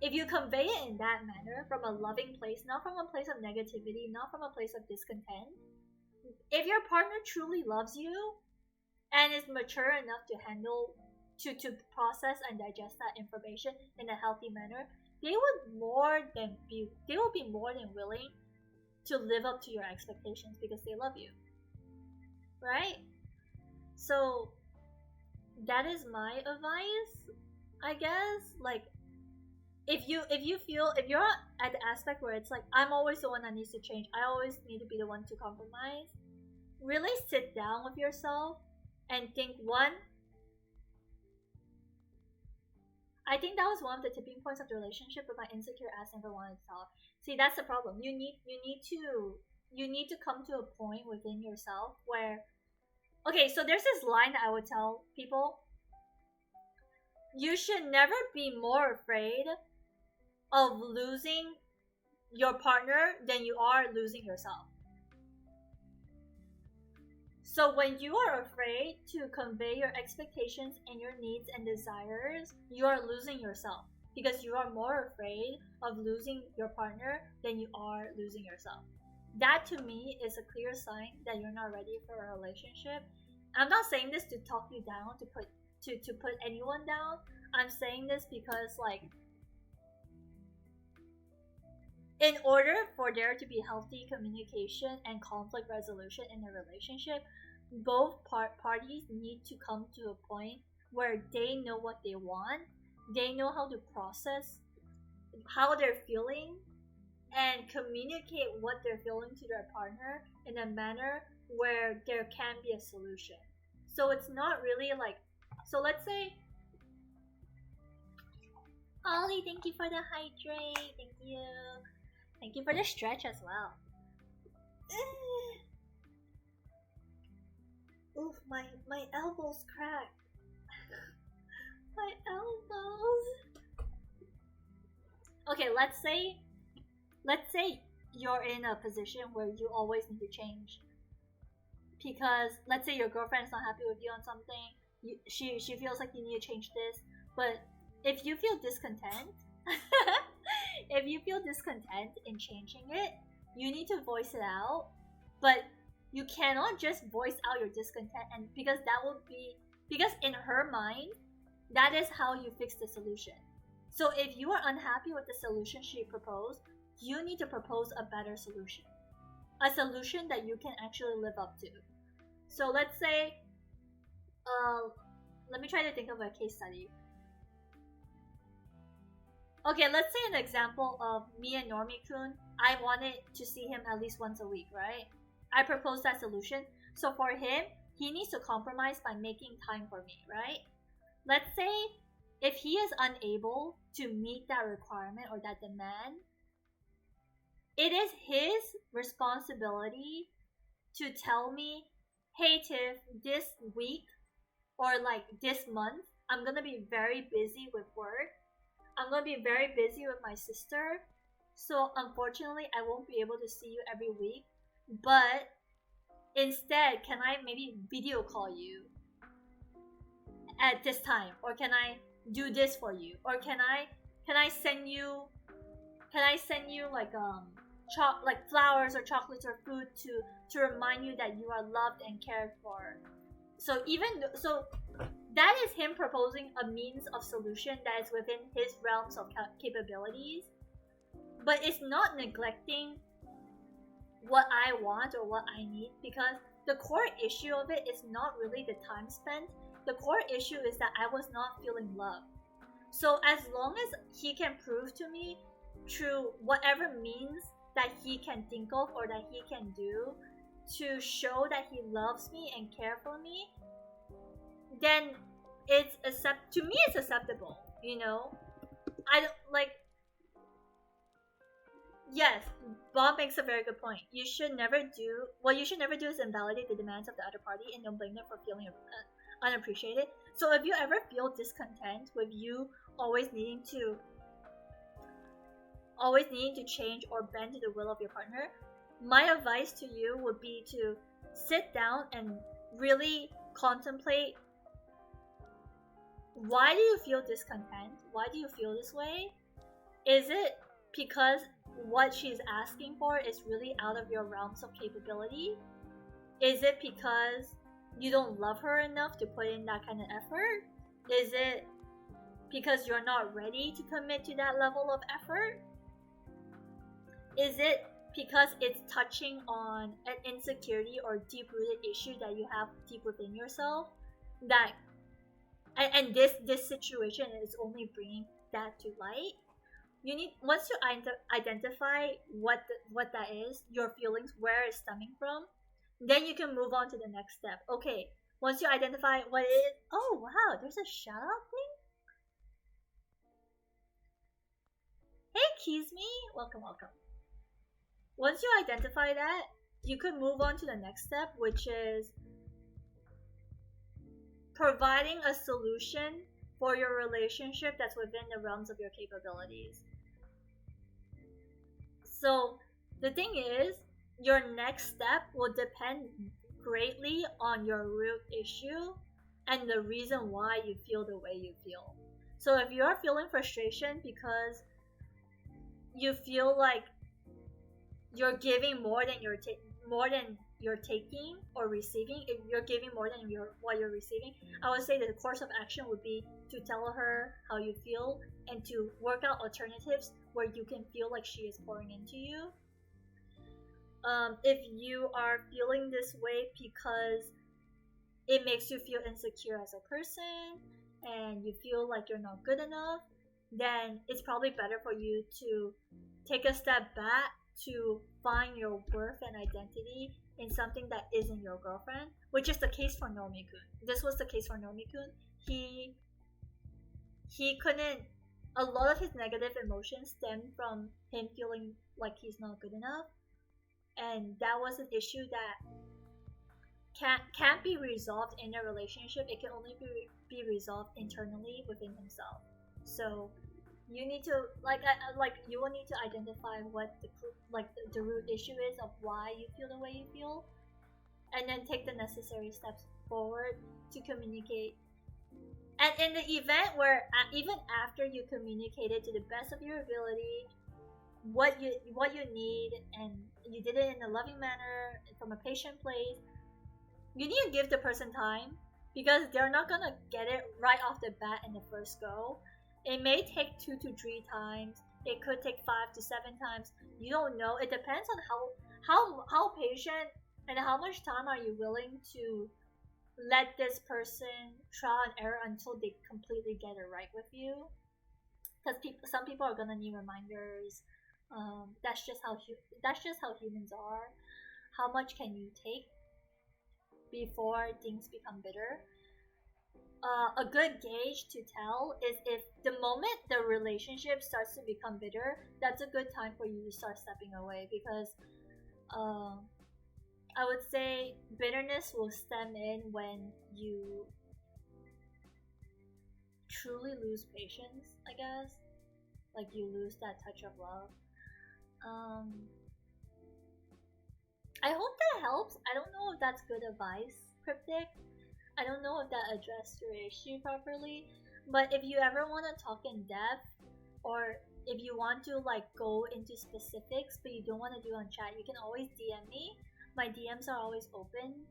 if you convey it in that manner from a loving place, not from a place of negativity, not from a place of discontent, if your partner truly loves you and is mature enough to handle to process and digest that information in a healthy manner, they will be more than willing to live up to your expectations because they love you, right? So that is my advice, I guess. Like, if you're at the aspect where it's like, I'm always the one that needs to change, I always need to be the one to compromise, really sit down with yourself and think, one, I think that was one of the tipping points of the relationship, but my insecure ass never wanted to talk. See, that's the problem. You need to come to a point within yourself where, okay, so there's this line that I would tell people: you should never be more afraid of losing your partner than you are losing yourself. So when you are afraid to convey your expectations and your needs and desires, you are losing yourself because you are more afraid of losing your partner than you are losing yourself. That to me is a clear sign that you're not ready for a relationship. I'm not saying this to talk you down, to put anyone down. I'm saying this because, like, in order for there to be healthy communication and conflict resolution in a relationship, both parties need to come to a point where they know what they want, they know how to process how they're feeling, and communicate what they're feeling to their partner in a manner where there can be a solution. So it's not really like, so let's say, Ollie, thank you for the hydrate, thank you for the stretch as well. Oof, my elbows cracked. My elbows. Okay, let's say you're in a position where you always need to change. Because let's say your girlfriend's not happy with you on something, she feels like you need to change this, but if you feel discontent, in changing it, you need to voice it out. But you cannot just voice out your discontent, and because in her mind, that is how you fix the solution. So if you are unhappy with the solution she proposed, you need to propose a better solution, a solution that you can actually live up to. So let's say, let me try to think of a case study. Okay, let's say an example of me and Normie-kun. I wanted to see him at least once a week, right? I proposed that solution. So for him, he needs to compromise by making time for me, right? Let's say if he is unable to meet that requirement or that demand, it is his responsibility to tell me, hey Tiff, this week or like this month, I'm gonna be very busy with work. I'm gonna be very busy with my sister. So unfortunately, I won't be able to see you every week. But instead, can I maybe video call you at this time? Or can I do this for you? Or can I send you like flowers or chocolates or food to remind you that you are loved and cared for? So that is him proposing a means of solution that is within his realms of capabilities, but it's not neglecting what I want or what I need, because the core issue of it is not really the time spent. The core issue is that I was not feeling loved. So as long as he can prove to me through whatever means that he can think of or that he can do to show that he loves me and cares for me, then it's acceptable, you know? I don't like. Yes, Bob makes a very good point. You should never do is invalidate the demands of the other party and don't blame them for feeling unappreciated. So if you ever feel discontent with you always needing to change or bend to the will of your partner, my advice to you would be to sit down and really contemplate, why do you feel discontent? Why do you feel this way? Is it because what she's asking for is really out of your realms of capability? Is it because you don't love her enough to put in that kind of effort? Is it because you're not ready to commit to that level of effort? Is it because it's touching on an insecurity or deep-rooted issue that you have deep within yourself, that and this situation is only bringing that to light? You need, once you identify what that is, your feelings, where it's stemming from, then you can move on to the next step. Okay, once you identify what it is, oh wow, there's a shout out thing. Hey Kizmi, welcome. Once you identify that, you could move on to the next step, which is providing a solution for your relationship that's within the realms of your capabilities. So the thing is, your next step will depend greatly on your root issue and the reason why you feel the way you feel. So if you're feeling frustration because you feel like you're giving more than you're taking or receiving, if you're giving more than what you're receiving, I would say that the course of action would be to tell her how you feel and to work out alternatives where you can feel like she is pouring into you. If you are feeling this way because it makes you feel insecure as a person and you feel like you're not good enough, then it's probably better for you to take a step back to find your worth and identity in something that isn't your girlfriend, which is the case for Nomi-kun. This was the case for Nomi-kun. He couldn't, a lot of his negative emotions stemmed from him feeling like he's not good enough, and that was an issue that can't be resolved in a relationship. It can only be resolved internally within himself. So you need to you will need to identify what the root issue is of why you feel the way you feel, and then take the necessary steps forward to communicate. And in the event where even after you communicated to the best of your ability what you need, and you did it in a loving manner from a patient place, you need to give the person time, because they're not gonna get it right off the bat in the first go. It may take 2 to 3 times. It could take 5 to 7 times. You don't know. It depends on how patient and how much time are you willing to let this person trial and error until they completely get it right with you. Because some people are gonna need reminders. That's just how humans are. How much can you take before things become bitter? A good gauge to tell is if the moment the relationship starts to become bitter, that's a good time for you to start stepping away, because I would say bitterness will stem in when you truly lose patience, I guess. Like you lose that touch of love. I hope that helps. I don't know if that's good advice, Cryptic. I don't know if that addressed your issue properly, but if you ever want to talk in depth, or if you want to go into specifics but you don't want to do on chat, you can always DM me. My DMs are always open.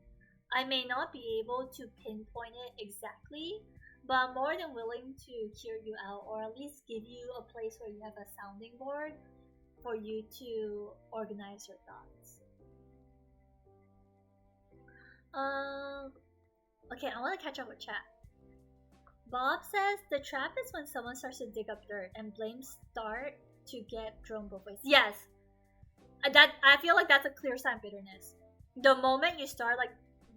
I may not be able to pinpoint it exactly, but I'm more than willing to hear you out, or at least give you a place where you have a sounding board for you to organize your thoughts. Okay, I want to catch up with chat. Bob says the trap is when someone starts to dig up dirt and blames start to get thrown both ways. Yes, that I feel like that's a clear sign of bitterness. The moment you start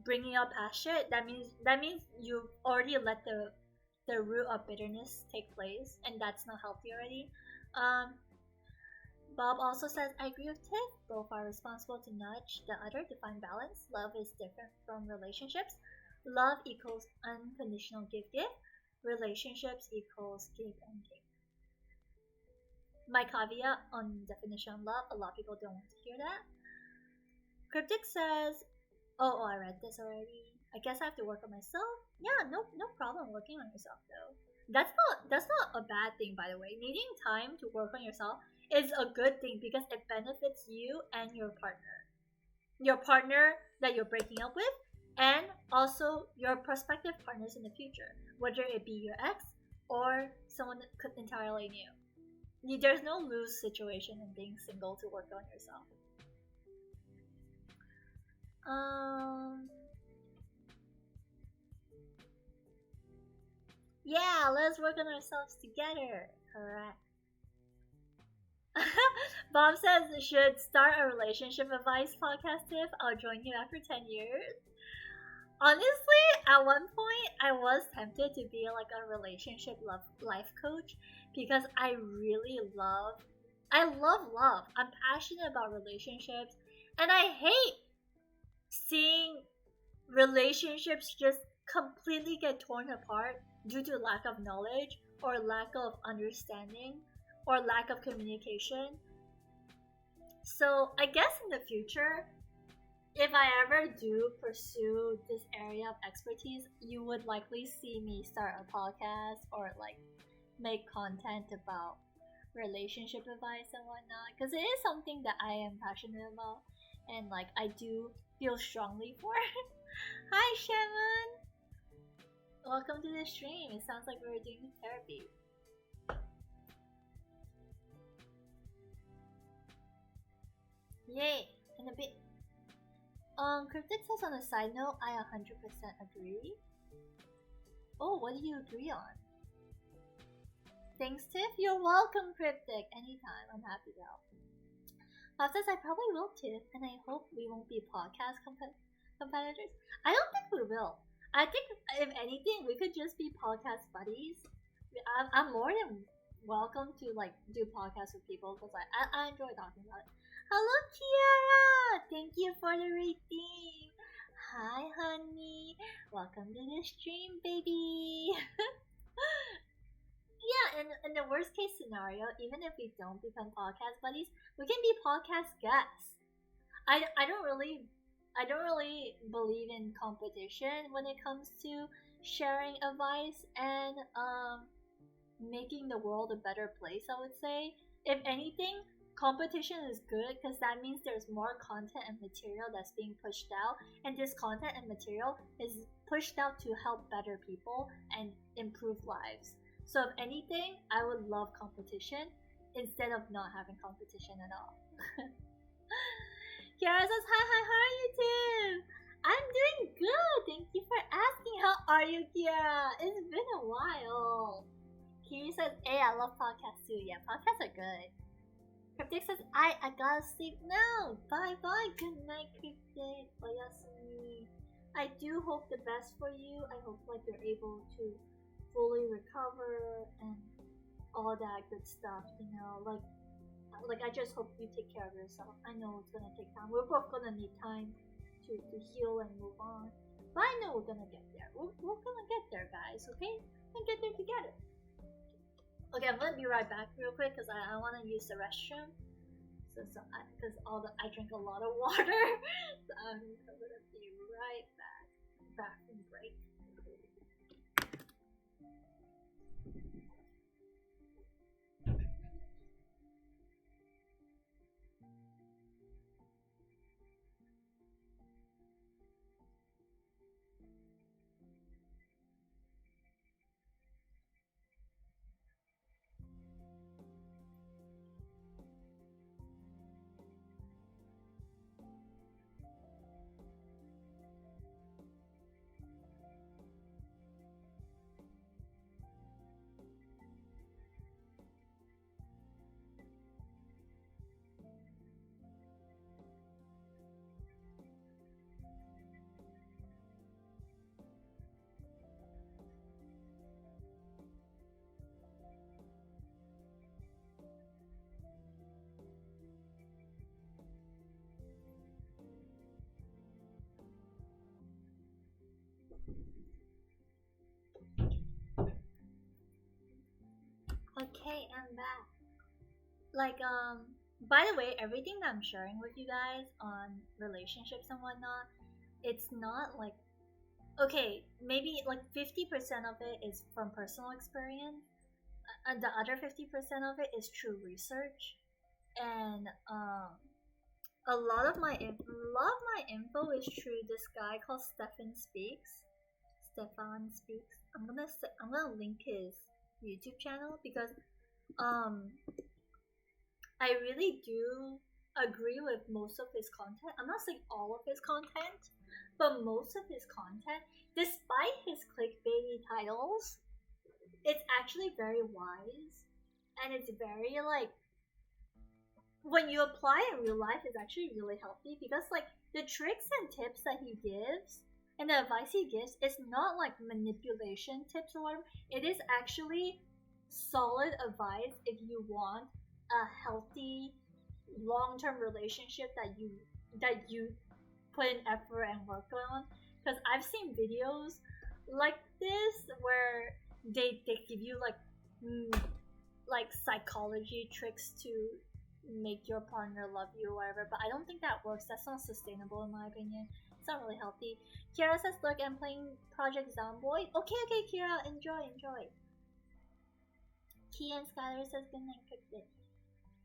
bringing up past shit, that means you already let the root of bitterness take place, and that's not healthy already. Bob also says, I agree with Tiff. Both are responsible to nudge the other to find balance. Love is different from relationships. Love equals unconditional give. Relationships equals give and take. My caveat on definition of love, a lot of people don't want to hear that. Cryptic says, oh, I read this already. I guess I have to work on myself. Yeah, no problem working on yourself though. That's not a bad thing, by the way. Needing time to work on yourself is a good thing because it benefits you and your partner. Your partner that you're breaking up with, and also your prospective partners in the future, whether it be your ex or someone entirely new. There's no lose situation in being single to work on yourself. Yeah, let's work on ourselves together. Correct. Bob says should start a relationship advice podcast. If I'll join you after 10 years. Honestly, at one point I was tempted to be like a relationship life coach because I love love. I'm passionate about relationships, and I hate seeing relationships just completely get torn apart due to lack of knowledge or lack of understanding or lack of communication. So I guess in the future, if I ever do pursue this area of expertise, you would likely see me start a podcast or like make content about relationship advice and whatnot, because it is something that I am passionate about and like I do feel strongly for. Hi Shaman! Welcome to the stream. It sounds like we were doing therapy. Yay! In a bit. Cryptic says on a side note, I 100% agree. Oh, what do you agree on? Thanks, Tiff. You're welcome, Cryptic. Anytime. I'm happy to help. Bob says I probably will, Tiff, and I hope we won't be podcast competitors. I don't think we will. I think, if anything, we could just be podcast buddies. I'm more than welcome to like do podcasts with people because I enjoy talking about it. Hello, Kiara! Thank you for the redeem. Hi, honey. Welcome to the stream, baby. Yeah, in the worst case scenario, even if we don't become podcast buddies, we can be podcast guests. I don't really believe in competition when it comes to sharing advice and making the world a better place. I would say, if anything, competition is good because that means there's more content and material that's being pushed out, and this content and material is pushed out to help better people and improve lives. So if anything, I would love competition instead of not having competition at all. Kiara says, hi, how are you, Tim? I'm doing good. Thank you for asking. How are you, Kiara? It's been a while. Kiri says, hey, I love podcasts too. Yeah, podcasts are good. Cryptic says, I gotta sleep now. Bye. Good night, Cryptic. Oyasumi. I do hope the best for you. I hope like you're able to fully recover and all that good stuff, you know, like I just hope you take care of yourself. I know it's gonna take time. We're both gonna need time to heal and move on, but I know we're gonna get there. We're gonna get there, guys, okay? We're gonna get there together. Okay, I'm gonna be right back real quick because I want to use the restroom. Because I drink a lot of water. So I'm gonna be right back. Bathroom break. Okay, I'm back. By the way, everything that I'm sharing with you guys on relationships and whatnot, it's not like, okay, maybe like 50% of it is from personal experience, and the other 50% of it is true research, and a lot of my info is through this guy called Stefan Speaks. I'm gonna link his YouTube channel because um I really do agree with most of his content. I'm not saying all of his content, but most of his content, despite his clickbaity titles, it's actually very wise and it's very like when you apply in real life it's actually really healthy because like the tricks and tips that he gives and the advice he gives is not like manipulation tips or whatever. It is actually solid advice if you want a healthy long-term relationship that you put in effort and work on. Because I've seen videos like this where they give you like psychology tricks to make your partner love you or whatever, but I don't think that works. That's not sustainable in my opinion. It's not really healthy. Kira says, look, I'm playing Project Zomboid. Okay, Kira, enjoy. Key and Skylar says, good night, Cryptic.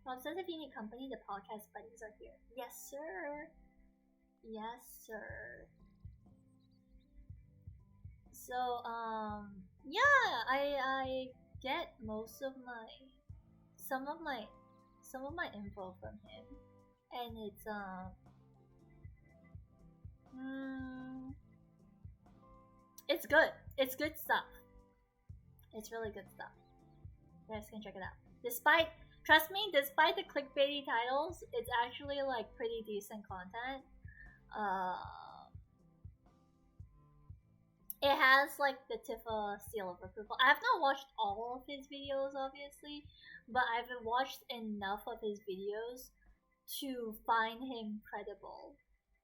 Rob says, if you need company, the podcast buddies are here. Yes, sir. So, yeah, I get some of my info from him, and it's good. It's good stuff. It's really good stuff. You guys can check it out. Trust me, despite the clickbaity titles, it's actually like pretty decent content. It has like the Tifa seal of approval. I have not watched all of his videos, obviously, but I've watched enough of his videos to find him credible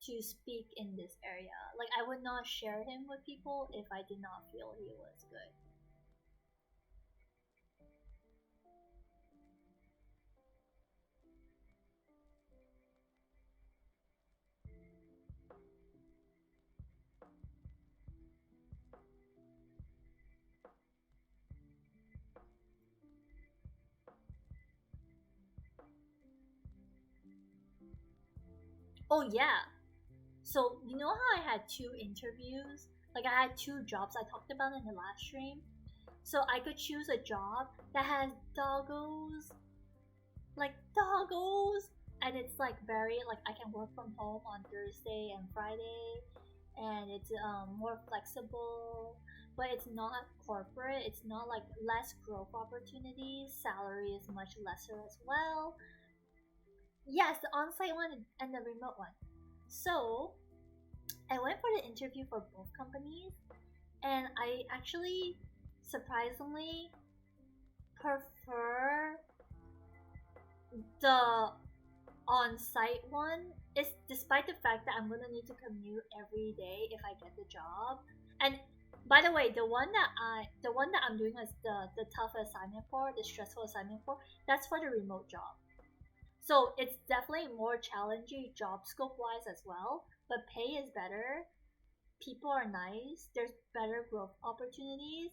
to speak in this area. Like, I would not share him with people if I did not feel he was good. Oh yeah. So you know how I had 2 interviews? Like I had 2 jobs I talked about in the last stream. So I could choose a job that has doggos, and it's like very like I can work from home on Thursday and Friday, and it's more flexible, but it's not corporate. It's not like less growth opportunities. Salary is much lesser as well. Yes, the on-site one and the remote one. So I went for the interview for both companies, and I actually surprisingly prefer the on-site one. Is despite the fact that I'm gonna need to commute every day if I get the job. And by the way, the one that I'm doing is the tough assignment for, the stressful assignment for, that's for the remote job. So it's definitely more challenging job scope wise as well, but pay is better. People are nice. There's better growth opportunities.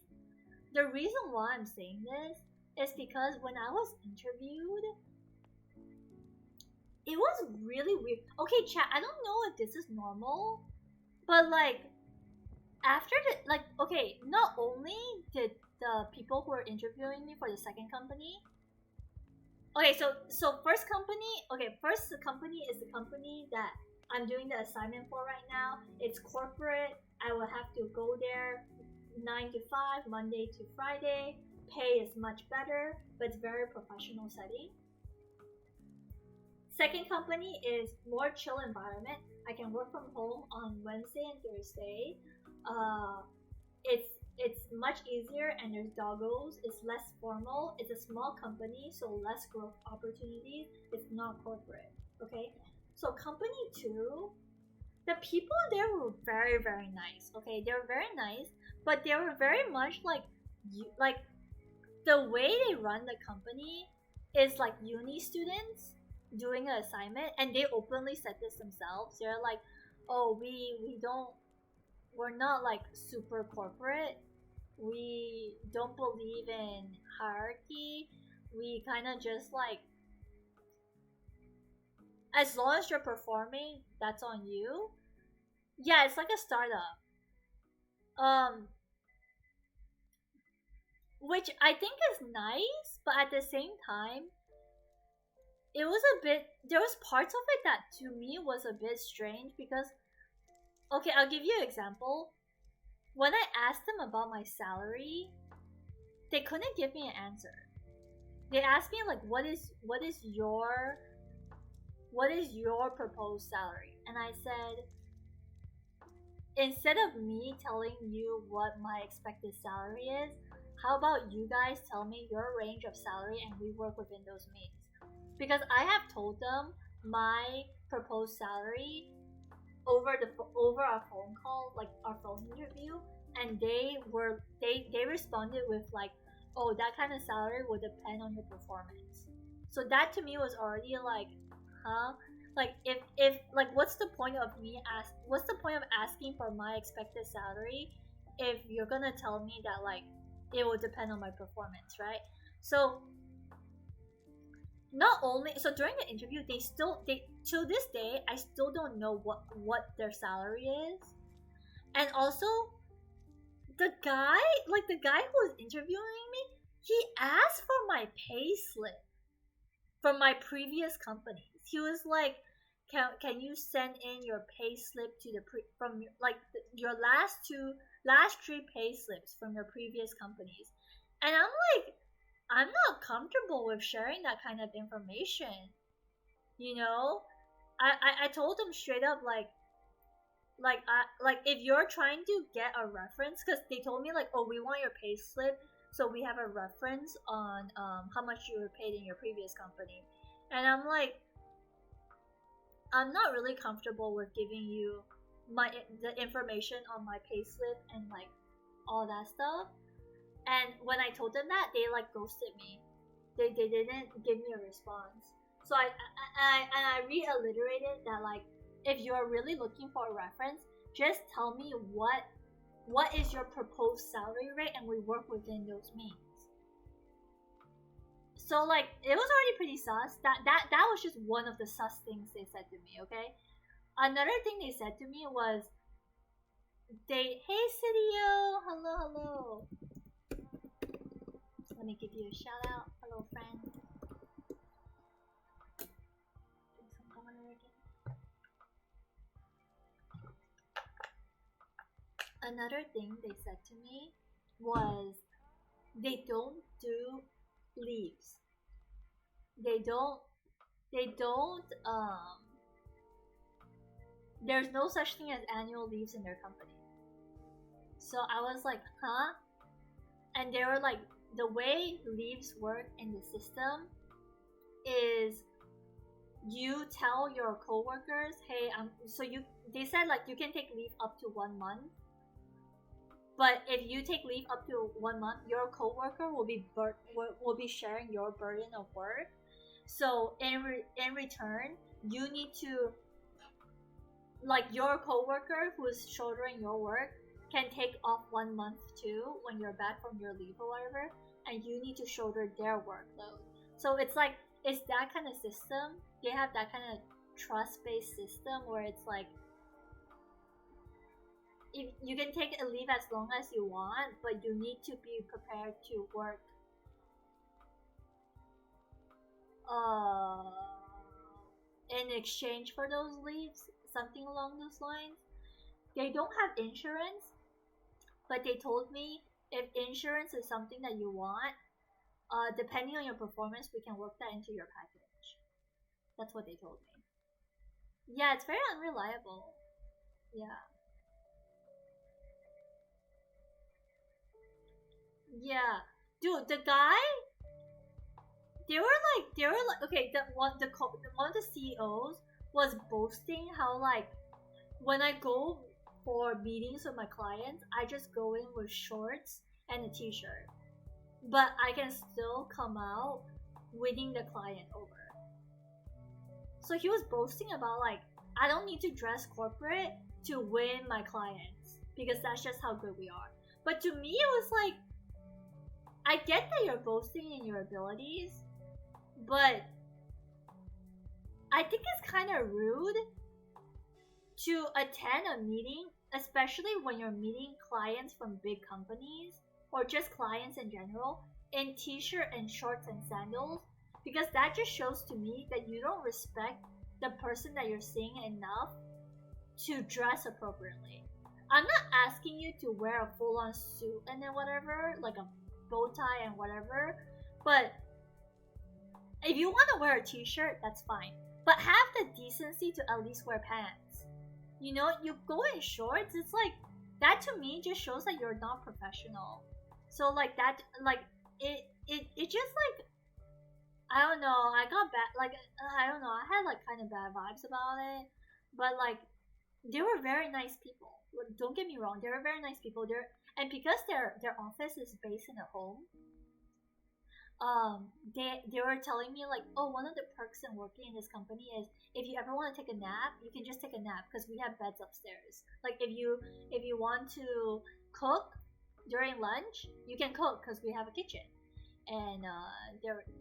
The reason why I'm saying this is because when I was interviewed, it was really weird. Okay, chat, I don't know if this is normal, but like after not only did the people who were interviewing me for the second company. Okay, so first the company is the company that I'm doing the assignment for right now. It's corporate. I will have to go there 9 to 5, Monday to Friday. Pay is much better, but it's very professional setting. Second company is more chill environment. I can work from home on Wednesday and Thursday. It's much easier and there's doggos. It's less formal. It's a small company, so less growth opportunities. It's not corporate. Okay, so company 2, the people there were very very nice. Okay, they were very nice, but they were very much like the way they run the company is like uni students doing an assignment, and they openly said this themselves. They're like, oh, we're not like super corporate. We don't believe in hierarchy. We kind of just like, as long as you're performing, that's on you. Yeah, it's like a startup. which I think is nice, but at the same time, it was a bit. There was parts of it that to me was a bit strange because, okay, I'll give you an example. When I asked them about my salary, they couldn't give me an answer. They asked me like, what is your proposed salary? And I said, instead of me telling you what my expected salary is, how about you guys tell me your range of salary and we work within those means? Because I have told them my proposed salary over our phone call, like our phone interview, and they responded with like, oh, that kind of salary would depend on your performance. So that to me was already like, huh? Like if like what's the point of asking for my expected salary if you're gonna tell me that like it will depend on my performance, right? So not only so during the interview they to this day I still don't know what their salary is. And also the guy who was interviewing me, he asked for my pay slip from my previous companies. He was like, can you send in your pay slip to your last three pay slips from your previous companies? And I'm like, I'm not comfortable with sharing that kind of information. You know, I told him straight up like if you're trying to get a reference, because they told me like, oh, we want your pay slip so we have a reference on how much you were paid in your previous company. And I'm like, I'm not really comfortable with giving you the information on my pay slip and like all that stuff. And when I told them that, they like ghosted me. They didn't give me a response. So I reiterated that like, if you're really looking for a reference, just tell me what is your proposed salary rate and we work within those means. So like it was already pretty sus. That was just one of the sus things they said to me, okay? Another thing they said to me was hey Cidio, hello. Let me give you a shout out. Hello friend. Another thing they said to me was they don't do leaves. They don't there's no such thing as annual leaves in their company. So I was like, huh? And they were like, the way leaves work in the system is you tell your coworkers, hey, they said like you can take leave up to 1 month. But if you take leave up to 1 month, your coworker will be sharing your burden of work. So in return, you need to, like, your coworker who is shouldering your work can take off 1 month too when you're back from your leave or whatever, and you need to shoulder their workload. So it's like, it's that kind of system. They have that kind of trust-based system where it's like, if you can take a leave as long as you want, but you need to be prepared to work in exchange for those leaves, something along those lines. They don't have insurance, but they told me if insurance is something that you want, depending on your performance, we can work that into your package. That's what they told me. Yeah, it's very unreliable. Yeah. Yeah, dude, the guy. They were like, okay. One of the CEOs was boasting how like, when I go for meetings with my clients, I just go in with shorts and a t-shirt, but I can still come out winning the client over. So he was boasting about like, I don't need to dress corporate to win my clients because that's just how good we are. But to me, it was like, I get that you're boasting in your abilities, but I think it's kind of rude to attend a meeting, especially when you're meeting clients from big companies, or just clients in general, in t-shirt and shorts and sandals, because that just shows to me that you don't respect the person that you're seeing enough to dress appropriately. I'm not asking you to wear a full-on suit and then whatever, like a bow tie and whatever, but if you want to wear a t-shirt, that's fine. But have the decency to at least wear pants. You know, you go in shorts, it's like, that to me just shows that you're not professional. So like that, like, it just like, I don't know, I got bad, like, I don't know, I had like kind of bad vibes about it. But like, they were very nice people. Don't get me wrong, they were very nice people. And because their office is based in a home, they were telling me like, oh, one of the perks in working in this company is if you ever want to take a nap, you can just take a nap because we have beds upstairs. Like if you want to cook during lunch, you can cook because we have a kitchen. And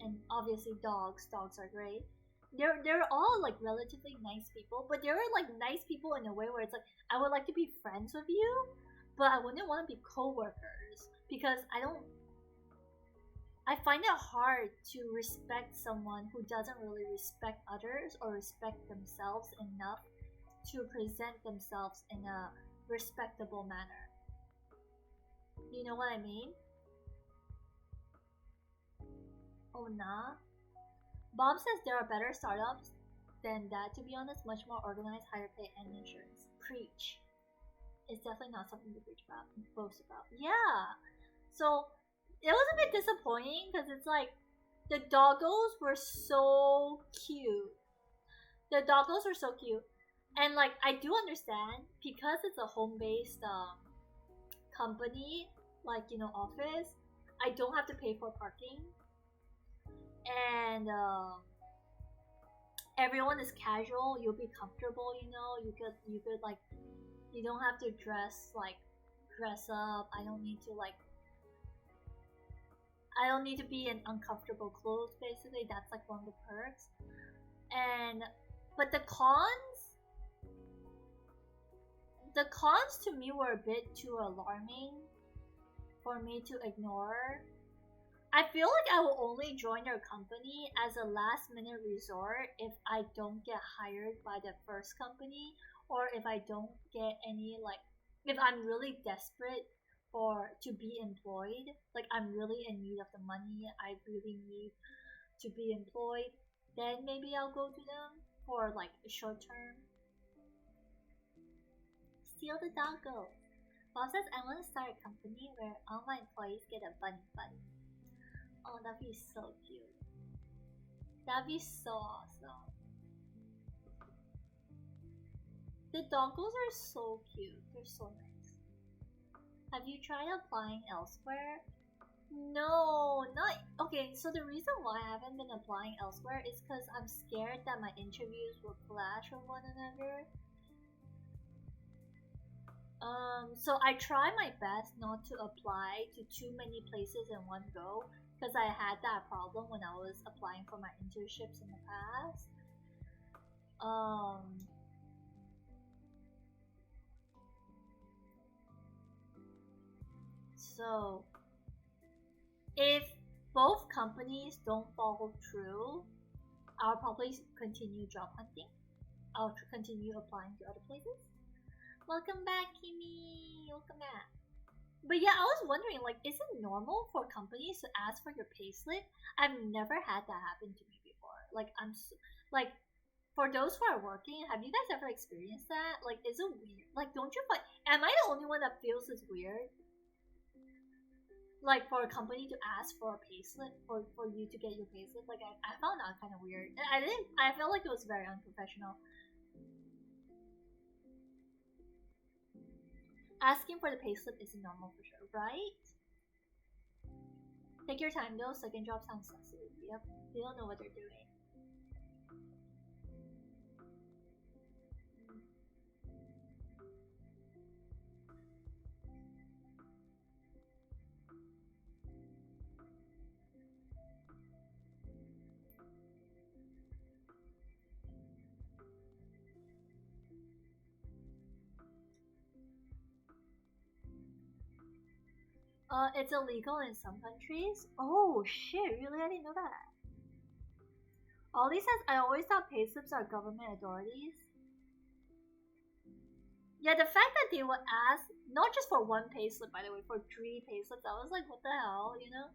and obviously dogs are great. They're all like relatively nice people, but they were like nice people in a way where it's like, I would like to be friends with you, but I wouldn't want to be co-workers because I find it hard to respect someone who doesn't really respect others or respect themselves enough to present themselves in a respectable manner. You know what I mean? Oh, nah. Bob says there are better startups than that, to be honest, much more organized, higher pay, and insurance. Preach. It's definitely not something to preach about, boast about. Yeah. So it was a bit disappointing because it's like the doggos were so cute. The doggos were so cute, and like I do understand because it's a home-based company, like office. I don't have to pay for parking, and everyone is casual. You'll be comfortable. You could like, you don't have to dress up. I don't need to be in uncomfortable clothes, basically. That's like one of the perks. But the cons to me were a bit too alarming for me to ignore. I feel like I will only join their company as a last minute resort if I don't get hired by the first company, or if I don't get any, like, if I'm really desperate to be employed, like I'm really in need of the money, I really need to be employed, then maybe I'll go to them for like a short term. Steal the doggo. Bob says, I want to start a company where all my employees get a bunny bunny. Oh, that'd be so cute. That'd be so awesome. The doggos are so cute. They're so nice. Have you tried applying elsewhere? No, not okay. So the reason why I haven't been applying elsewhere is because I'm scared that my interviews will clash with one another. So I try my best not to apply to too many places in one go, because I had that problem when I was applying for my internships in the past. So if both companies don't follow through, I'll probably continue job hunting. I'll continue applying to other places. Welcome back, Kimi. Welcome back. But yeah, I was wondering, like, is it normal for companies to ask for your payslip? I've never had that happen to me before. Like, like, for those who are working, have you guys ever experienced that? Like, is it weird? Like, don't you find? Am I the only one that feels it's weird? Like, for a company to ask for a payslip, for you to get your payslip, like, I found that kind of weird. I felt like it was very unprofessional. Asking for the payslip isn't normal for sure, right? Take your time though, second job sounds sexy. Yep, they don't know what they're doing. It's illegal in some countries. Oh shit! Really, I didn't know that. Ollie says, I always thought payslips are government authorities. Yeah, the fact that they would ask, not just for one payslip, by the way, for 3 payslips, I was like, what the hell, you know?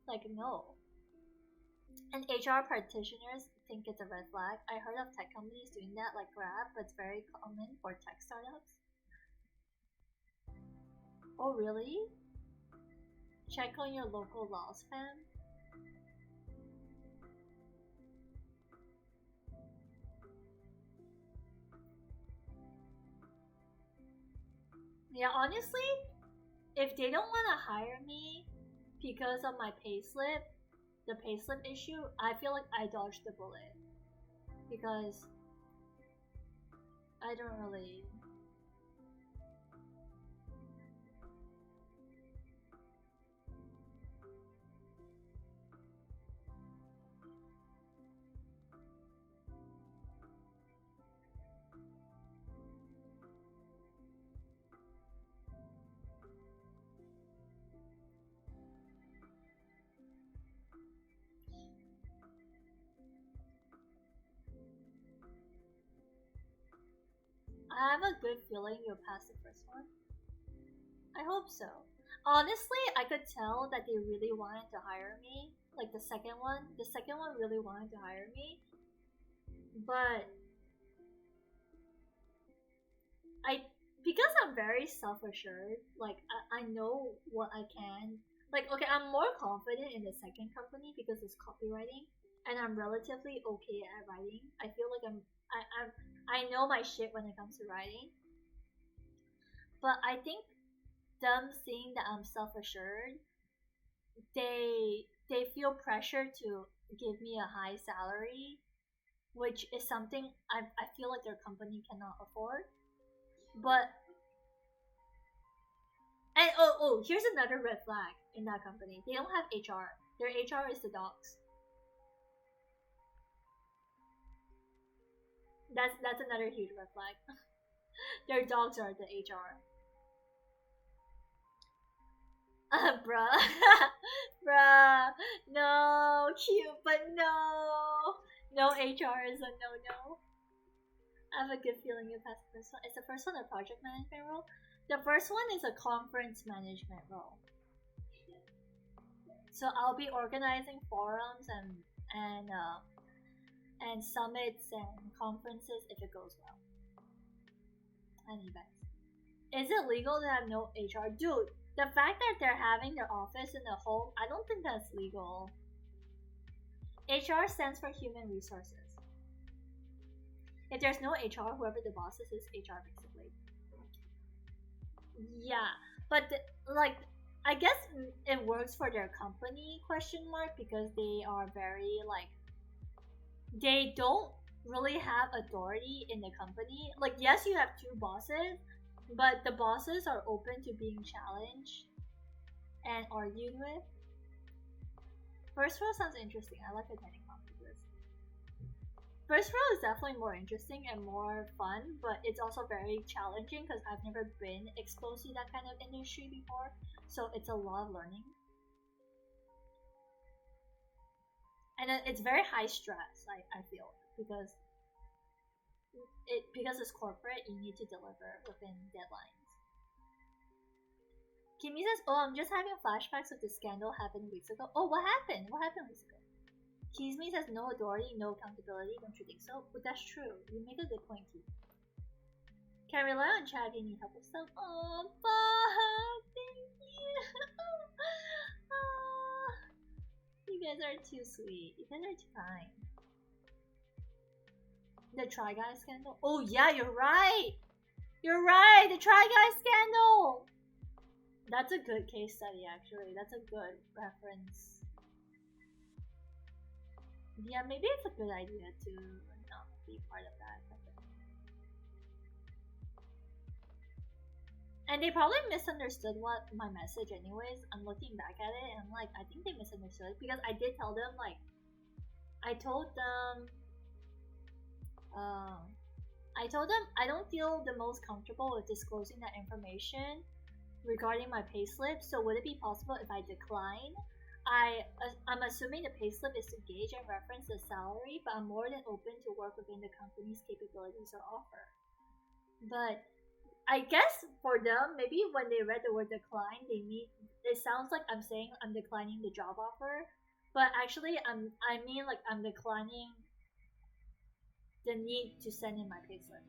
Like, no. And HR practitioners think it's a red flag. I heard of tech companies doing that, like Grab, but it's very common for tech startups. Oh, really? Check on your local law spam. Yeah, honestly, if they don't want to hire me because of my payslip, the payslip issue, I feel like I dodged the bullet. Because I don't really... I have a good feeling you'll pass the first one. I hope so. Honestly, I could tell that they really wanted to hire me. Like the second one really wanted to hire me. But because I'm very self-assured, like I know what I can. Like, okay, I'm more confident in the second company because it's copywriting, and I'm relatively okay at writing. I feel like I know my shit when it comes to writing. But I think them seeing that I'm self-assured, they feel pressure to give me a high salary, which is something I feel like their company cannot afford. But and here's another red flag in that company. They don't have HR. Their HR is the dogs. That's another huge red flag. Their dogs are the HR. Bruh. Bruh. No, cute, but no. No HR is a no. I have a good feeling you passed the first one. Is the first one a project management role? The first one is a conference management role. So I'll be organizing forums and summits and conferences if it goes well. And events. Is it legal to have no HR? Dude, the fact that they're having their office in the home, I don't think that's legal. HR stands for human resources. If there's no HR, whoever the boss is HR basically. Yeah, but like I guess it works for their company question mark because they are very like they don't really have authority in the company. Like yes, you have 2 bosses, but the bosses are open to being challenged and argued with. First row sounds interesting. I like attending conferences. First row is definitely more interesting and more fun, but it's also very challenging because I've never been exposed to that kind of industry before, so it's a lot of learning. And it's very high stress, I feel, because it's corporate, you need to deliver within deadlines. Kimmy says, "Oh, I'm just having flashbacks of the scandal happened weeks ago." Oh, what happened? What happened weeks ago? Kizmi says, "No authority, no accountability." Don't you think so? But that's true. You make a good point, too. Can rely on chat if you need help with stuff. Oh, fuck! Thank you. You guys are too sweet. You guys are too kind. The Try Guys scandal? Oh yeah, you're right! You're right! The Try Guys scandal! That's a good case study actually. That's a good reference. Yeah, maybe it's a good idea to not be part of that. And they probably misunderstood what my message anyways. I'm looking back at it and I'm like, I think they misunderstood because I did tell them like I told them I don't feel the most comfortable with disclosing that information regarding my payslip. So would it be possible if I decline? I'm assuming the payslip is to gauge and reference the salary, but I'm more than open to work within the company's capabilities or offer. But I guess for them, maybe when they read the word decline, it sounds like I'm saying I'm declining the job offer, but actually I mean like I'm declining the need to send in my payslip.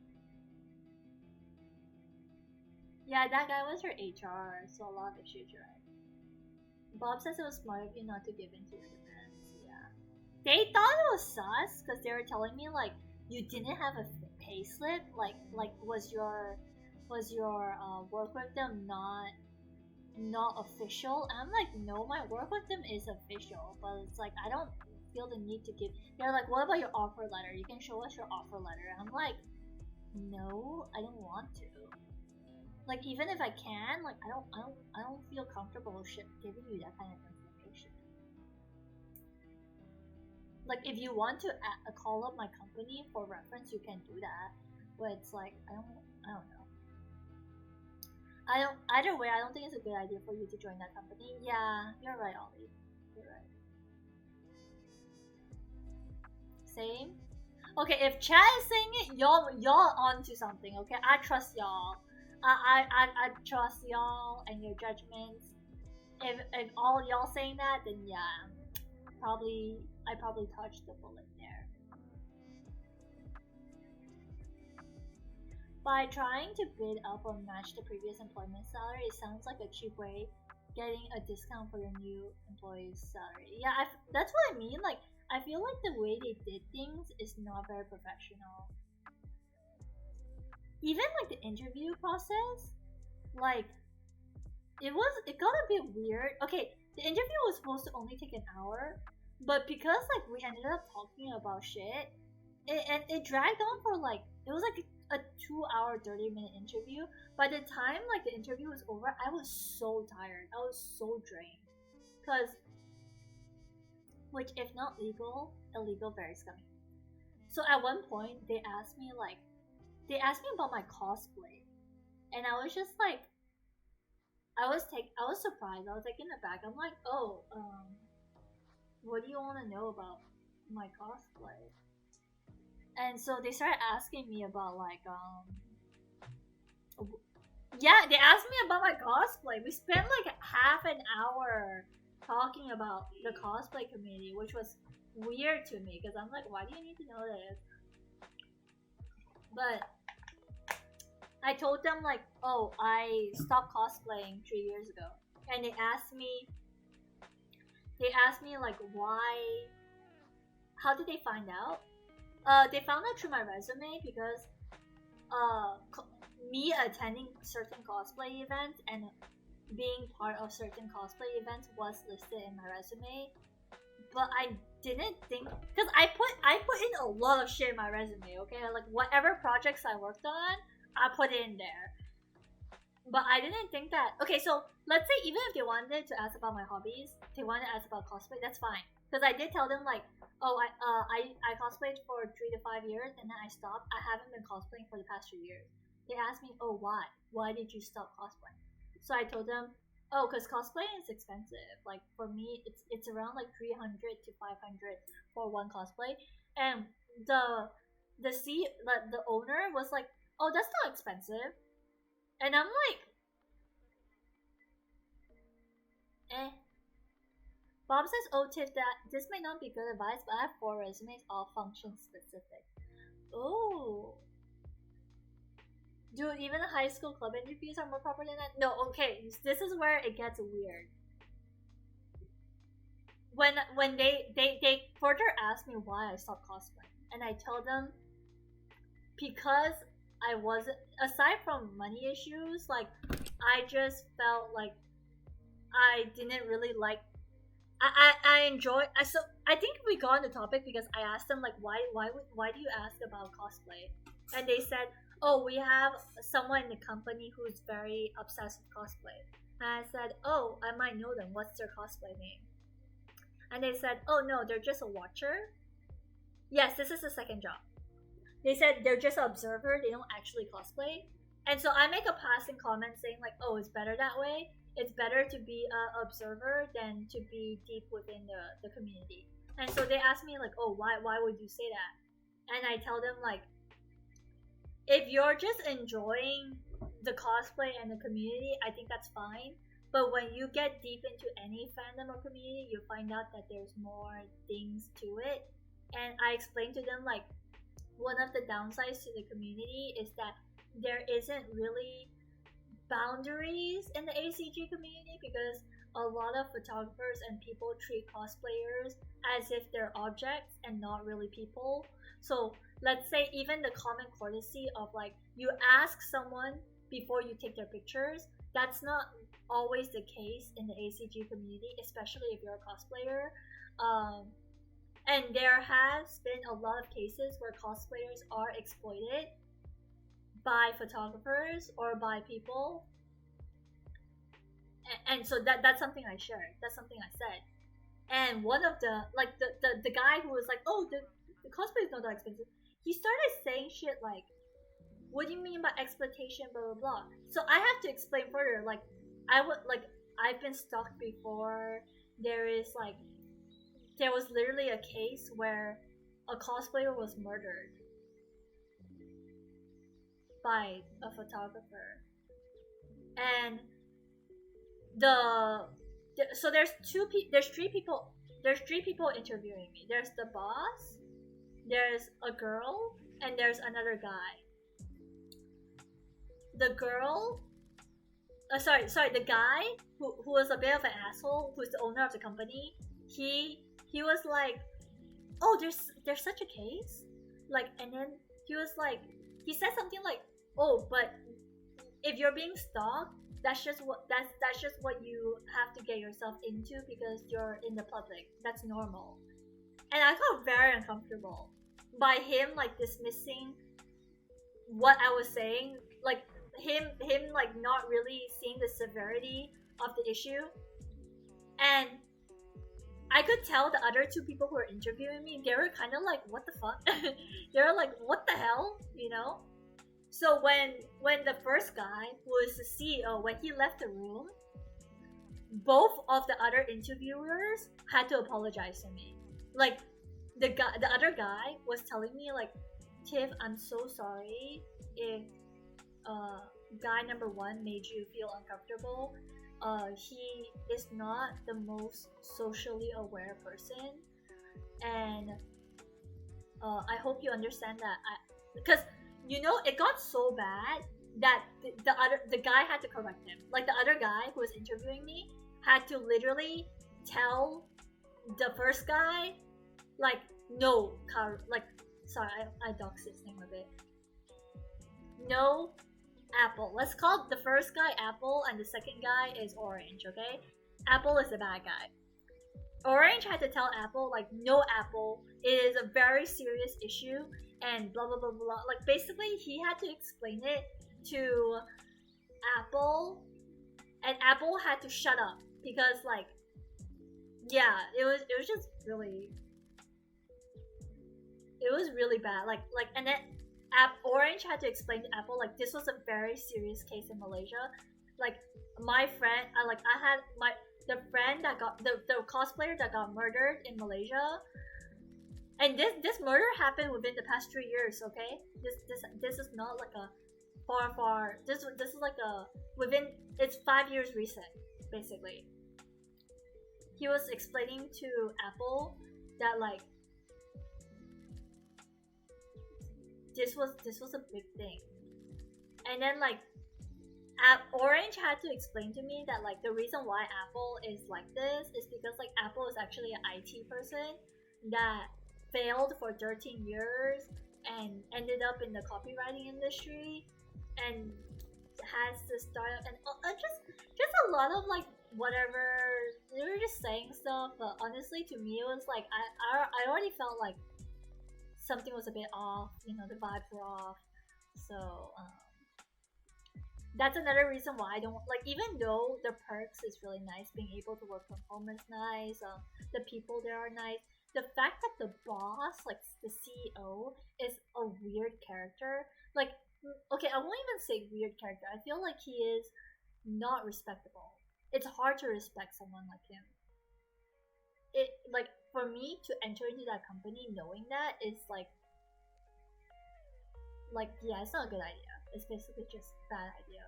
Yeah, that guy was her HR, so a lot of issues, right? Bob says it was smart of you not to give in to your demands. Yeah. They thought it was sus because they were telling me like you didn't have a payslip. Like was your work with them not official? And I'm like, no, my work with them is official, but it's like I don't feel the need to give. They're like, what about your offer letter? You can show us your offer letter. And I'm like, no, I don't want to. Like even if I can, like I don't feel comfortable giving you that kind of information. Like if you want to call up my company for reference, you can do that. But it's like I don't know. Either way, I don't think it's a good idea for you to join that company. Yeah, you're right, Ollie. You're right. Same. Okay, if Chad is saying it, y'all onto something. Okay, I trust y'all. I trust y'all and your judgments. If all y'all saying that, then yeah, I probably touched the bullet there. By trying to bid up or match the previous employment salary, it sounds like a cheap way getting a discount for your new employee's salary. Yeah, that's what I mean. Like, I feel like the way they did things is not very professional. Even like the interview process, like it got a bit weird. Okay, the interview was supposed to only take an hour, but because like we ended up talking about shit, it dragged on for like it was like a 2-hour 30-minute interview. By the time like the interview was over, I was so tired. I was so drained. Which if not legal, illegal, very scummy. So at one point they asked me about my cosplay, and I was just like, I was surprised. I was taken aback. I'm like, oh, what do you want to know about my cosplay? And so they started asking me about like, yeah, they asked me about my cosplay. We spent like half an hour talking about the cosplay community, which was weird to me because I'm like, why do you need to know this? But I told them like, oh, I stopped cosplaying 3 years ago, and they asked me like, why? How did they find out? They found out through my resume because me attending certain cosplay events and being part of certain cosplay events was listed in my resume. But I didn't think, because I put in a lot of shit in my resume, okay? Like whatever projects I worked on, I put it in there. But I didn't think that, okay, so let's say even if they wanted to ask about my hobbies, they wanted to ask about cosplay, that's fine. Because I did tell them like, oh, I cosplayed for 3 to 5 years and then I stopped. I haven't been cosplaying for the past 3 years. They asked me, oh, why? Why did you stop cosplaying? So I told them, oh, because cosplaying is expensive. Like for me, it's around like 300 to 500 for one cosplay. And the owner was like, oh, that's not expensive. And I'm like, Bob says, oh, Tiff, that this may not be good advice, but I have 4 resumes, all function specific. Oh. Dude, even the high school club interviews are more proper than that? No, okay, this is where it gets weird. When they further ask me why I stopped cosplaying, and I tell them because I wasn't, aside from money issues, like I just felt like I didn't really like. I enjoy. So I think we got on the topic because I asked them like why do you ask about cosplay, and they said, oh, we have someone in the company who's very obsessed with cosplay. And I said, oh, I might know them. What's their cosplay name? And they said, oh no, they're just a watcher. Yes, this is the second job. They said they're just an observer. They don't actually cosplay. And so I make a passing comment saying like, oh, it's better that way. It's better to be an observer than to be deep within the community. And so they ask me like, oh, why would you say that? And I tell them like, if you're just enjoying the cosplay and the community, I think that's fine. But when you get deep into any fandom or community, you find out that there's more things to it. And I explained to them like, one of the downsides to the community is that there isn't really boundaries in the ACG community because a lot of photographers and people treat cosplayers as if they're objects and not really people. So let's say even the common courtesy of like you ask someone before you take their pictures, that's not always the case in the ACG community, especially if you're a cosplayer. And there has been a lot of cases where cosplayers are exploited by photographers or by people. And so that's something I shared. That's something I said. And one of the like the guy who was like, oh, the cosplay is not that expensive. He started saying shit like, what do you mean by exploitation, blah blah blah. So I have to explain further. Like I've been stalked before. There was literally a case where a cosplayer was murdered by a photographer, and so there's three people interviewing me. There's the boss, there's a girl, and there's another guy. The girl, the guy who was a bit of an asshole, who's the owner of the company, he was like, oh, there's such a case, like, and then he was like, he said something like, oh, but if you're being stalked, that's just what you have to get yourself into because you're in the public. That's normal. And I got very uncomfortable by him like dismissing what I was saying, like him like not really seeing the severity of the issue. And I could tell the other two people who were interviewing me, they were kind of like, what the fuck? They were like, what the hell, you know? So when the first guy, who was the CEO, when he left the room, both of the other interviewers had to apologize to me. Like the other guy was telling me like, Tiff, I'm so sorry if guy number one made you feel uncomfortable. He is not the most socially aware person, and I hope you understand that. Because you know, it got so bad that the guy had to correct him. Like the other guy who was interviewing me had to literally tell the first guy, like, no, sorry, I doxed his name a bit. No, Apple. Let's call the first guy Apple and the second guy is Orange, okay? Apple is the bad guy. Orange had to tell Apple, like, no, Apple, it is a very serious issue and blah blah blah blah. Like basically he had to explain it to Apple, and Apple had to shut up because like, yeah, it was just really, it was really bad. Like and then Orange had to explain to Apple like this was a very serious case in Malaysia. Like my friend, the friend that got the cosplayer that got murdered in Malaysia. And this murder happened within the past 3 years, okay? This is not like a far. This is like a it's 5 years recent, basically. He was explaining to Apple that like this was a big thing, and then like Orange had to explain to me that like the reason why Apple is like this is because like Apple is actually an IT person that failed for 13 years and ended up in the copywriting industry and has the startup and just a lot of like whatever, they were just saying stuff. But honestly, to me it was like I already felt like something was a bit off, you know, the vibes were off. So that's another reason why I don't like, even though the perks is really nice, being able to work from home is nice, the people there are nice, the fact that the boss, like the CEO, is a weird character. Like Okay, I won't even say weird character. I feel like he is not respectable. It's hard to respect someone like him. It like for me to enter into that company knowing that is like yeah, it's not a good idea. It's basically just a bad idea.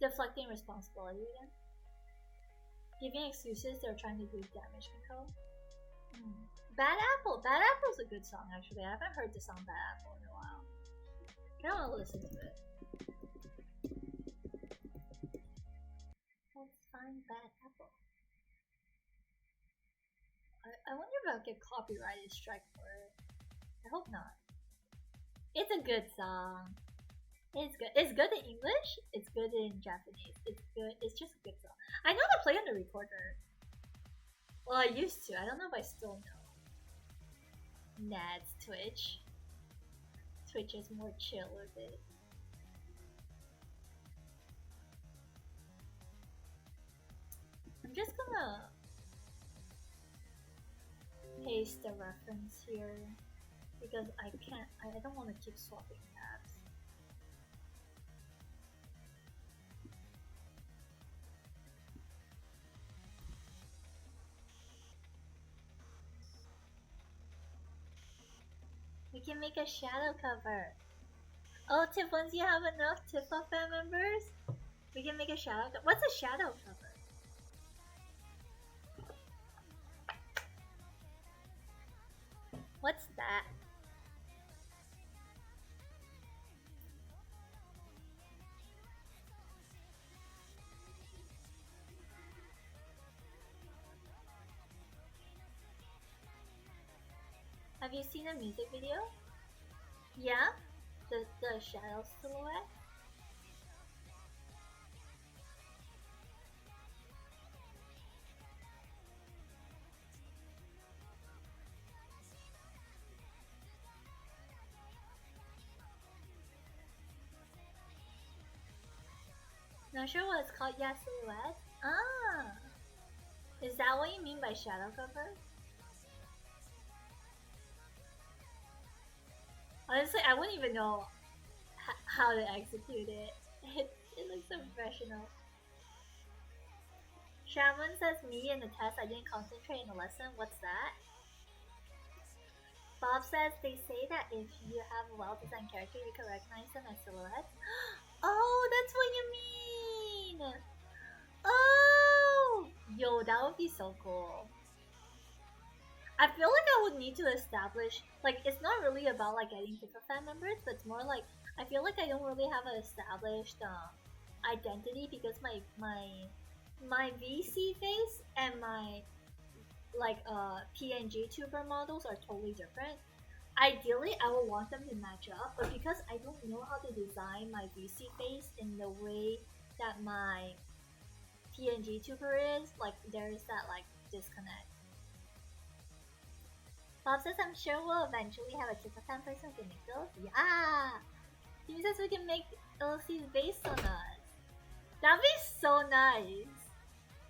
Deflecting responsibility again. Giving excuses, they're trying to do damage control. Bad Apple. Bad Apple's a good song actually. I haven't heard the song Bad Apple in a while. I don't want to listen to it. Let's find Bad Apple. I wonder if I'll get copyrighted strike for it. I hope not. It's a good song. It's good. It's good in English. It's good in Japanese. It's good. It's just a good song. I know to play on the recorder. Well, I used to. I don't know if I still know. Nah, it's Twitch. Twitch is more chill with it. I'm just gonna paste the reference here because I can't. I don't want to keep swapping tabs. We can make a shadow cover. Oh, Tiff, once you have enough Tifa fan members, we can make a shadow cover. What's a shadow cover? What's that? Have you seen a music video? Yeah? The shadow silhouette? Not sure what it's called. Yeah, silhouette. Ah! Is that what you mean by shadow cover? Honestly, I wouldn't even know how to execute it. It looks so professional. Shaman says me in the test I didn't concentrate in the lesson. What's that? Bob says they say that if you have a well-designed character, you can recognize them as silhouettes. Oh, that's what you mean! Oh! Yo, that would be so cool. I feel like I would need to establish, like, it's not really about, like, getting different fan members, but it's more like, I feel like I don't really have an established identity because my VC face and my, like, PNG tuber models are totally different. Ideally, I would want them to match up, but because I don't know how to design my VC face in the way that my PNG tuber is, like, there's that, like, disconnect. Bob says, I'm sure we'll eventually have a Tifa fan person who can make those. Yeah! He says we can make LCs based on us. That'd be so nice.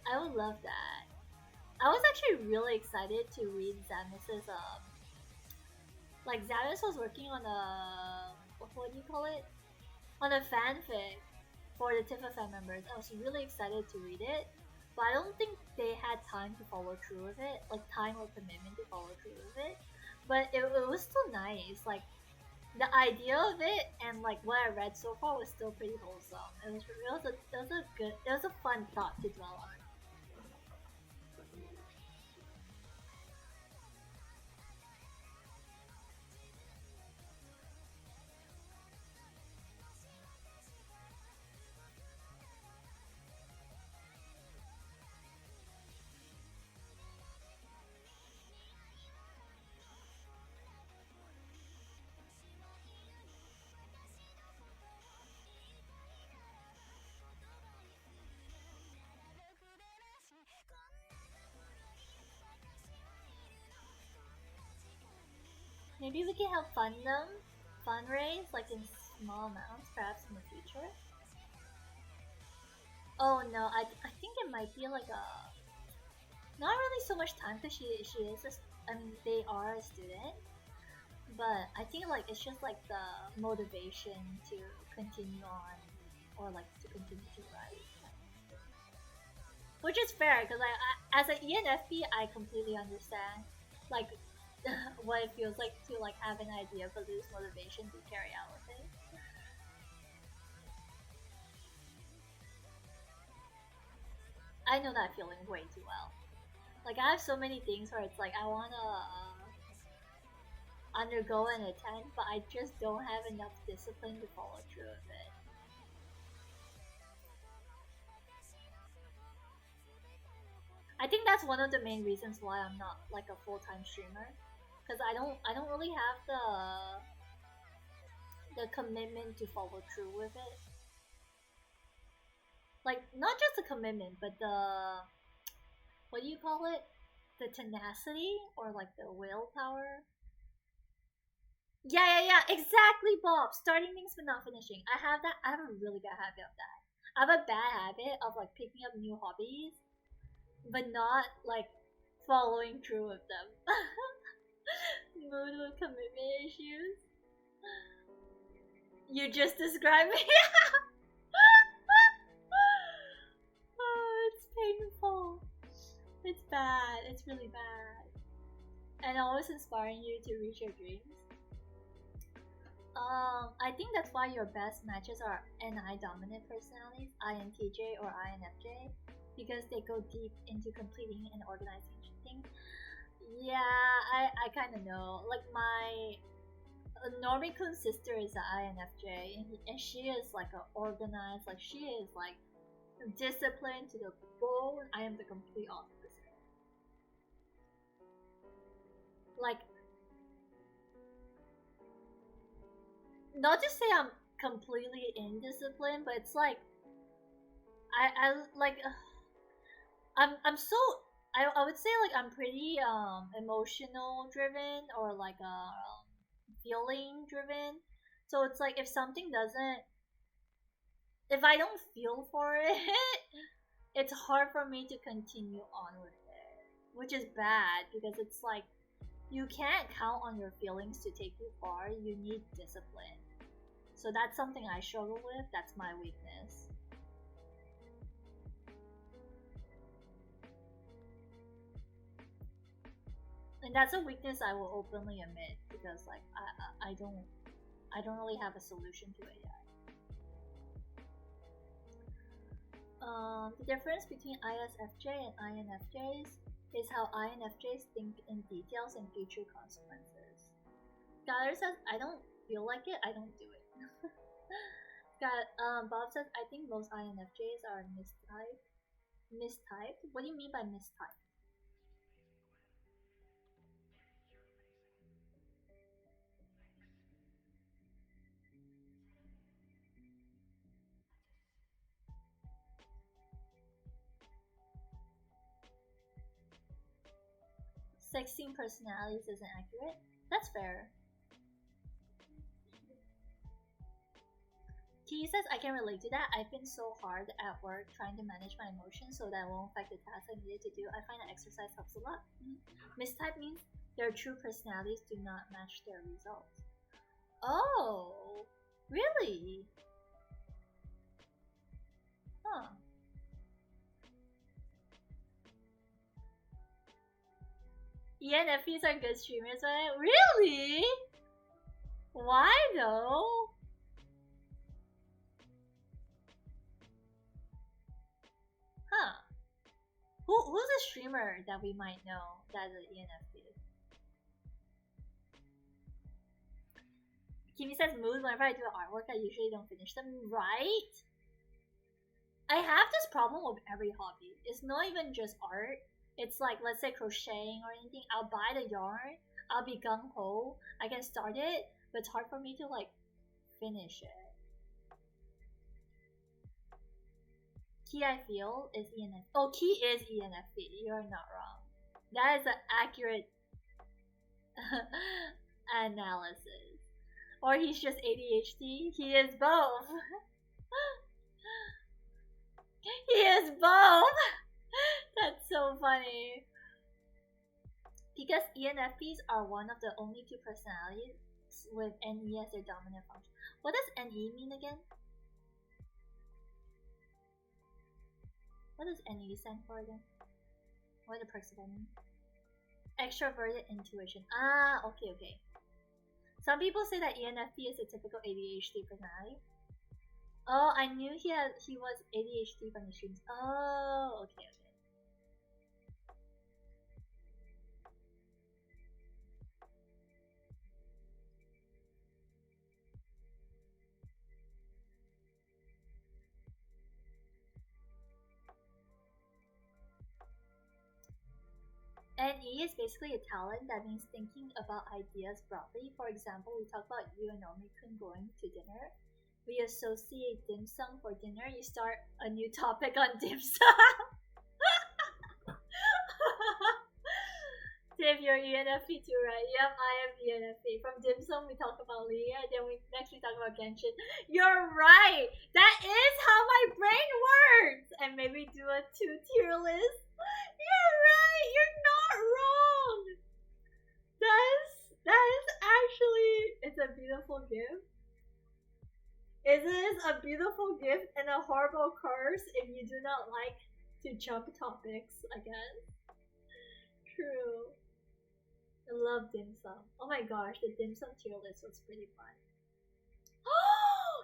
I would love that. I was actually really excited to read Zamus's, like, Zamus was working on a, what do you call it? On a fanfic for the Tifa fan members. I was really excited to read it. But I don't think they had time to follow through with it, like time or commitment to follow through with it. But it was still nice. Like the idea of it and like what I read so far was still pretty wholesome. It was a fun thought to dwell on. Maybe we can help fund them, fundraise, like in small amounts, perhaps in the future. Oh no, I think it might be like a Not really so much time because she is I mean they are a student, but I think like it's just like the motivation to continue on or like to continue to write, which is fair because I as an ENFP I completely understand like what it feels like to like have an idea but lose motivation to carry out with it. I know that feeling way too well. Like I have so many things where it's like I wanna undergo and attend, but I just don't have enough discipline to follow through with it. I think that's one of the main reasons why I'm not like a full-time streamer, because I don't really have the commitment to follow through with it. Like not just the commitment, but the what do you call it? The tenacity or like the willpower. Yeah, exactly, Bob. Starting things but not finishing. I have that. I have a really bad habit of that. I have a bad habit of like picking up new hobbies, but not like following through with them. Mood with commitment issues. You just described me. Oh, it's painful. It's bad. It's really bad. And always inspiring you to reach your dreams. I think that's why your best matches are NI dominant personalities, INTJ or INFJ, because they go deep into completing and organizing things. Yeah, I kind of know. Like my Normie-kun's sister is an INFJ, and she is like a organized. Like she is like disciplined to the bone. I am the complete opposite. Like, not to say I'm completely indisciplined, but it's like I like I'm so I would say like I'm pretty emotional driven or like feeling driven. So it's like if something doesn't if I don't feel for it, it's hard for me to continue on with it, which is bad because it's like you can't count on your feelings to take you far. You need discipline. So that's something I struggle with. That's my weakness. And that's a weakness I will openly admit because like I don't really have a solution to it yet. The difference between ISFJ and INFJs is how INFJs think in details and future consequences. Skylar says, I don't feel like it, I don't do it. Bob says, I think most INFJs are mistyped. Mistyped? What do you mean by mistyped? Sexting personalities isn't accurate? That's fair. He says, I can relate to that. I've been so hard at work trying to manage my emotions so that I won't affect the tasks I needed to do. I find that exercise helps a lot. Mistype means their true personalities do not match their results. Oh, really? Huh. ENFPs are good streamers, but really? Why though? Huh. Who's a streamer that we might know that is an ENFP? Kimi says mood whenever I do artwork I usually don't finish them, right? I have this problem with every hobby. It's not even just art. It's like, let's say crocheting or anything. I'll buy the yarn, I'll be gung ho, I can start it, but it's hard for me to like finish it. Key I feel is ENFP. Oh, Key is ENFP. You're not wrong. That is an accurate analysis. Or he's just ADHD. He is both. He is both. That's so funny. Because ENFPs are one of the only two personalities with NE as their dominant function. What does NE mean again? What does NE stand for again? What are the perks of NE? Extroverted intuition. Ah, okay. Some people say that ENFP is a typical ADHD personality. Oh, I knew he was ADHD from the streams. Oh, okay. NE is basically a talent that means thinking about ideas broadly. For example, we talk about you and Omi-kun going to dinner. We associate dim sum for dinner. You start a new topic on dim sum. Dave, you're ENFP too, right? Yep, I am ENFP. From dim sum, we talk about Leah, then we talk about Genshin. You're right! That is how my brain works! And maybe do a 2-tier list. You're right! You're not wrong! That is actually, it's a beautiful gift. It is a beautiful gift and a horrible curse if you do not like to jump topics, I guess. True. I love dim sum. Oh my gosh, the dim sum tier list was pretty fun.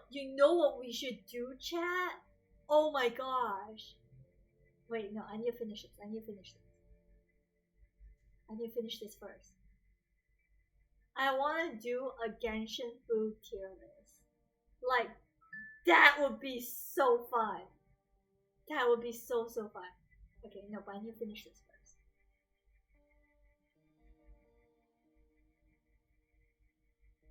You know what we should do, chat? Oh my gosh. Wait, no, I need to finish this. I need to finish this first. I want to do a Genshin food tier list. Like, that would be so fun. That would be so fun. Okay, no, but I need to finish this first.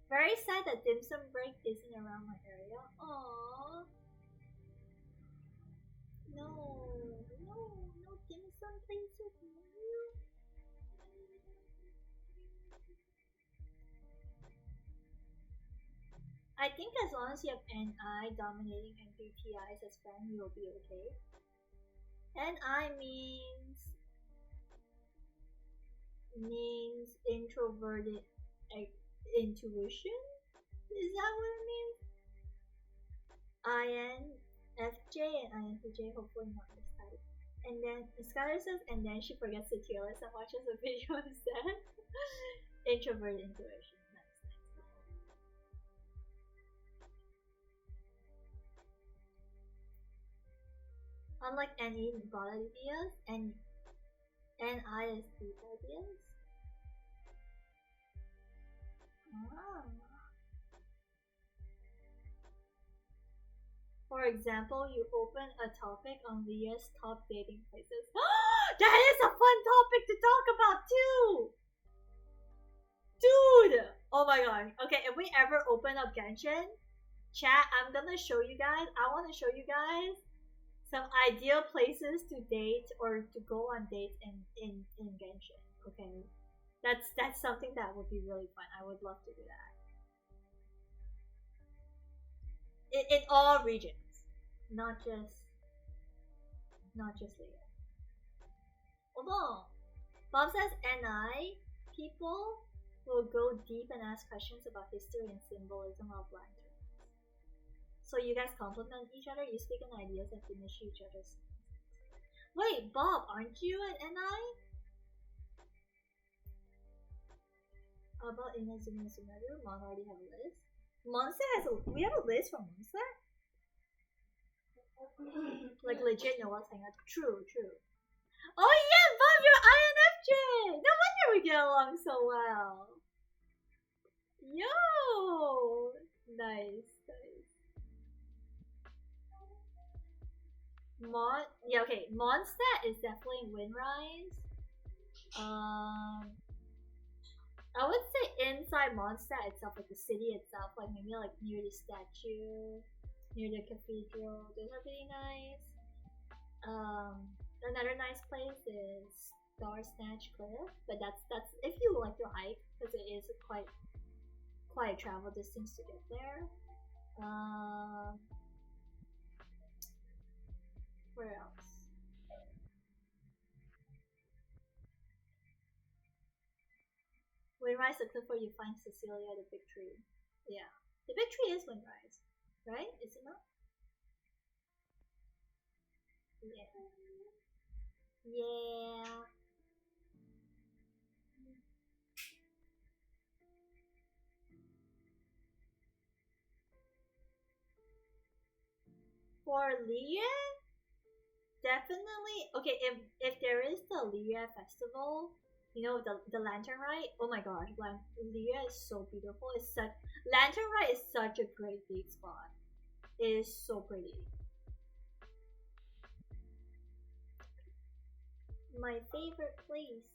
Very sad that dim sum break isn't around my area. Aww. No dim sum places. I think as long as you have NI dominating MBTIs as friend, you'll be okay. NI means introverted intuition? Is that what it means? INFJ and INTJ, hopefully not this type. And then Skylar says, and then she forgets the tier list and watches the video instead. Introverted intuition. Unlike any broad ideas and NI is deep ideas. For example, you open a topic on Leah's top dating places. That is a fun topic to talk about too! Dude! Oh my god. Okay, if we ever open up Genshin, chat, I'm gonna show you guys, I wanna show you guys some ideal places to date or to go on dates in Genshin. Okay, that's something that would be really fun. I would love to do that. In all regions, not just Leah. Although Bob says NI people will go deep and ask questions about history and symbolism of lanterns. So you guys compliment each other, you speak in ideas and finish each other's. Wait, Bob, aren't you an NI? How about Inazuma Sumeru? Mon already have a list. Monster we have a list from Monster? Like legit no one's hanging out. True. Oh yeah, Bob, you're INFJ! No wonder we get along so well. Yo! Nice. Mondstadt is definitely Windrise. I would say inside Mondstadt itself, like the city itself, like maybe like near the statue, near the cathedral. Those are pretty nice. Another nice place is Star Snatch Cliff, but that's if you like to hike, because it is quite a travel distance to get there. Where else? Windrise, the cliff where you find Cecilia, the big tree. Yeah. The big tree is Windrise, right? Is it not? Yeah. Yeah. For Leah, definitely. Okay, if there is the Leah festival, you know the Lantern Rite. Oh my gosh, Leah is so beautiful. It's such Lantern Rite is such a great date spot. It is so pretty. My favorite place.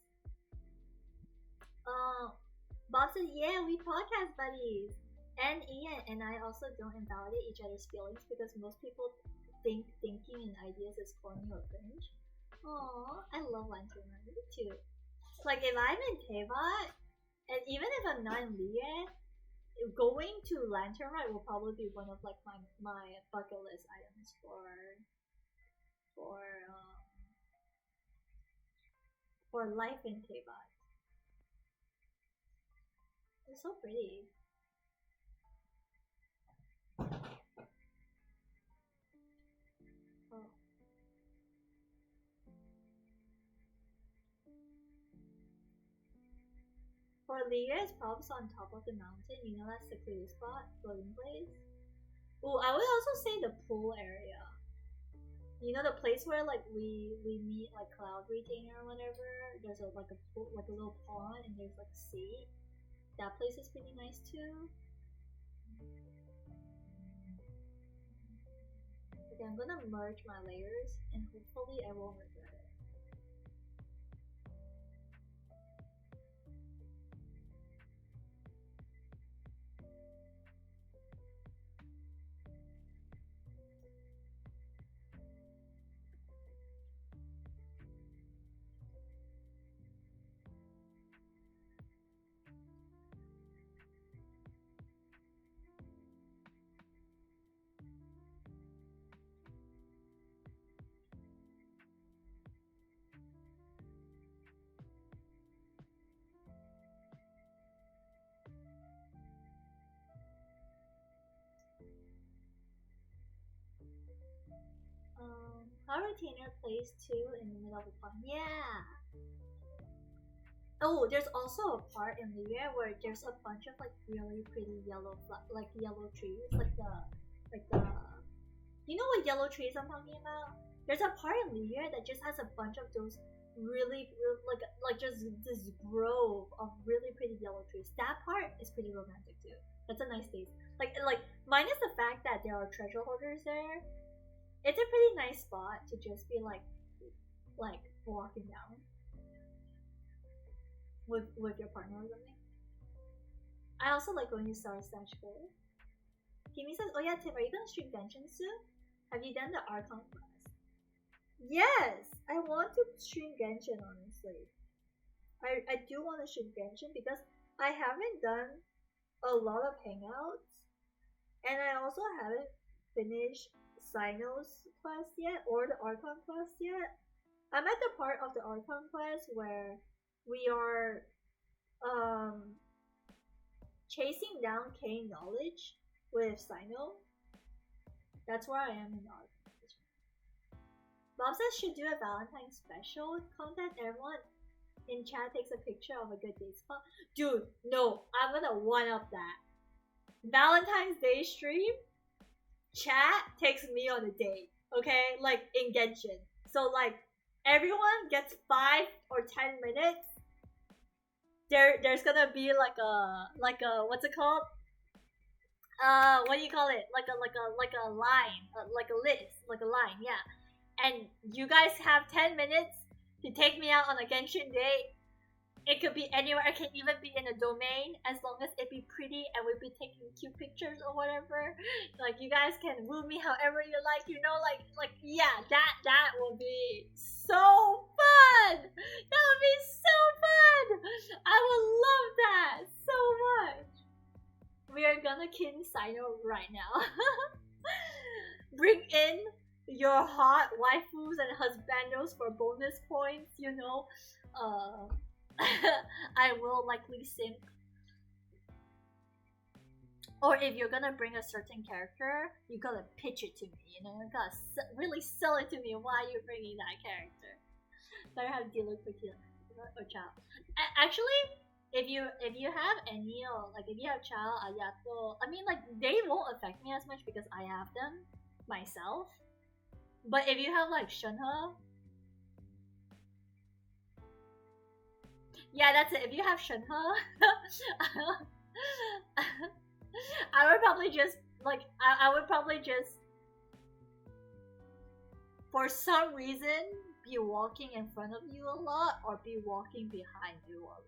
Bob says, yeah, we podcast buddies. And Ian and I also don't invalidate each other's feelings because most people think thinking and ideas is corny or cringe. Aww, I love Lantern Rite. Me too. Like if I'm in Teyvat, and even if I'm not in Liye, going to Lantern Rite will probably be one of like my bucket list items for life in Teyvat. It's so pretty. Oh. For Liye's props on top of the mountain, you know that secluded spot, floating place? Oh, I would also say the pool area. You know the place where like we meet like Cloud Retainer or whatever. There's a pool, like a little pond, and there's like a seat. That place is pretty nice too. Okay, I'm gonna merge my layers, and hopefully I won't regret it. Cloud Retainer plays too in the middle of the pond. Yeah. Oh, there's also a part in Liye where there's a bunch of like really pretty yellow trees, like the you know what yellow trees I'm talking about? There's a part in Liye that just has a bunch of those really like just this grove of really pretty yellow trees. That part is pretty romantic too. That's a nice place. Like minus the fact that there are treasure hoarders there, it's a pretty nice spot to just be like walking down with your partner or something. I also like going to Star Stash Cove. Kimi says, oh yeah, Tim, are you gonna stream Genshin soon? Have you done the Archon class? Yes! I want to stream Genshin, honestly. I do want to stream Genshin because I haven't done a lot of hangouts, and I also haven't finished Sino's quest yet, or the Archon quest yet. I'm at the part of the Archon quest where we are chasing down K knowledge with Sino. That's where I am in the Archon. Bob says should do a Valentine's special content. Everyone in chat takes a picture of a good date spot. Dude, no, I'm gonna one up that. Valentine's Day stream, chat takes me on a date. Okay, like in Genshin. So like everyone gets 5 or 10 minutes. There's gonna be like a what's it called? What do you call it? Like a line, like a list, like a line, yeah. And you guys have 10 minutes to take me out on a Genshin date. It could be anywhere. It can even be in a domain, as long as it be pretty and we be taking cute pictures or whatever. Like you guys can woo me however you like. You know, like yeah, that will be so fun. That would be so fun. I would love that so much. We are gonna kin Sino right now. Bring in your hot waifus and husbandos for bonus points. You know, I will likely simp. Or if you're gonna bring a certain character, you gotta pitch it to me, you know? You gotta really sell it to me why you're bringing that character. Better have Diluc or Chao. Actually, if you have any, like if you have Chao, Ayato, I mean like they won't affect me as much because I have them myself. But if you have like Shenhe, yeah, that's it. If you have Shenhe, I would probably just like I would probably just for some reason be walking in front of you a lot or be walking behind you a lot.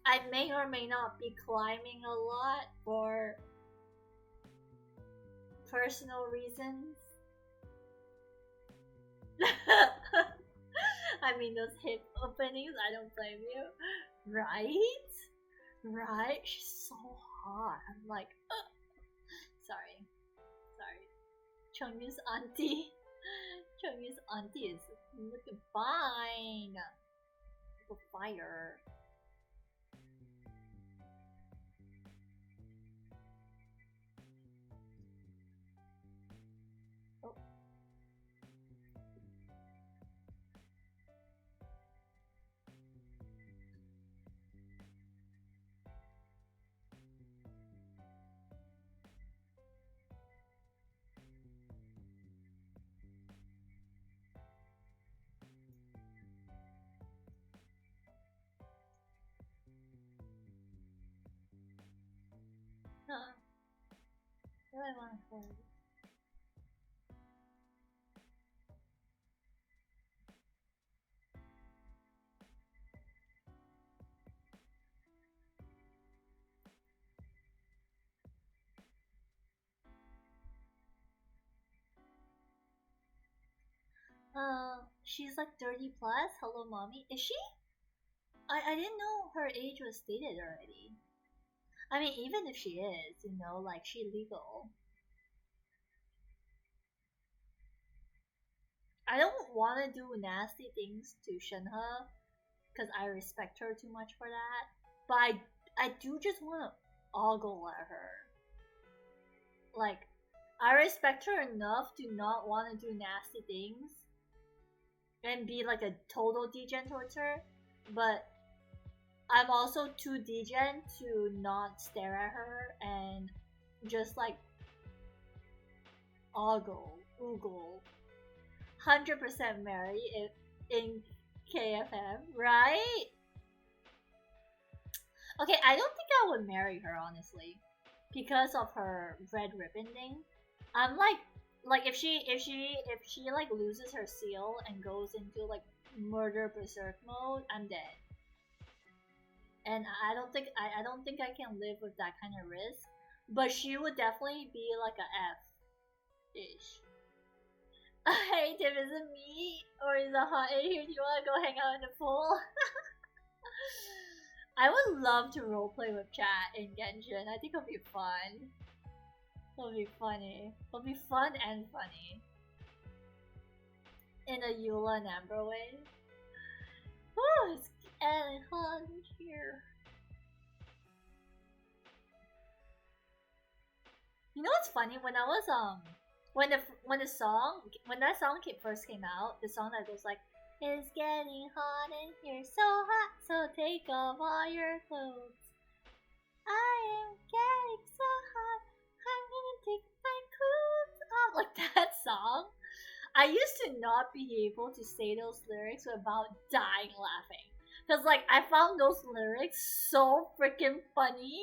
I may or may not be climbing a lot for personal reasons. I mean, those hip openings, I don't blame you. Right? Right? She's so hot. I'm like, ugh. Sorry. Chongyu's auntie. Chongyu's auntie is looking fine. Look fire. What do I want to hold? She's like 30 plus. Hello, mommy. Is she? I didn't know her age was stated already. I mean, even if she is, you know, like she legal. I don't want to do nasty things to Shenhe because I respect her too much for that. But I do just want to ogle at her. Like, I respect her enough to not want to do nasty things and be like a total degen towards her, but I'm also too degen to not stare at her and just like oogle. 100% Mary in KFM, right? Okay, I don't think I would marry her honestly because of her red ribbon thing. I'm like if she like loses her seal and goes into like murder berserk mode, I'm dead. And I don't think I can live with that kind of risk. But she would definitely be like a F-ish. Hey Tim, is it me? Or is it hot in here? Do you wanna go hang out in the pool? I would love to roleplay with chat in Genshin. I think it'll be fun. It'll be funny. It'll be fun and funny. In a Eula and Amber way. Oh, it's getting hot in here. You know what's funny? When I was when that song first came out, the song that goes like, "It's getting hot in here, so hot, so take off all your clothes. I am getting so hot, I'm gonna take my clothes off." Like that song. I used to not be able to say those lyrics without dying laughing. Cause like I found those lyrics so freaking funny.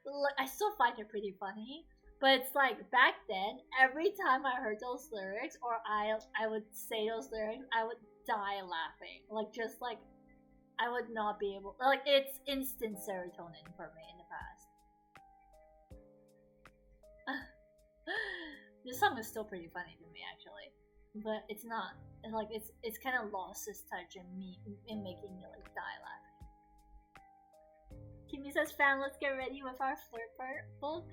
Like, I still find it pretty funny. But it's like back then, every time I heard those lyrics or I would say those lyrics, I would die laughing. Like just like I would not be able, like it's instant serotonin for me in the past. This song is still pretty funny to me actually. But it's not like it's kind of lost its touch in making me like die laughing. Kimmy says, "Fam, let's get ready with our flirt book."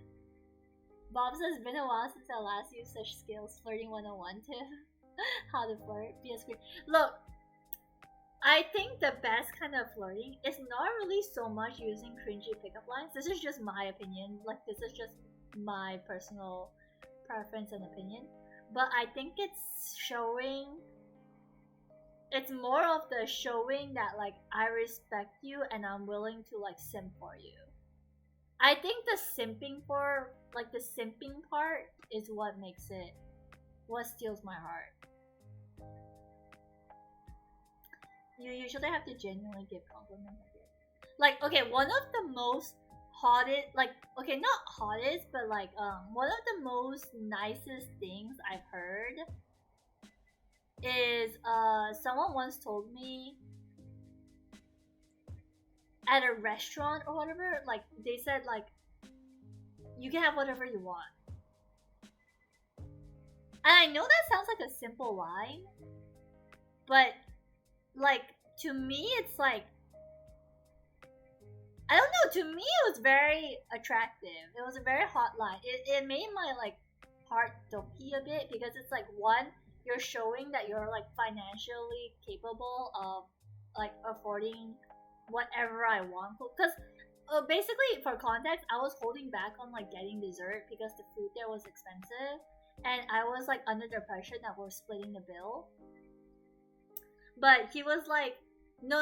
Bob says, "Been a while since I last used such skills. Flirting 101 too." How to flirt? Be a screen. Look, I think the best kind of flirting is not really so much using cringy pickup lines. This is just my opinion. Like, this is just my personal preference and opinion. But I think it's showing. It's more of the showing that, like, I respect you and I'm willing to, like, simp for you. I think the simping part is what makes it, what steals my heart. You usually have to genuinely give compliments. Like, okay, one of the most hottest, like, okay, not hottest, but like, one of the most nicest things I've heard is, someone once told me at a restaurant or whatever, like, they said, like, you can have whatever you want. And I know that sounds like a simple line, but, like, to me, it's like, I don't know, to me it was very attractive. It was a very hot line. It made my, like, heart doki a bit, because it's like, one, you're showing that you're, like, financially capable of, like, affording whatever I want. Because basically, for context, I was holding back on, like, getting dessert because the food there was expensive, and I was, like, under the pressure that we're splitting the bill. But he was like, no,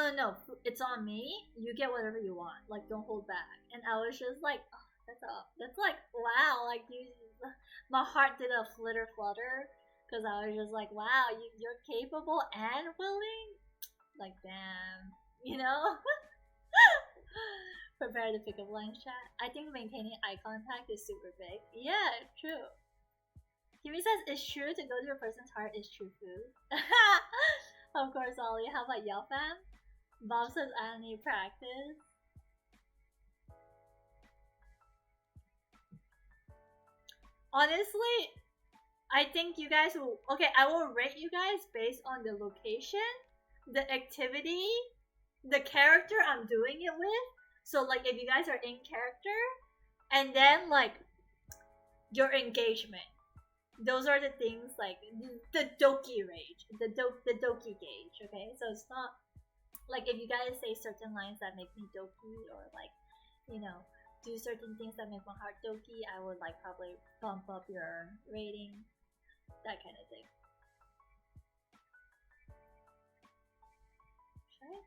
it's on me. You get whatever you want. Like, don't hold back. And I was just like, oh, that's like, wow. Like, my heart did a flutter, because I was just like, wow, you're capable and willing. Like, damn, you know. Prepare to pick up lunch chat. I think maintaining eye contact is super big. Yeah, true. Kimi says it's true to go to a person's heart is true food. Of course, Ollie. How about y'all, fam? Bob says I don't need practice. Honestly, I think you guys will. Okay, I will rate you guys based on the location, the activity, the character I'm doing it with. So, like, if you guys are in character, and then, like, your engagement. Those are the things, like, the doki rage, the doki gauge, okay? So it's not, like, if you guys say certain lines that make me doki, or, like, you know, do certain things that make my heart doki, I would, like, probably bump up your rating, that kind of thing. Should I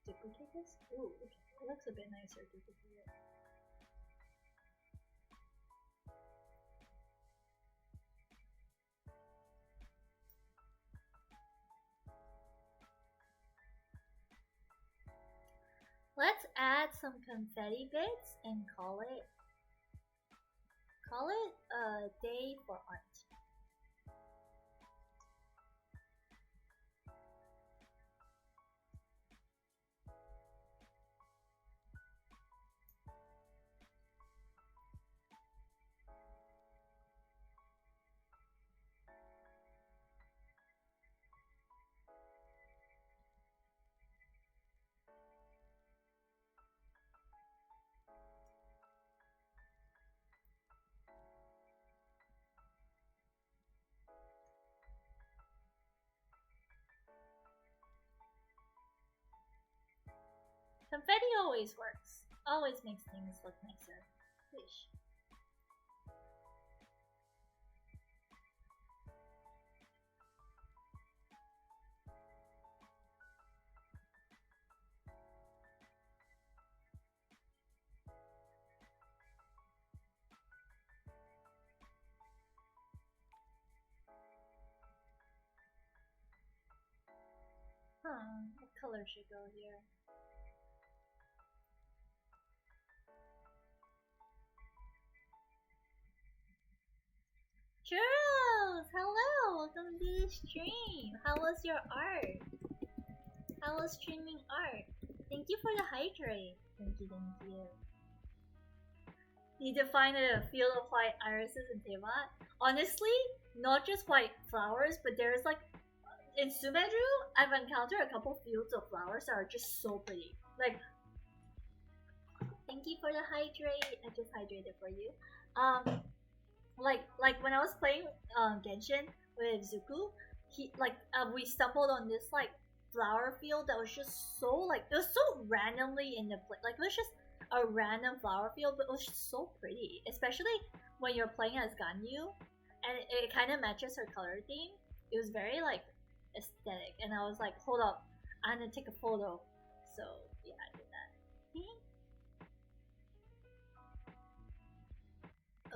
duplicate this? Ooh, okay. It looks a bit nicer to duplicate it. Let's add some confetti bits and call it a day for art. Confetti always works. Always makes things look nicer. Wish. What color should go here? Churros! Hello! Welcome to the stream! How was your art? How was streaming art? Thank you for the hydrate. Thank you. Need to find a field of white irises in Teyvat. Honestly, not just white flowers, but there's like, in Sumedru, I've encountered a couple fields of flowers that are just so pretty. Like, thank you for the hydrate. I just hydrated for you. Like when I was playing Genshin with Zuku, we stumbled on this like flower field that was just so like it was so randomly in the place. Like it was just a random flower field, but it was just so pretty, especially when you're playing as Ganyu, and it kind of matches her color theme. It was very like aesthetic, and I was like, hold up, I'm gonna take a photo. So yeah, I did that.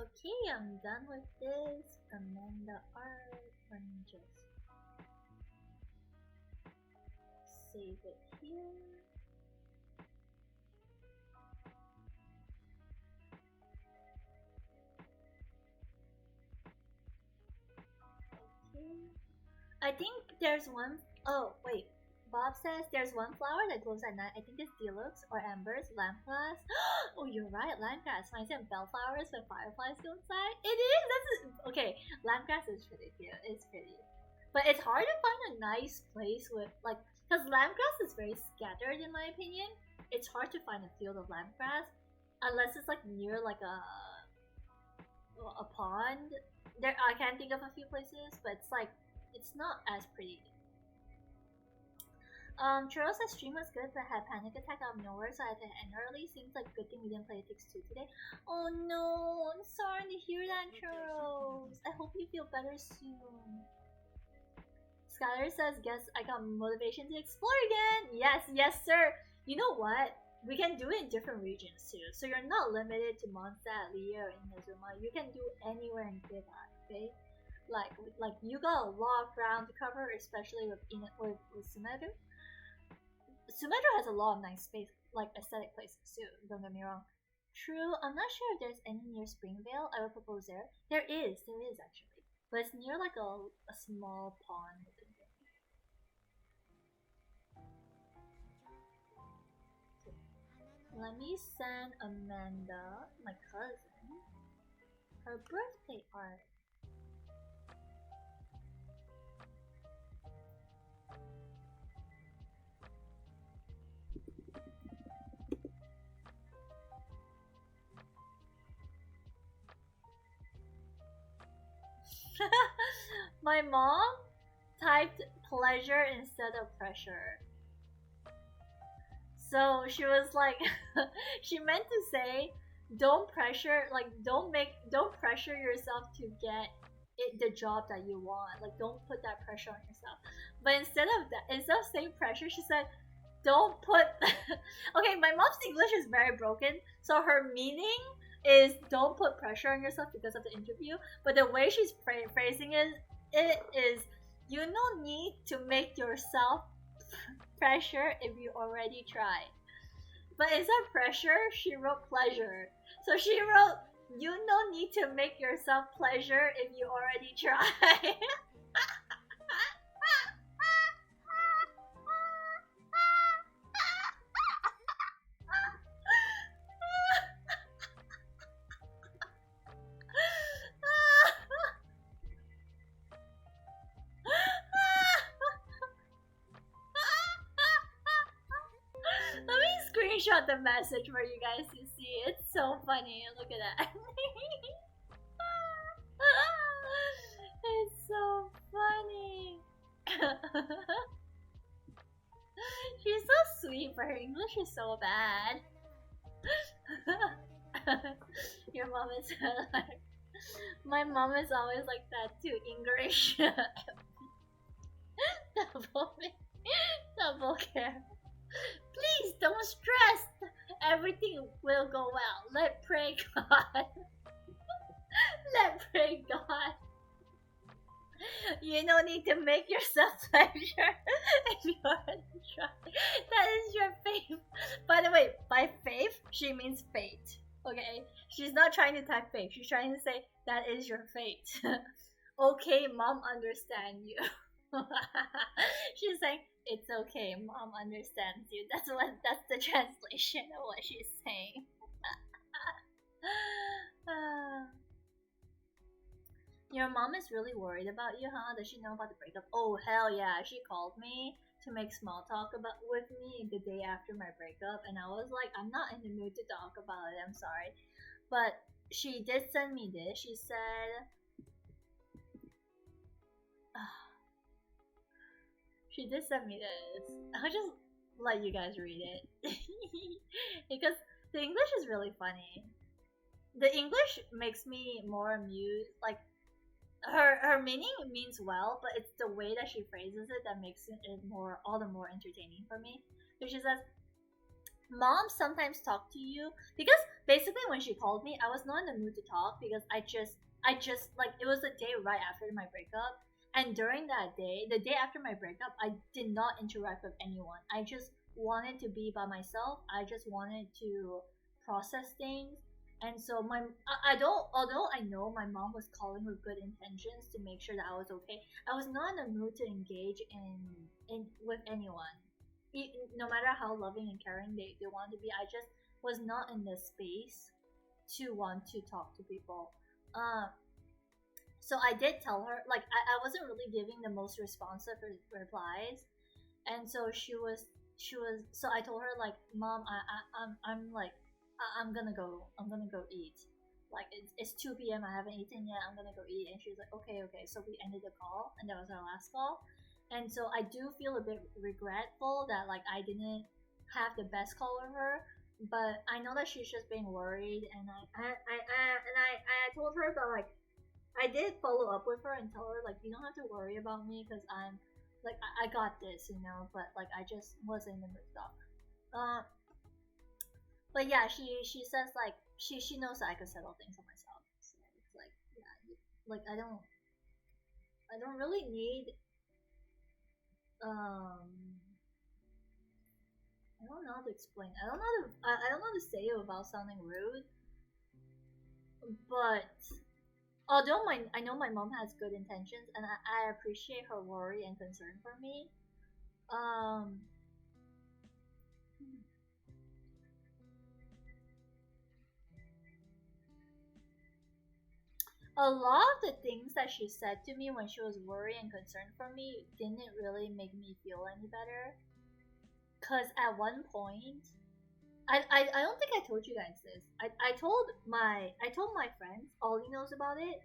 Okay, I'm done with this. Amanda art. Let me just save it here. Okay. I think there's one. Oh wait, Bob says there's one flower that glows at night. I think it's Deluxe or Embers, Lampglass. Oh, you're right, Lampglass. Mine said bellflowers with fireflies go inside. It is. Okay. Lampglass is pretty cute. It's pretty, but it's hard to find a nice place with like, because Lampglass is very scattered in my opinion. It's hard to find a field of Lampglass unless it's like near like a pond. There, I can't think of a few places, but it's like it's not as pretty. Churro says stream was good but had panic attack out of nowhere, so I had to end early. Seems like good thing we didn't play It Takes Two today. Oh no, I'm sorry to hear that, Churros. I hope you feel better soon. Skylar says, guess I got motivation to explore again. Yes, yes sir. You know what? We can do it in different regions too. So you're not limited to Mondstadt, Leo, and Inazuma. You can do anywhere in Giga, okay? Like you got a lot of ground to cover, especially with Sumeru. Sumeru has a lot of nice space, like aesthetic places too, don't get me wrong. True, I'm not sure if there's any near Springvale. I would propose there. There is actually. But it's near like a small pond. Let me send Amanda, my cousin, her birthday art. My mom typed pleasure instead of pressure. So she was like, she meant to say, don't pressure yourself to get the job that you want. Like, don't put that pressure on yourself. But instead of saying pressure, she said, don't put. Okay, my mom's English is very broken, so her meaning is don't put pressure on yourself because of the interview. But the way she's phrasing it is, you don't need to make yourself pressure if you already tried. But instead of pressure, she wrote pleasure. So she wrote, you don't need to make yourself pleasure if you already tried. Screenshot the message for you guys to see. It's so funny. Look at that. It's so funny. She's so sweet, but her English is so bad. Your mom is like, my mom is always like that too. English. Double care. Please don't stress. Everything will go well. Let pray God. Let pray God. You don't need to make yourself pleasure if you already try. That is your faith. By the way, by faith, she means fate. Okay? She's not trying to type faith. She's trying to say that is your fate. Okay, mom understand you. She's saying it's okay, mom understands you. That's the translation of what she's saying. Your mom is really worried about you, huh? Does she know about the breakup? Oh hell yeah, she called me to make small talk with me the day after my breakup, and I was like, I'm not in the mood to talk about it, I'm sorry. But she did send me this. She said, She did send me this. I'll just let you guys read it. Because the English is really funny. The English makes me more amused. Like, her meaning means well, but it's the way that she phrases it that makes it all the more entertaining for me. So she says, "Mom sometimes talk to you," because basically when she called me, I was not in the mood to talk because I just like, it was the day right after my breakup, and during that day, the day after my breakup, I did not interact with anyone. I just wanted to be by myself. I just wanted to process things. And so although I know my mom was calling with good intentions to make sure that I was okay, I was not in the mood to engage in with anyone. No matter how loving and caring they want to be, I just was not in the space to want to talk to people. So I did tell her, like, I wasn't really giving the most responsive replies, and so so I told her, like, "Mom, I'm like, I'm gonna go eat. Like, it's 2 p.m. I haven't eaten yet. I'm gonna go eat." And she was like, "Okay, okay." So we ended the call, and that was our last call. And so I do feel a bit regretful that, like, I didn't have the best call with her, but I know that she's just being worried, and I told her that, like, I did follow up with her and tell her, like, you don't have to worry about me because I'm like, I got this, you know. But like, I just wasn't in the mood to talk. But yeah, she says, like, she knows that I could settle things on myself. So it's like, yeah, like, I don't really need I don't know how to explain. I don't know how to say it without sounding rude. But although I know my mom has good intentions, and I appreciate her worry and concern for me. A lot of the things that she said to me when she was worried and concerned for me didn't really make me feel any better. Cause at one point, I don't think I told you guys this. I told my friends. Ollie knows about it,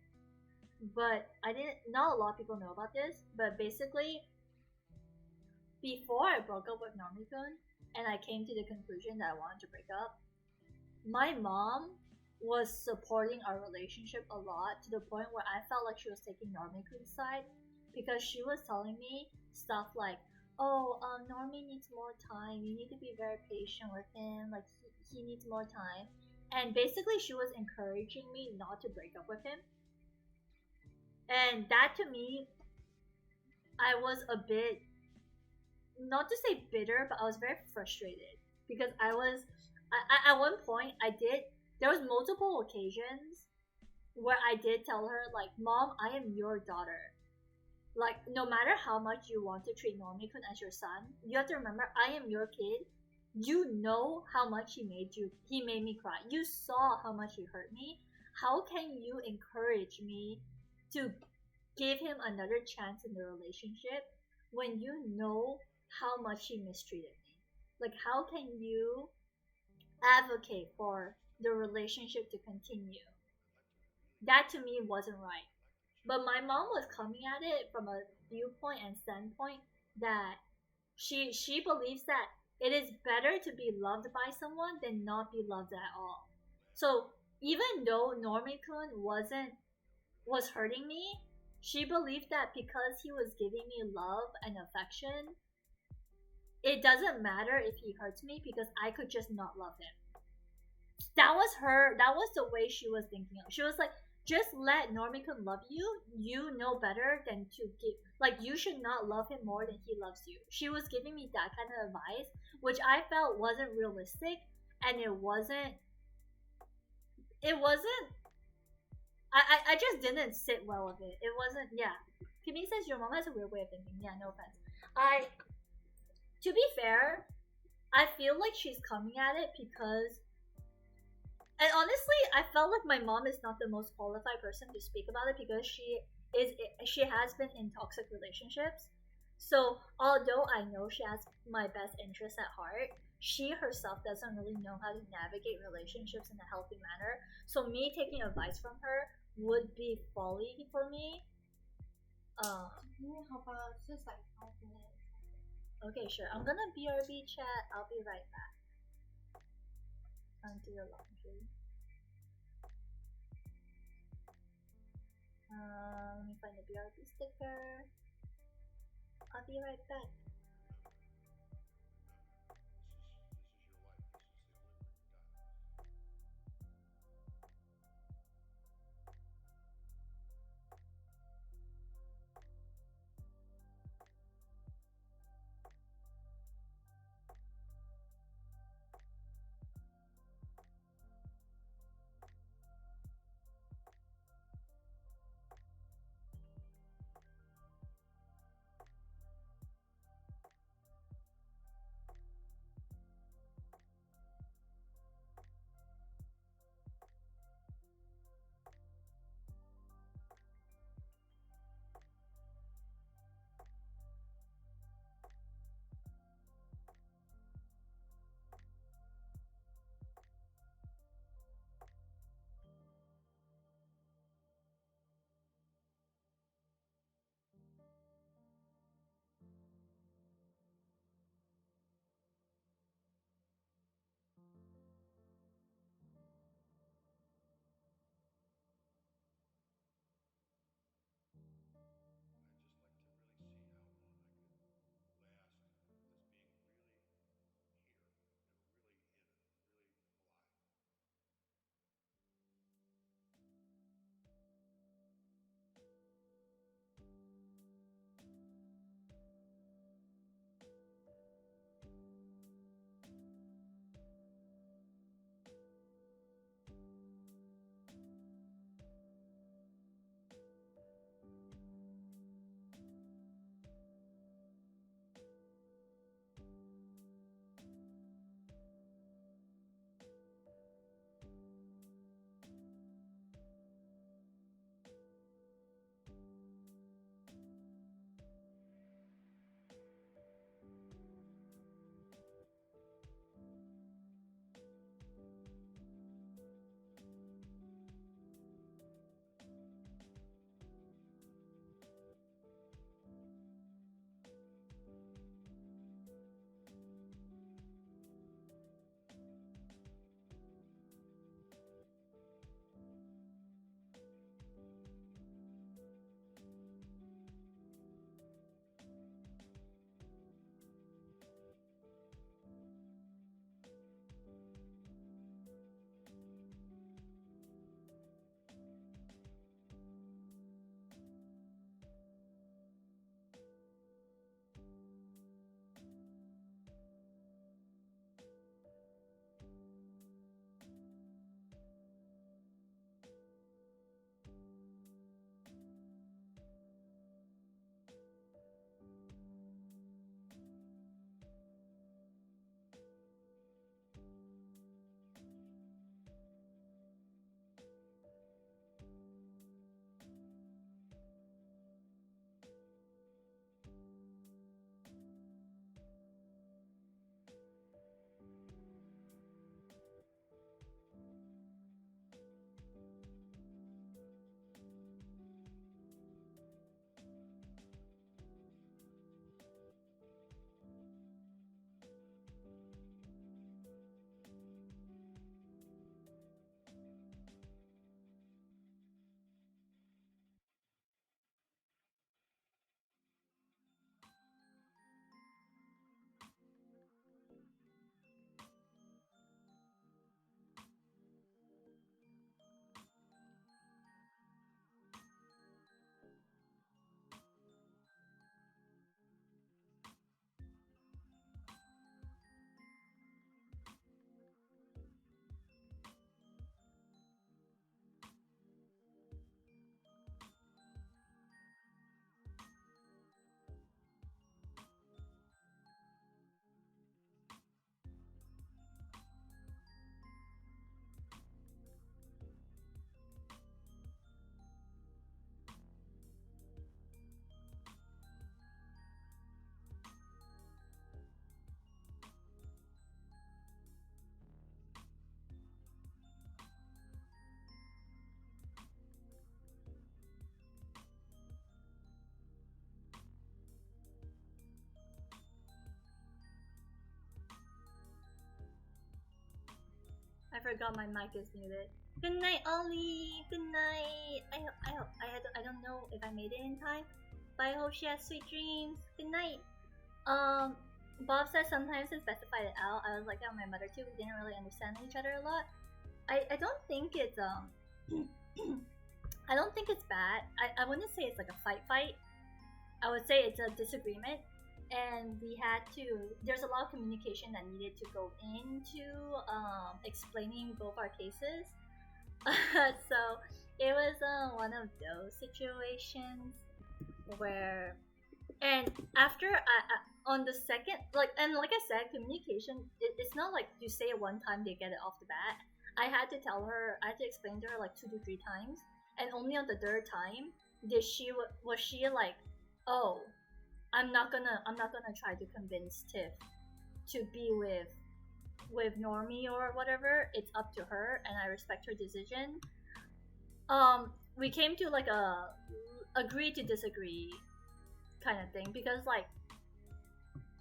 but I didn't. Not a lot of people know about this. But basically, before I broke up with Normikun, and I came to the conclusion that I wanted to break up, my mom was supporting our relationship a lot, to the point where I felt like she was taking Normikun's side, because she was telling me stuff like, "Oh, Normie needs more time. You need to be very patient with him. Like, he needs more time." And basically, she was encouraging me not to break up with him. And that, to me, I was a bit, not to say bitter, but I was very frustrated because at one point there was multiple occasions where I did tell her, like, "Mom, I am your daughter. Like, no matter how much you want to treat Normikun as your son, you have to remember, I am your kid. You know how much he made me cry. You saw how much he hurt me. How can you encourage me to give him another chance in the relationship when you know how much he mistreated me? Like, how can you advocate for the relationship to continue?" That, to me, wasn't right. But my mom was coming at it from a viewpoint and standpoint that she believes that it is better to be loved by someone than not be loved at all. So even though Normikun was hurting me, she believed that because he was giving me love and affection, it doesn't matter if he hurts me because I could just not love him. That was the way she was thinking of. She was like, "Just let Normikun love you. You know better than to give, like, you should not love him more than he loves you." She was giving me that kind of advice, which I felt wasn't realistic, and it wasn't I just didn't sit well with it. It wasn't, yeah. Kimmy says your mom has a weird way of thinking. Yeah, no offense. To be fair, I feel like she's coming at it because, and honestly, I felt like my mom is not the most qualified person to speak about it because she has been in toxic relationships. So although I know she has my best interests at heart, she herself doesn't really know how to navigate relationships in a healthy manner. So me taking advice from her would be folly for me. How about just like 5 minutes? Okay, sure. I'm gonna BRB chat. I'll be right back. Undo the laundry. Let me find the BRB sticker. I'll be right back. forgot my mic is muted. Good night, Ollie. Good night. I don't know if I made it in time, but I hope she has sweet dreams. Good night. Bob says sometimes it's best to fight it out. I was like that with my mother too. We didn't really understand each other a lot. I don't think it's I don't think it's bad. I wouldn't say it's like a fight. I would say it's a disagreement, and we had to. There's a lot of communication that needed to go into explaining both our cases. So it was one of those situations where, and after on the second, like I said, communication. It's not like you say it one time they get it off the bat. I had to tell her. I had to explain to her like 2 to 3 times, and only on the 3rd time was she like, oh, I'm not gonna try to convince Tiff to be with Normie or whatever. It's up to her, and I respect her decision. We came to like a agree to disagree kind of thing, because like,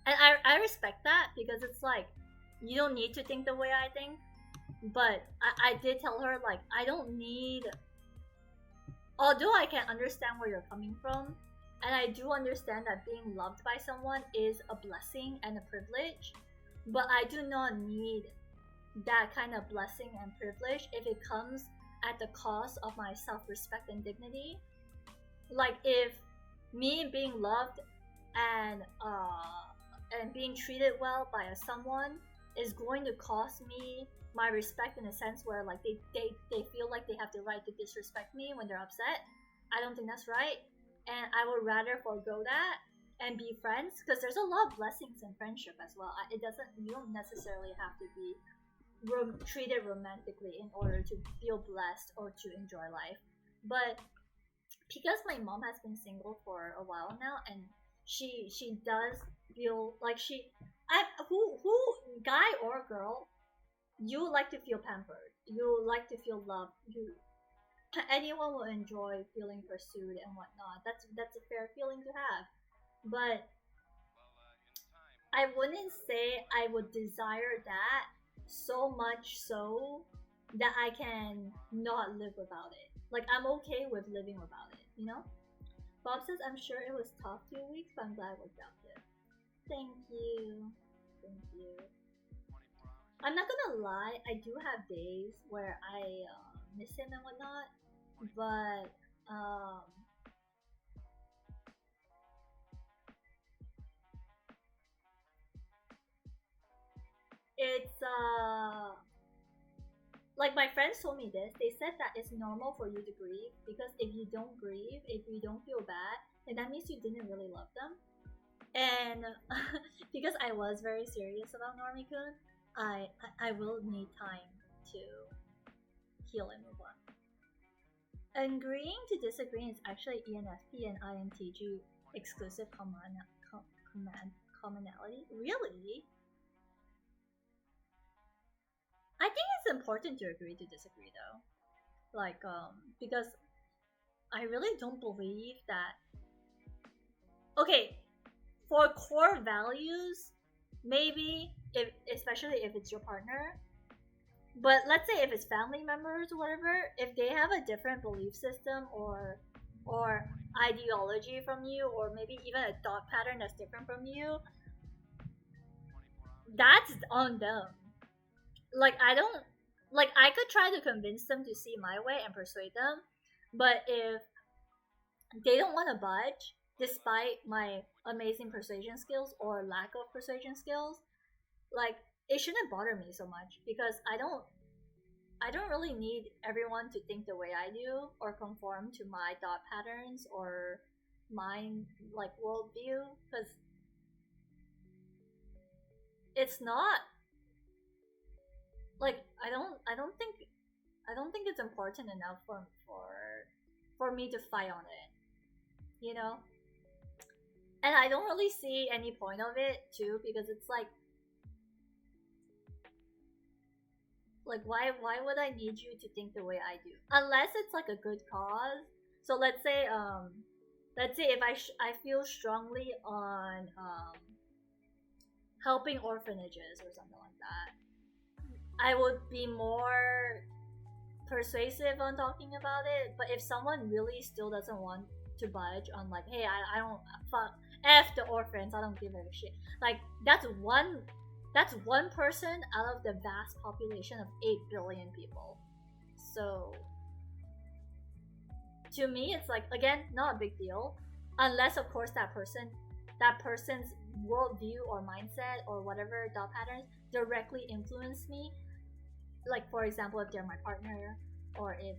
and I respect that, because it's like you don't need to think the way I think, but I did tell her like I don't need. Although I can understand where you're coming from, and I do understand that being loved by someone is a blessing and a privilege, but I do not need that kind of blessing and privilege if it comes at the cost of my self-respect and dignity. Like if me being loved and being treated well by someone is going to cost me my respect, in a sense where like they feel like they have the right to disrespect me when they're upset, I don't think that's right, and I would rather forego that and be friends, because there's a lot of blessings in friendship as well. You don't necessarily have to be treated romantically in order to feel blessed or to enjoy life. But because my mom has been single for a while now, and she does feel like who guy or girl, you like to feel pampered, you like to feel loved, anyone will enjoy feeling pursued and whatnot. That's a fair feeling to have, but I wouldn't say I would desire that so much so that I can not live without it. Like I'm okay with living without it, you know? Bob says, I'm sure it was tough 2 weeks, but I'm glad it worked out good. Thank you. I'm not gonna lie, I do have days where I miss him and whatnot, but it's like my friends told me this. They said that it's normal for you to grieve, because if you don't grieve, if you don't feel bad, then that means you didn't really love them. And because I was very serious about Normie-kun, I will need time to heal and move on. Agreeing to disagree is actually ENFP and INTJ exclusive commonality. Really? I think it's important to agree to disagree though. Like, because I really don't believe that. Okay, for core values, maybe, especially if it's your partner, but let's say if it's family members or whatever, if they have a different belief system or ideology from you, or maybe even a thought pattern that's different from you, that's on them. Like I could try to convince them to see my way and persuade them, but if they don't want to budge despite my amazing persuasion skills or lack of persuasion skills, like it shouldn't bother me so much, because I don't really need everyone to think the way I do or conform to my thought patterns or mind like worldview, because it's not like I don't think it's important enough for me to fight on it, you know? And I don't really see any point of it too, because it's like why would I need you to think the way I do, unless it's like a good cause. So let's say if I feel strongly on helping orphanages or something like that, I would be more persuasive on talking about it. But if someone really still doesn't want to budge on like, hey, I don't fuck F the orphans, I don't give a shit. Like that's one person out of the vast population of 8 billion people. So to me it's like, again, not a big deal. Unless of course that person's worldview or mindset or whatever thought patterns directly influence me. Like for example, if they're my partner, or if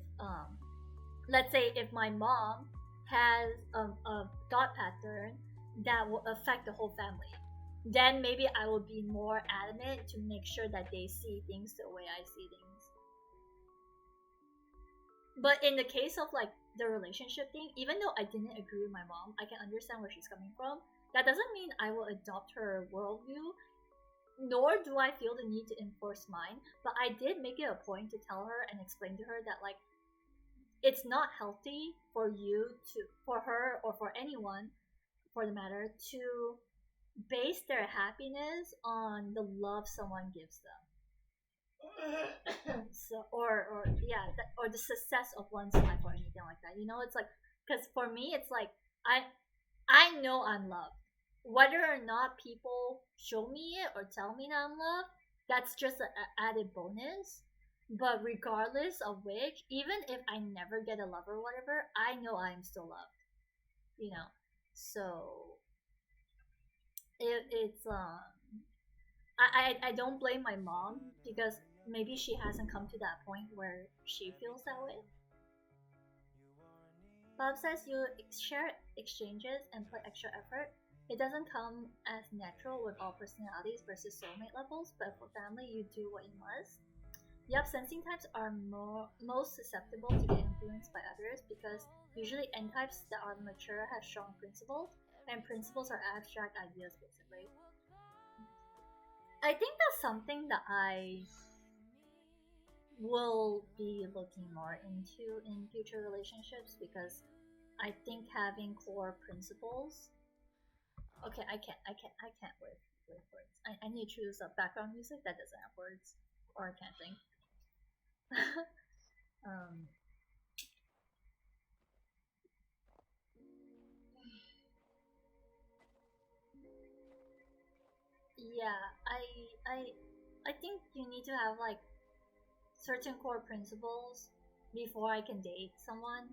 let's say if my mom has a thought pattern that will affect the whole family, then maybe I will be more adamant to make sure that they see things the way I see things. But in the case of like the relationship thing, even though I didn't agree with my mom, I can understand where she's coming from. That doesn't mean I will adopt her worldview, nor do I feel the need to enforce mine. But I did make it a point to tell her and explain to her that like it's not healthy for her or for anyone for the matter to base their happiness on the love someone gives them. So or the success of one's life or anything like that. You know, it's like, because for me it's like I know I'm loved. Whether or not people show me it or tell me that I'm loved, that's just an added bonus. But regardless of which, even if I never get a love or whatever, I know I'm still loved. You know, so it's I don't blame my mom, because maybe she hasn't come to that point where she feels that way. Bob says you share exchanges and put extra effort. It doesn't come as natural with all personalities versus soulmate levels, but for family, you do what you must. Yup, sensing types are most susceptible to get influenced by others, because usually N types that are mature have strong principles, and principles are abstract ideas basically. I think that's something that I will be looking more into in future relationships, because I think having core principles. Okay, I can't with words. I need to choose a background music that doesn't have words, or I can't think. Yeah, I think you need to have like certain core principles before I can date someone.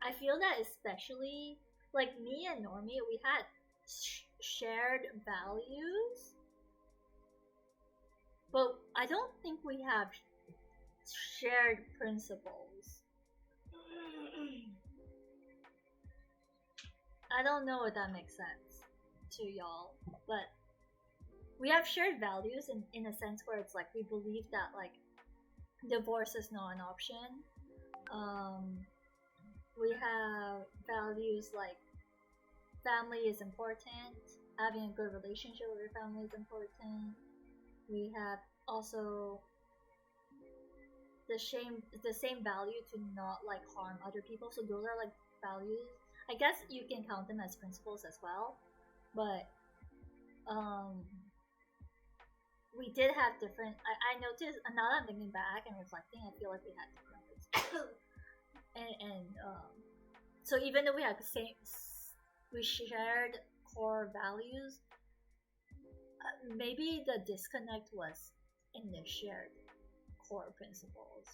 I feel that especially like me and Normie, we had shared values, but I don't think we have shared principles. I don't know if that makes sense to y'all, but we have shared values in a sense where it's like we believe that like divorce is not an option. We have values like family is important, having a good relationship with your family is important. We have also the same value to not like harm other people. So those are like values. I guess you can count them as principles as well, but we did have different. I noticed, now that I'm thinking back and reflecting, I feel like we had different principles. and so even though we had we shared core values, maybe the disconnect was in the shared core principles.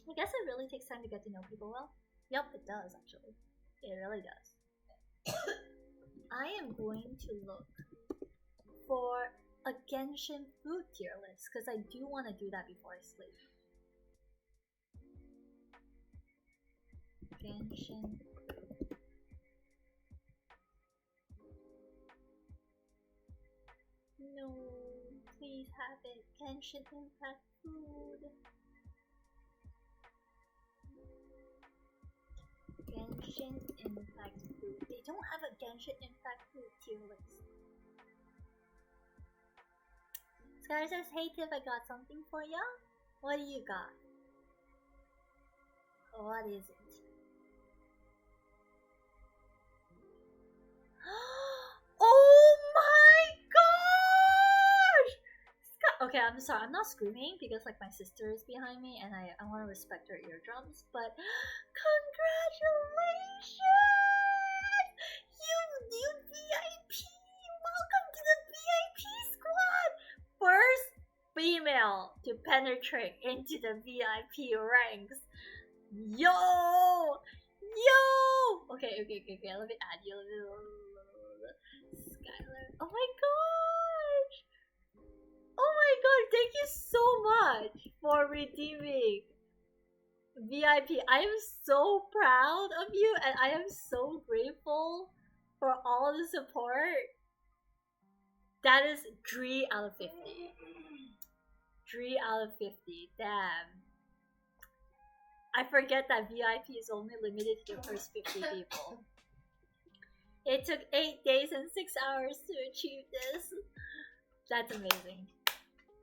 I guess it really takes time to get to know people well. Yep, it does actually. It really does. I am going to look for a Genshin food tier list, because I do want to do that before I sleep. Genshin. No, please have it. Genshin Impact food. Genshin Impact food. They don't have a Genshin Impact food tier list. Scar says, hey Tiff, I got something for ya. What do you got? What is it? Oh my gosh! Okay, I'm sorry. I'm not screaming because like my sister is behind me and I want to respect her eardrums. But congratulations! You VIP! Welcome to the VIP squad! First female to penetrate into the VIP ranks. Yo! Okay. Let me add you. Skylar. Oh my gosh! Oh my god, thank you so much for redeeming VIP. I am so proud of you and I am so grateful for all the support. That is 3 out of 50. 3 out of 50. Damn. I forget that VIP is only limited to the first 50 people. It took 8 days and 6 hours to achieve this. That's amazing.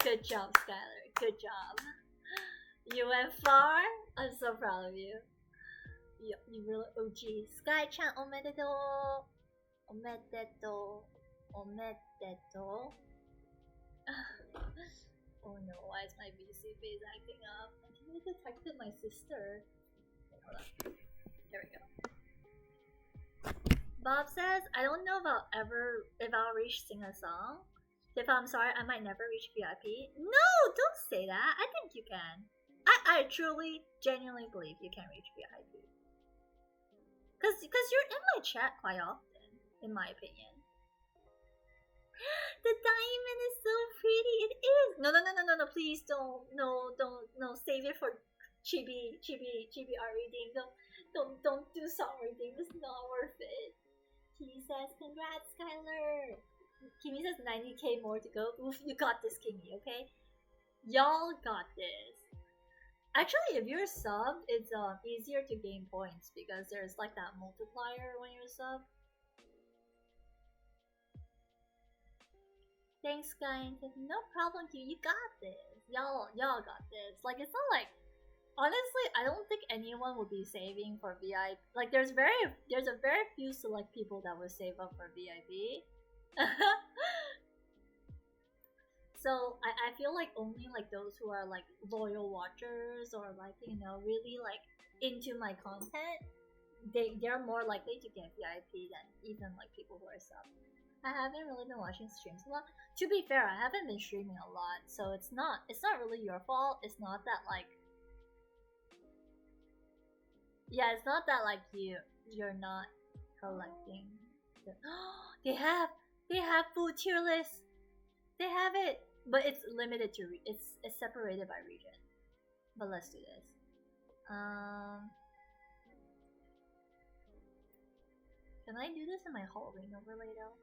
Good job, Skylar. Good job. You went far. I'm so proud of you. You really OG. Sky-chan, omedetou. Omedetou. Omedetou. Oh no, why is my VC face acting up? I think I detected my sister. Hold on. There we go. Bob says, I don't know if I'll reach sing a song. If I'm sorry, I might never reach VIP. No, don't say that. I think you can. I truly, genuinely believe you can reach VIP. Cause you're in my chat quite often, in my opinion. The diamond is so pretty. It is. No. Please don't. No. Save it for chibi art reading. Don't do song reading. It's not worth it. He says, congrats, Skylar. Kimi says 90k more to go. Oof, you got this, Kimi, okay? Y'all got this. Actually, if you're sub, it's easier to gain points because there's like that multiplier when you're sub. Thanks, guys. No problem, Q. You got this. Y'all got this. Like, it's not like... Honestly, I don't think anyone would be saving for VIP. Like, there's a very few select people that would save up for VIP. So I feel like only like those who are like loyal watchers or like, you know, really like into my content, they're more likely to get VIP than even like people who are sub. I haven't really been watching streams a lot. To be fair, I haven't been streaming a lot, so it's not really your fault. It's not that like it's not that like you're not collecting the they have food tier list. They have it, but it's limited to it's separated by region. But let's do this. Can I do this in my Halloween overlay though?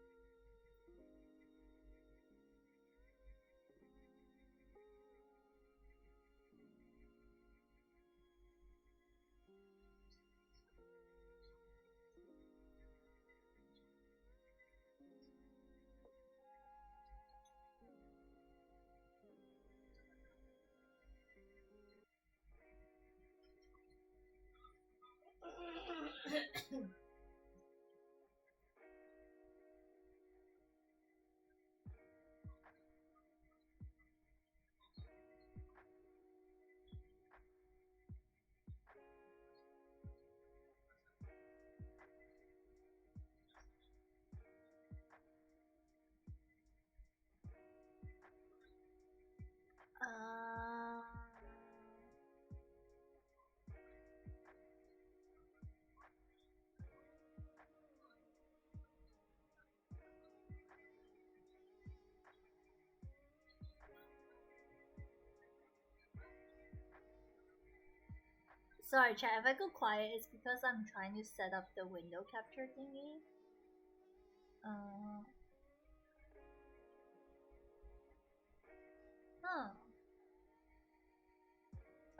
Sorry, chat. If I go quiet, it's because I'm trying to set up the window capture thingy.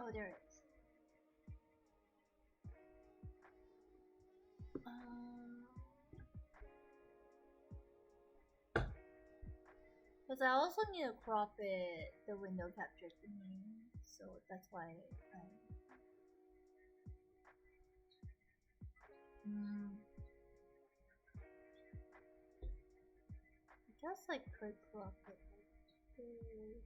Oh, there it is. Because I also need to crop it, the window capture thingy, so that's why I guess I could crop it like this.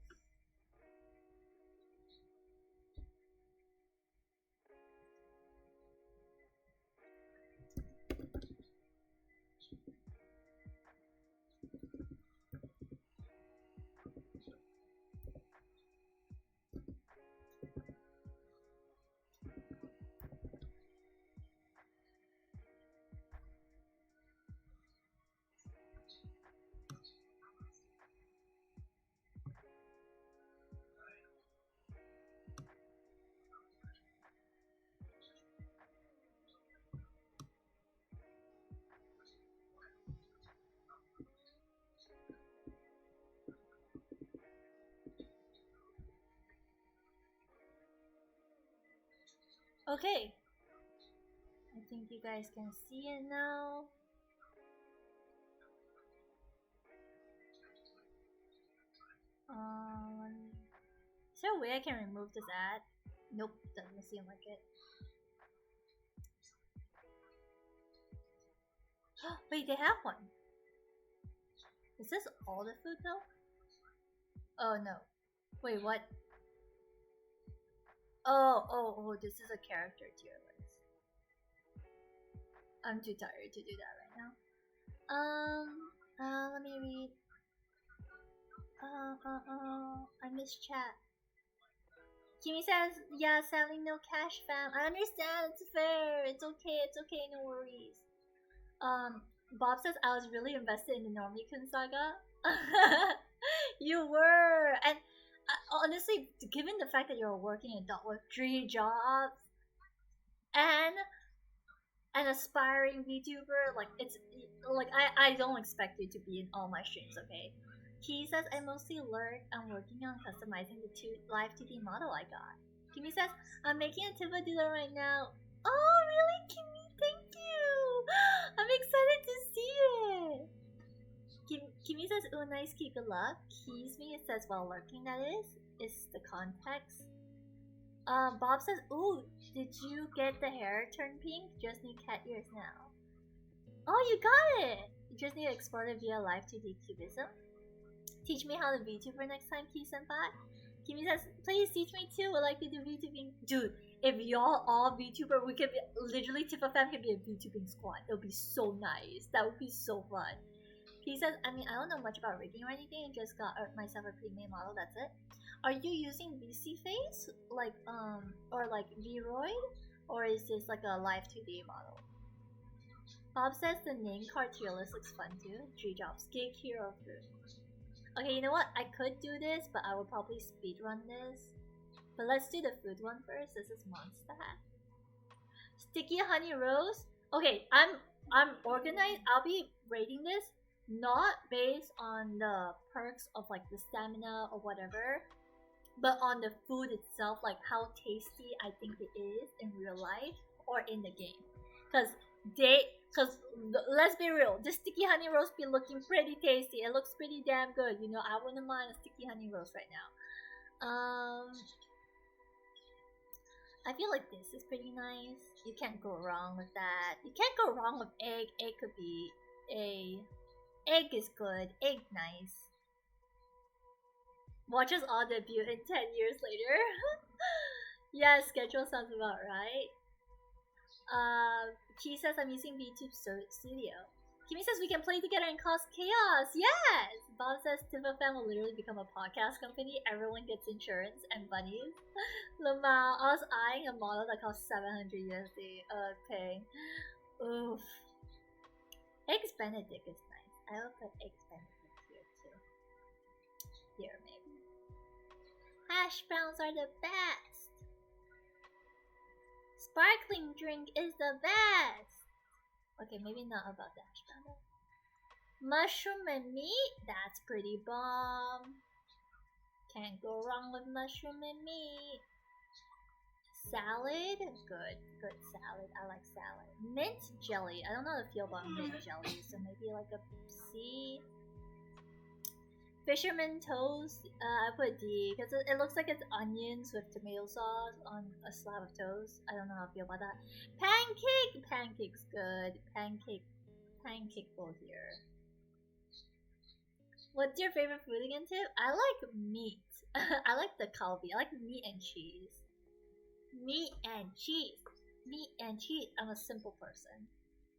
Okay. I think you guys can see it now. Is there a way I can remove this ad? Nope, doesn't seem like it. Wait, they have one. Is this all the food though? Oh no. Wait, what? Oh, this is a character tier list. I'm too tired to do that right now. Let me read. I miss chat. Kimi says, yeah, sadly no cash fam. I understand, it's fair. It's okay, no worries. Bob says I was really invested in the Normikun saga. You were, and honestly, given the fact that you're a working adult with 3 jobs and an aspiring VTuber, like it's like I don't expect you to be in all my streams, okay? He says I mostly learned and working on customizing the live 2D model I got. Kimi says I'm making a Tifa doodle right now. Oh really, Kimi? Thank you. I'm excited to see it. Kimi says, "Oh, nice, keep good luck." Kisme says, "While lurking, that is the context." Bob says, "Ooh, did you get the hair turned pink? Just need cat ears now." Oh, you got it. You just need to export it via live 2D cubism. Teach me how to VTuber next time, Ki-senpai. Kimi says, "Please teach me too. I'd like to do VTubing." Dude, if y'all all VTuber, we could be literally Tifa fam could be a VTubing squad. It would be so nice. That would be so fun. He says, I mean, I don't know much about rigging or anything, just got myself a pre-made model, that's it. Are you using VC Face? Like, or like VRoid? Or is this like a live 2D model? Bob says the name card tier list looks fun too. 3 jobs, gig hero food. Okay, you know what? I could do this, but I will probably speedrun this. But let's do the food one first. This is Mondstadt. Sticky honey rose. Okay, I'm organized. I'll be rating this not based on the perks of like the stamina or whatever, but on the food itself, like how tasty I think it is in real life or in the game. Cause let's be real, the sticky honey roast be looking pretty tasty. It looks pretty damn good. You know, I wouldn't mind a sticky honey roast right now. I feel like this is pretty nice. You can't go wrong with that. You can't go wrong with egg. Egg could be a egg is good. Egg nice. Watches all debut in 10 years later. Yeah, schedule sounds about right. Ki says I'm using VTube Studio. Kimi says we can play together and cause chaos. Yes! Bob says Tifa Fan will literally become a podcast company. Everyone gets insurance and bunnies. Lamau, I was eyeing a model that costs 700 USD. Okay. Oof. Eggs Benedict is nice. I will put Eggs Benedict here too. Here, maybe. Hash browns are the best. Sparkling drink is the best. Okay, maybe not about the hash brown. Mushroom and meat? That's pretty bomb. Can't go wrong with mushroom and meat. Salad? Good salad. I like salad. Mint jelly. I don't know how to feel about mint jelly, so maybe like a C. Fisherman toast. I put D because it looks like it's onions with tomato sauce on a slab of toast. I don't know how I feel about that. Pancake. Pancake's good. Pancake bowl here. What's your favorite food again, Tip? I like meat. I like the kalbi. I like meat and cheese. Meat and cheese. Meat and cheese. I'm a simple person.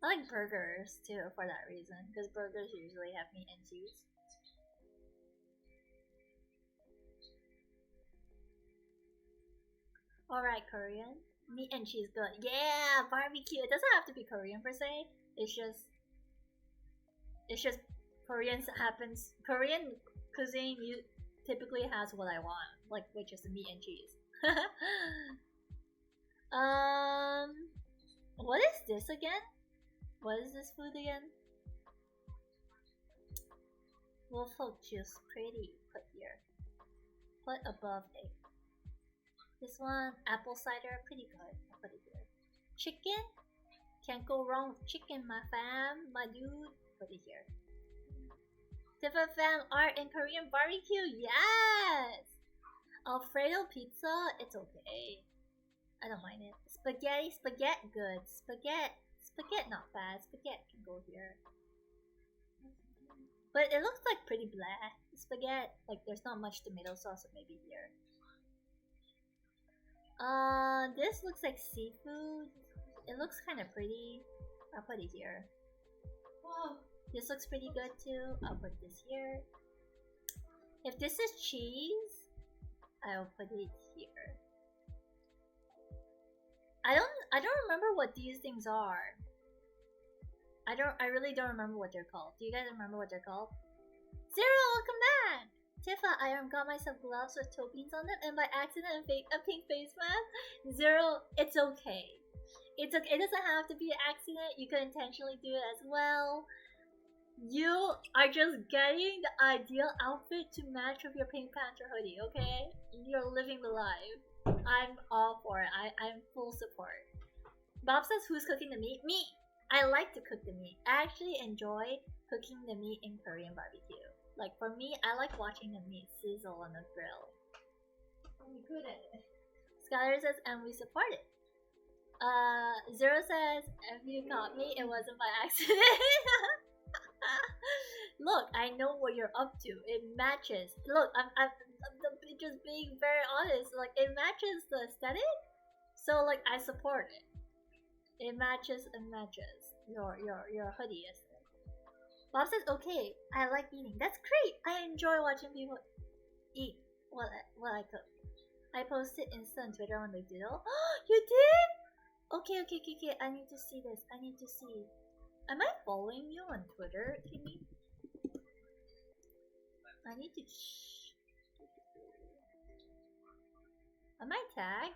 I like burgers too for that reason, because burgers usually have meat and cheese. Alright, Korean. Meat and cheese good. Yeah, barbecue. It doesn't have to be Korean per se. It's just Korean cuisine typically has what I want, like which is the meat and cheese. What is this again? What is this food again? Wolf Hope juice, pretty. Put here. Put above egg. This one, apple cider, pretty good. I'll put it here. Chicken, can't go wrong with chicken, my fam, my dude. Put it here. Tifa fam art in Korean barbecue, yes! Alfredo pizza, it's okay. I don't mind it. Spaghetti, good. Spaghetti, not bad. Spaghetti can go here. But it looks like pretty blah. Spaghetti, like there's not much tomato sauce, so maybe here. This looks like seafood. It looks kind of pretty. I'll put it here. Whoa. This looks pretty good too. I'll put this here. If this is cheese, I'll put it here. I don't remember what these things are. I really don't remember what they're called. Do you guys remember what they're called? Zero, welcome back! Tifa, I got myself gloves with toe beans on them and by accident a pink face mask. Zero, it's okay. It's okay. It doesn't have to be an accident. You could intentionally do it as well. You are just getting the ideal outfit to match with your Pink Panther hoodie, okay? You're living the life. I'm all for it. I'm full support. Bob says, who's cooking the meat? Me! I like to cook the meat. I actually enjoy cooking the meat in Korean barbecue. Like, for me, I like watching the meat sizzle on the grill. I'm good at it. Skylar says, and we support it. Zero says, if you caught me, it wasn't by accident. Look, I know what you're up to. It matches. Look, I'm just being very honest. Like, it matches the aesthetic, so like I support it. It matches and matches your hoodie aesthetic. Bob says, okay, I like eating. That's great. I enjoy watching people eat what I cook. I posted Insta and Twitter on the doodle. You did? Okay. I need to see this. I need to see. Am I following you on Twitter, Timmy? I need to. Am I tagged?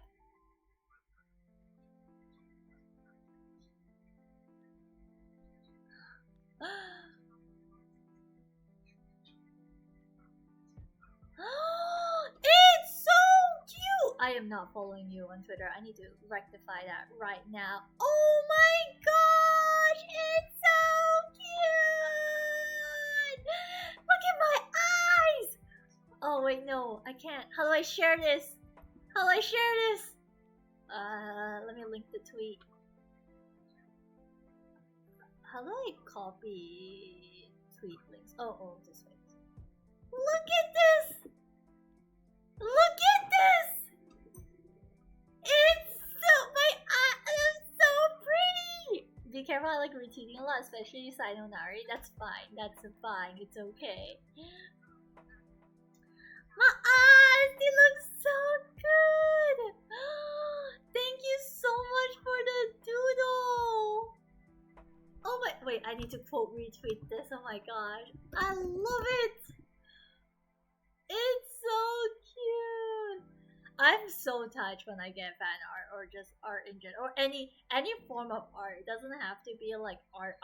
It's so cute! I am not following you on Twitter. I need to rectify that right now. Oh my gosh! It's so cute! Look at my eyes! Oh wait, no, I can't. How do I share this? How do I share this? Let me link the tweet. How do I copy tweet links? Oh, this way. Look at this! Look at this! It's so it's so pretty! Be careful, I like retweeting a lot, especially Sayonari. That's fine. That's fine. It's okay. My eyes! They look so good! Thank you so much for the doodle! Oh my, wait, I need to quote retweet this. Oh my gosh. I love it! It's so cute! I'm so touched when I get fan art or just art in general, or any form of art. It doesn't have to be like art,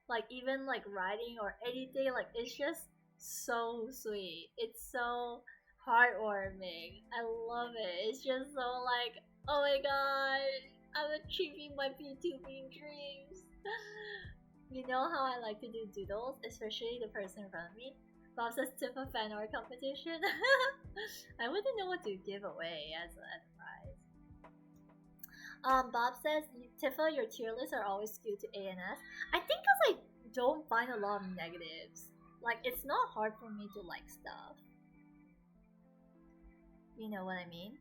like even like writing or anything. Like, it's just so sweet. It's so heartwarming. I love it. It's just so like, oh my god, I'm achieving my B2B dreams. You know how I like to do doodles, especially the person in front of me. Bob says Tifa fan art competition. I wouldn't know what to give away as a prize. Bob says, Tifa, your tier lists are always skewed to A and S. I think because I don't find a lot of negatives. Like, it's not hard for me to like stuff. You know what I mean?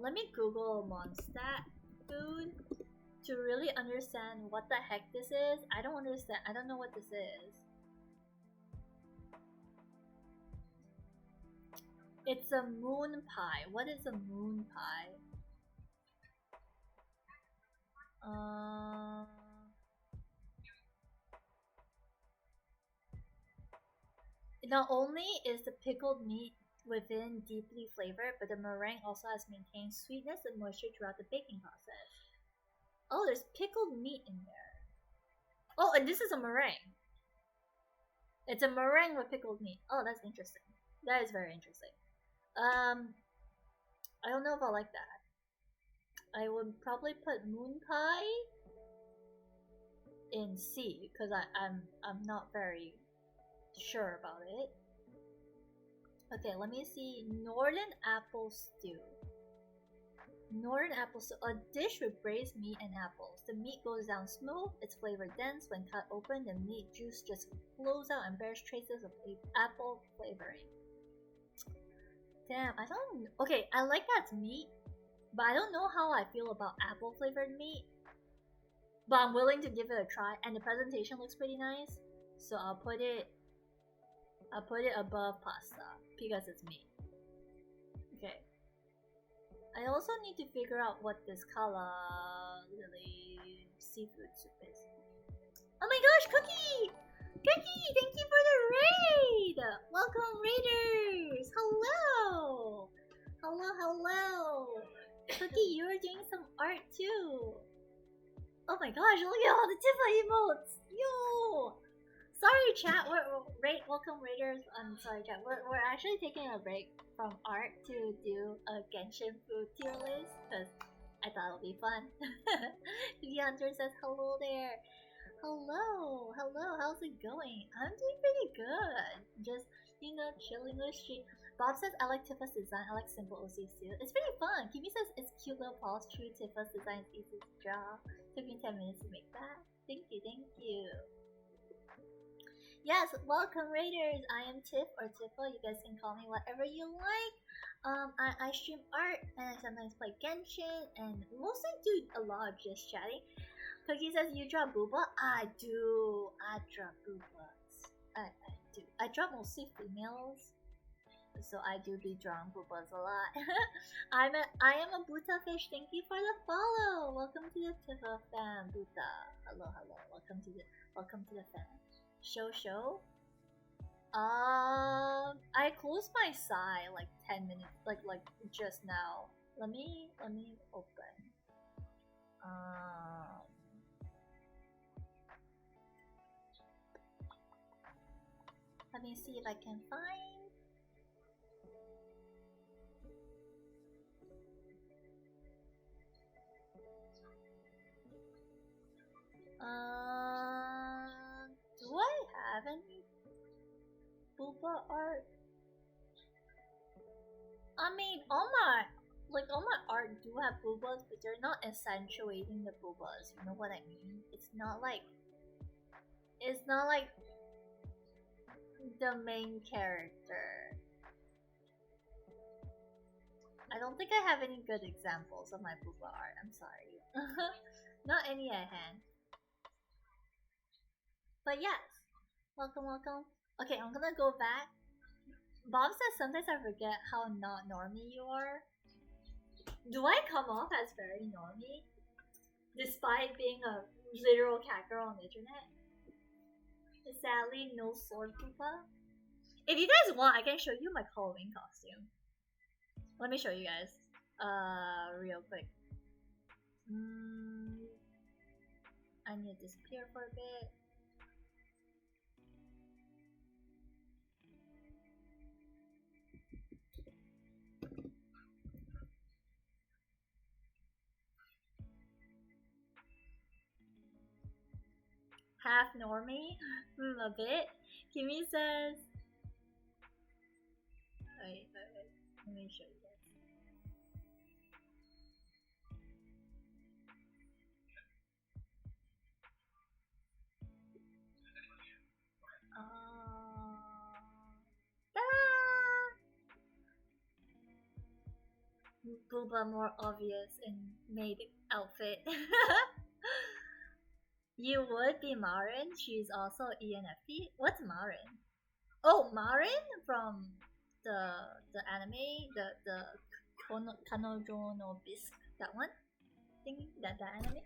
Let me Google Mondstadt food to really understand what the heck this is. I don't understand. I don't know what this is. It's a moon pie. What is a moon pie? Not only is the pickled meat within deeply flavored, but the meringue also has maintained sweetness and moisture throughout the baking process. Oh, there's pickled meat in there. Oh, and this is a meringue. It's a meringue with pickled meat. Oh, that's interesting. That is very interesting. I don't know if I like that. I would probably put Moon Pie in C because I'm not very sure about it. Okay, let me see. Northern apple stew. Northern apple stew, a dish with braised meat and apples. The meat goes down smooth, its flavor dense. When cut open, the meat juice just flows out and bears traces of apple flavoring. Damn, I don't. Okay, I like that meat, but I don't know how I feel about apple flavored meat. But I'm willing to give it a try, and the presentation looks pretty nice, so I'll put it above pasta because it's meat. Okay. I also need to figure out what this Kala Lily seafood soup is. Oh my gosh, Cookie! Cookie, thank you for the raid! Welcome, raiders! Hello! Hello! Cookie, you are doing some art too! Oh my gosh, look at all the Tifa emotes! Yo! Sorry chat, welcome raiders. I'm sorry chat, we're actually taking a break from art to do a Genshin food tier list because I thought it would be fun. Cookie Hunter says hello there. Hello, how's it going? I'm doing pretty good. Just, chilling with stream. Bob says I like Tifa's design, I like simple OCs too. It's pretty fun. Kimi says it's cute little paws, true Tifa's design is easy to draw. Took me 10 minutes to make that. Thank you. Yes, welcome raiders. I am Tiff or Tifa. You guys can call me whatever you like. I stream art and I sometimes play Genshin and mostly do a lot of just chatting. Cookie says you draw booba. I do. I draw boobas. I do. I draw mostly females, so I do be drawing boobas a lot. I am a Buta fish. Thank you for the follow. Welcome to the Tifa fam, Buta. Hello. Welcome to the fam. Show. I closed my Sai like 10 minutes, like just now. Let me open. Let me see if I can find. Do I have any booba art? I mean, all my art do have boobas, but they're not accentuating the boobas. You know what I mean? It's not like the main character. I don't think I have any good examples of my booba art. I'm sorry. Not any at hand. But yes, welcome. Okay, I'm gonna go back. Bob says sometimes I forget how not normie you are. Do I come off as very normie? Despite being a literal cat girl on the internet? Sadly, no sword pupa. If you guys want, I can show you my Halloween costume. Let me show you guys. Real quick. I need to disappear for a bit. Half normie? A bit. Kimi says. Wait. Let me show you this. Booba more obvious in maid outfit. You would be Marin. She's also ENFP. What's Marin? Oh, Marin from the anime, the Kanojo no Bisque. That one? Thingy? That anime?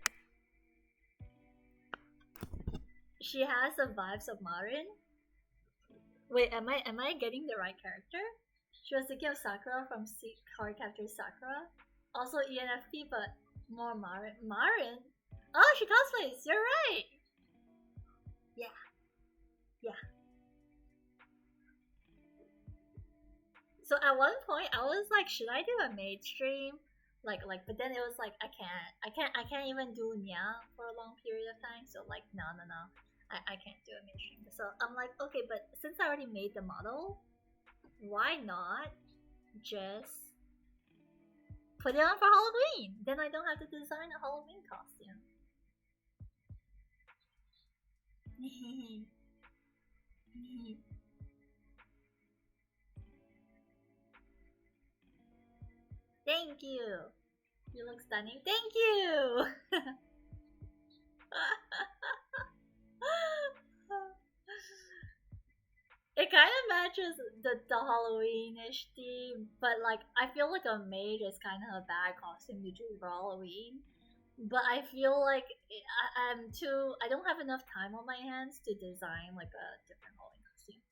She has the vibes of Marin. Wait, am I getting the right character? She was thinking of Sakura from Cardcaptor Sakura. Also ENFP, but more Marin. Marin? Oh, she cosplays! You're right! Yeah. So at one point I was like, should I do a maid stream? Like, but then it was like, I can't even do Nya for a long period of time. So like, no. I can't do a maid stream. So I'm like, okay, but since I already made the model, why not just put it on for Halloween? Then I don't have to design a Halloween costume. Thank you. You look stunning. Thank you. It kind of matches the Halloweenish theme, but like I feel like a maid is kind of a bad costume to choose for Halloween. But I feel like I don't have enough time on my hands to design like a different Halloween costume.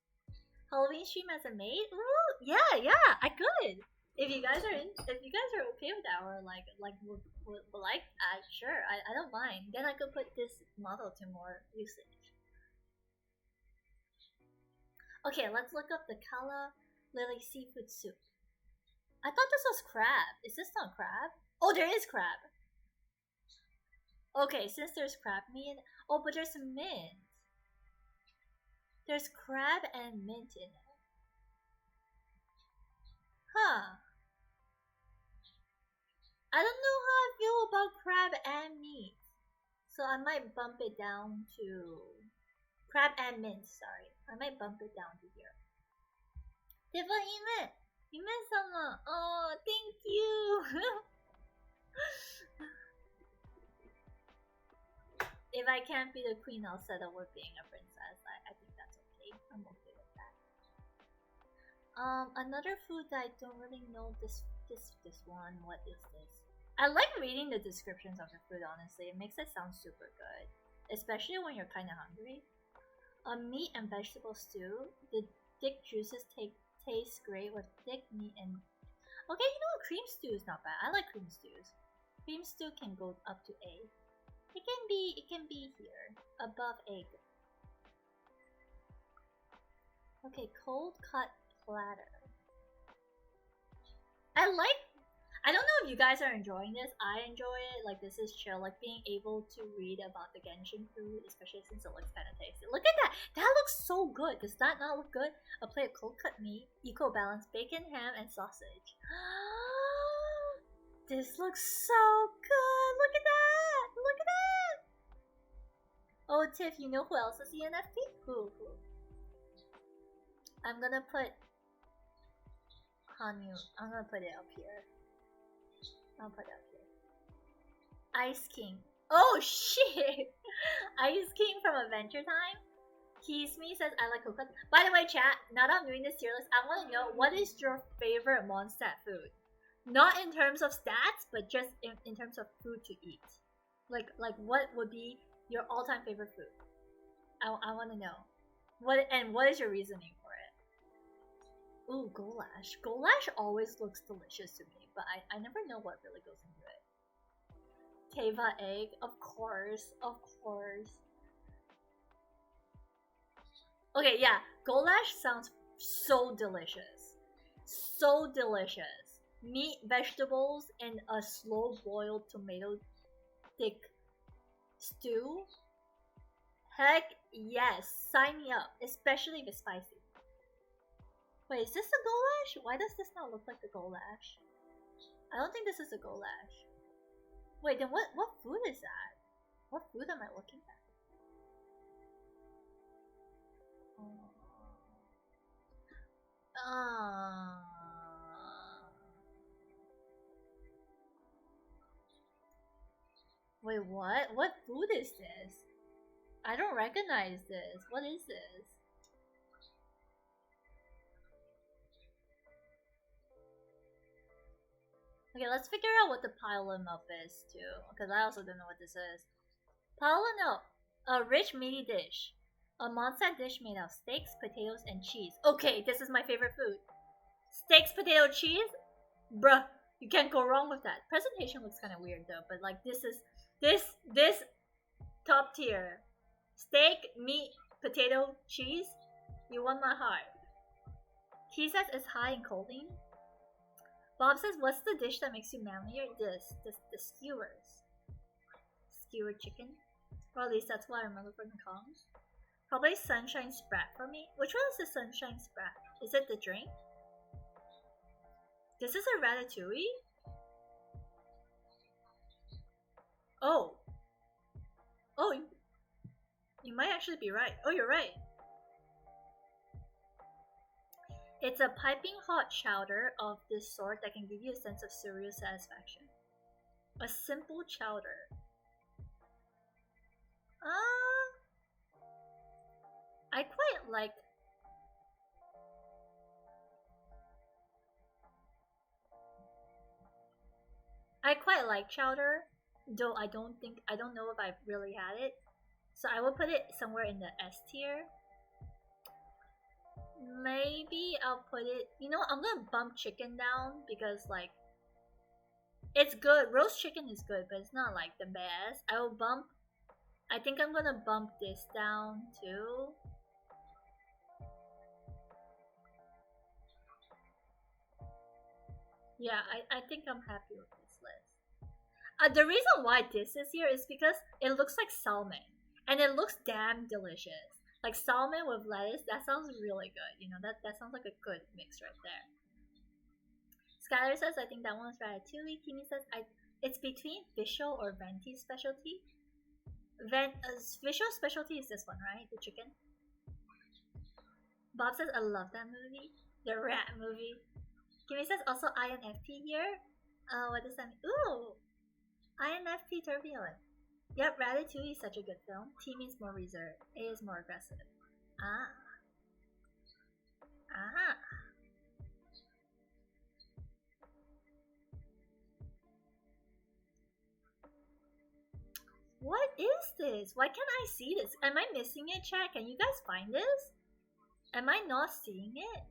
Halloween stream as a maid? Ooh, yeah, I could. If you guys are okay with that, or like sure, I don't mind. Then I could put this model to more usage. Okay, let's look up the Kala Lily seafood soup. I thought this was crab. Is this not crab? Oh, there is crab. Okay, since there's crab meat, oh, but there's mint. There's crab and mint in it. Huh. I don't know how I feel about crab and meat. So I might bump it down to crab and mint, sorry. I might bump it down to here. Tifa Hime-sama! Oh, thank you! If I can't be the queen, I'll settle with being a princess. I think that's okay. I'm okay with that. Another food that I don't really know this one. What is this? I like reading the descriptions of the food, honestly. It makes it sound super good. Especially when you're kinda hungry. A meat and vegetable stew. The thick juices taste great with thick meat and... Okay, you know what? Cream stew is not bad. I like cream stews. Cream stew can go up to A. It can be here. Above egg. Okay, cold cut platter. I don't know if you guys are enjoying this. I enjoy it. Like, this is chill. Like, being able to read about the Genshin food, especially since it looks kind of tasty. Look at that! That looks so good. Does that not look good? A plate of cold cut meat, eco-balanced bacon, ham, and sausage. This looks so good! Look at that! Look at that! Oh, Tiff, you know who else is ENFP? Who? I'm gonna put Hanyu. I'm gonna put it up here. I'll put it up here. Ice King. Oh shit! Ice King from Adventure Time. Kiss Me says I like coconut. By the way, chat, now that I'm doing this tier list, I want to know what is your favorite Mondstadt food? Not in terms of stats, but just in terms of food to eat. Like what would be your all-time favorite food? I want to know. What is your reasoning for it? Ooh, goulash. Goulash always looks delicious to me, but I never know what really goes into it. Teva egg, of course. Okay, yeah, goulash sounds so delicious. So delicious. Meat, vegetables, and a slow-boiled tomato thick stew? Heck yes, sign me up, especially if it's spicy. Wait, is this a goulash? Why does this not look like the goulash? I don't think this is a goulash. Wait, then what food is that? What food am I looking at? Wait, what? What food is this? I don't recognize this. What is this? Okay, let's figure out what the Paola-milk is too, because I also don't know what this is. Paola-milk, a rich meaty dish. A Mondstadt dish made of steaks, potatoes, and cheese. Okay, this is my favorite food. Steaks, potato, cheese? Bruh, you can't go wrong with that. Presentation looks kind of weird though, but like this top tier. Steak, meat, potato, cheese. You won my heart. He says it's high in choline. Bob says, what's the dish that makes you manlier? The skewers. Skewered chicken. Or at least that's what I remember from the comms. Probably Sunshine Sprat for me. Which one is the Sunshine Sprat? Is it the drink? This is a ratatouille? Oh. Oh, you might actually be right. Oh, you're right. It's a piping hot chowder of this sort that can give you a sense of surreal satisfaction. A simple chowder. I quite like... I quite like chowder, though I don't know if I've really had it. So I will put it somewhere in the S tier. Maybe I'll put it, you know, I'm gonna bump chicken down because like, it's good, roast chicken is good, but it's not like the best. I think I'm gonna bump this down too. Yeah, I think I'm happy with this list. The reason why this is here is because it looks like salmon, and it looks damn delicious. Like salmon with lettuce, that sounds really good. You know, that sounds like a good mix right there. Skylar says, I think that one's ratatouille. Timmy says, it's between Fischl or Venti's specialty. Fischl's specialty is this one, right? The chicken. Bob says, I love that movie. The rat movie. Kimmy says, also INFP here. What does that mean? Ooh! INFP turbulent. Yep, Ratatouille is such a good film. T means more reserved. A is more aggressive. Ah. Aha. What is this? Why can't I see this? Am I missing it, chat? Can you guys find this? Am I not seeing it?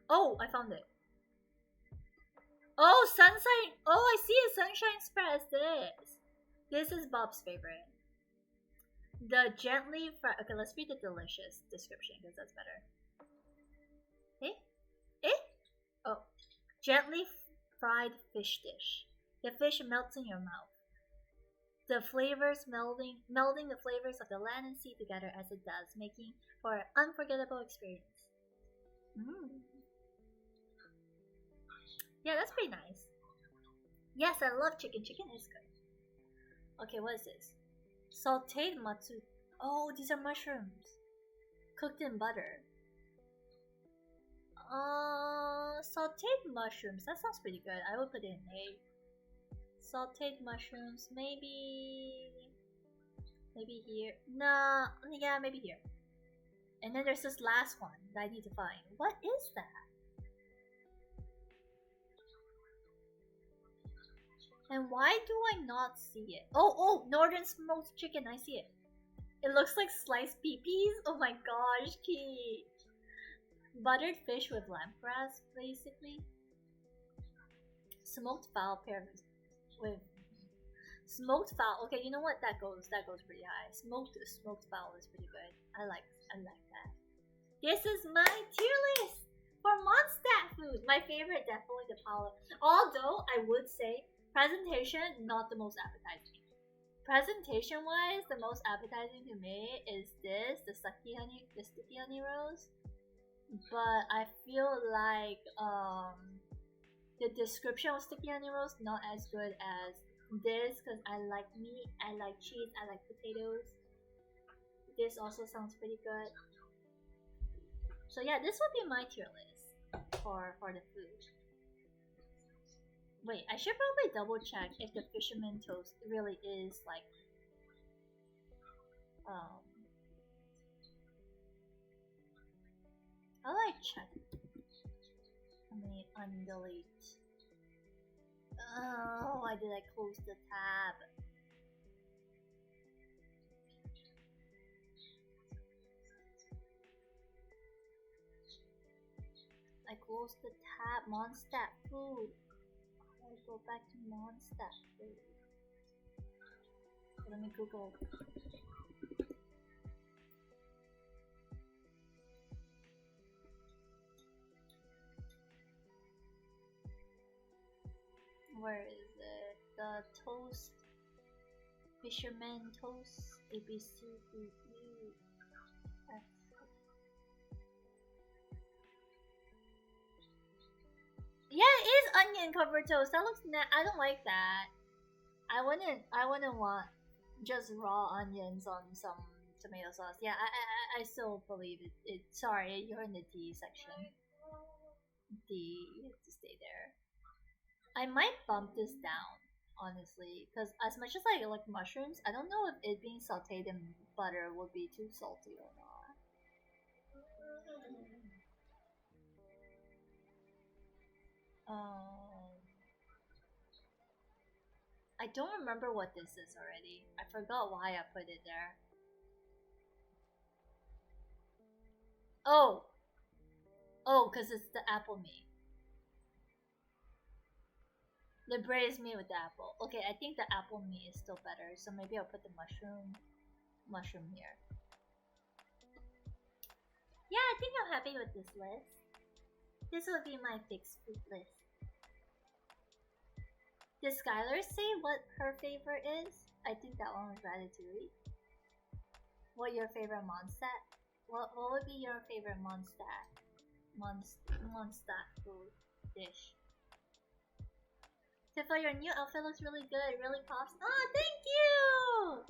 Oh, I found it. Oh, sunshine. Oh, I see a Sunshine Sprat is this. This is Bob's favorite. The gently fried. Okay, let's read the delicious description because that's better. Oh, gently fried fish dish. The fish melts in your mouth. The flavors melding the flavors of the land and sea together as it does, making for an unforgettable experience. Yeah, that's pretty nice. Yes, I love chicken. Chicken is good. Okay, what is this? Sauteed matsu. Oh, these are mushrooms. Cooked in butter. Sauteed mushrooms. That sounds pretty good. I would put it in A. Sauteed mushrooms. Maybe here. Nah, yeah, maybe here. And then there's this last one that I need to find. What is that? And why do I not see it? Oh, Northern Smoked Chicken. I see it. It looks like sliced peepees. Oh my gosh, Key. Buttered fish with lampreas, basically. Smoked fowl paired with smoked fowl. Okay, you know what? That goes pretty high. Smoked fowl is pretty good. I like that. This is my tier list for Mondstadt food. My favorite, definitely the pala. Although I would say presentation not the most appetizing. Presentation wise, the most appetizing to me is this, the sticky honey rose. But I feel like the description of sticky honey rose not as good as this because I like meat, I like cheese, I like potatoes. This also sounds pretty good. So yeah, this would be my tier list for the food. Wait, I should probably double check if the fisherman toast really is like I'll like check. Let me undelete. Oh, why did I close the tab? I closed the tab. Mondstadt food. I'll go back to Mondstadt food. let me Google. Where is it? The toast, fisherman toast, ABCDE. Yeah, it is onion covered toast. That looks I don't like that. I wouldn't want just raw onions on some tomato sauce. Yeah, I still believe it. Sorry, you're in the D section. D, you have to stay there. I might bump this down, honestly, because as much as I like mushrooms, I don't know if it being sauteed in butter would be too salty or not. I don't remember what this is already. I forgot why I put it there. Oh, because it's the apple meat. The braised meat with the apple. Okay, I think the apple meat is still better, so maybe I'll put the mushroom here. Yeah, I think I'm happy with this list. This will be my fixed food list. Did Skylar say what her favorite is? I think that one was Ratatouille. What your favorite Mondstadt? What would be your favorite Mondstadt food dish? Tifa, your new outfit looks really good. It really pops. Oh, thank you!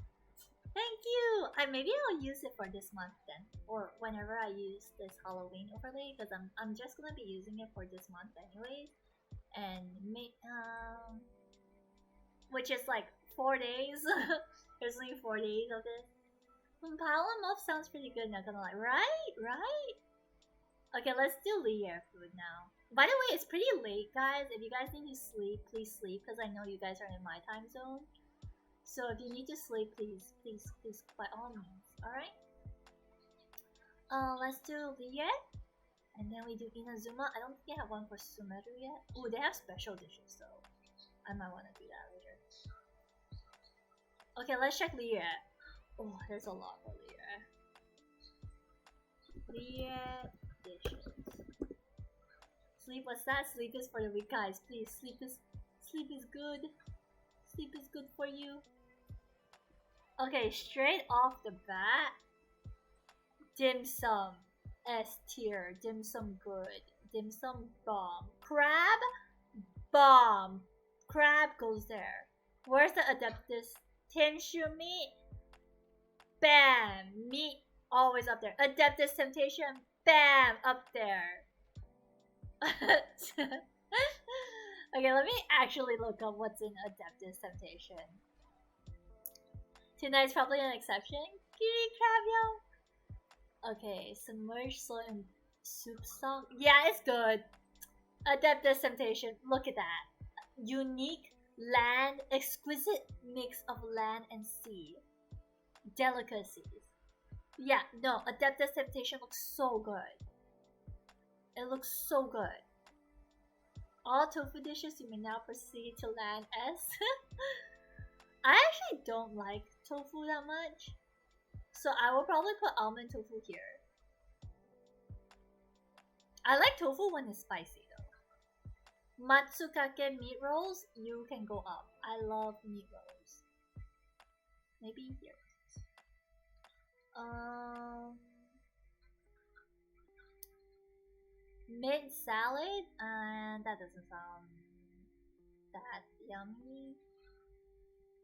Thank you! Maybe I'll use it for this month then, or whenever I use this Halloween overlay, because I'm just gonna be using it for this month anyways, and which is like 4 days. There's only 4 days of this. Pile and Muff sounds pretty good, not gonna lie. Right? Okay, let's do Lier food now. By the way, it's pretty late, guys. If you guys need to sleep, please sleep, because I know you guys are in my time zone. So if you need to sleep, please, by all means. Alright? Let's do Lier. And then we do Inazuma. I don't think they have one for Sumeru yet. Ooh, they have special dishes, though. I might want to do that later. Okay, let's check Lier. Oh, there's a lot for Lier. Lier dishes. Sleep, what's that? Sleep is for the weak guys. Please, sleep is good. Sleep is good for you. Okay, straight off the bat, dim sum, S tier, dim sum good, dim sum bomb, crab, bomb, crab goes there. Where's the Adeptus? Tenshu meat, bam, meat always up there. Adeptus temptation, bam, up there. Okay, let me actually look up what's in Adeptus temptation. Tonight's probably an exception. Kiri crab, yo. Okay, submerged soy and soup stock. Yeah, it's good. Adeptus temptation. Look at that. Unique land, exquisite mix of land and sea. Delicacies. Yeah, no, Adeptus temptation looks so good. It looks so good. All tofu dishes you may now proceed to land S. I actually don't like tofu that much, so I will probably put almond tofu here. I like tofu when it's spicy though. Matsukake meat rolls, you can go up. I love meat rolls. Maybe here. Mint salad, and that doesn't sound that yummy.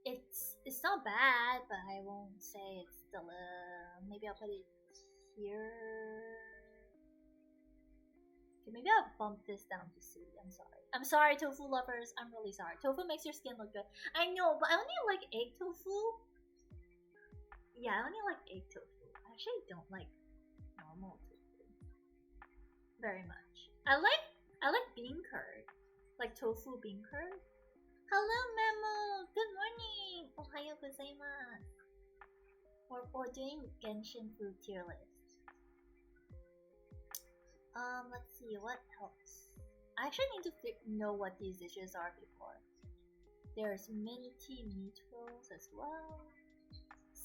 It's not bad, but I won't say it's maybe I'll put it here. Okay, maybe I'll bump this down to C. I'm sorry, tofu lovers. I'm really sorry. Tofu makes your skin look good. I know, but I only like egg tofu. Yeah, I only like egg tofu. I actually don't like normal tofu very much. I like bean curd, like tofu bean curd. Hello, Memo. Good morning. Ohayo gozaimasu. We're doing Genshin food tier list. Let's see what else. I actually need to know what these dishes are before. There's minty meat rolls as well.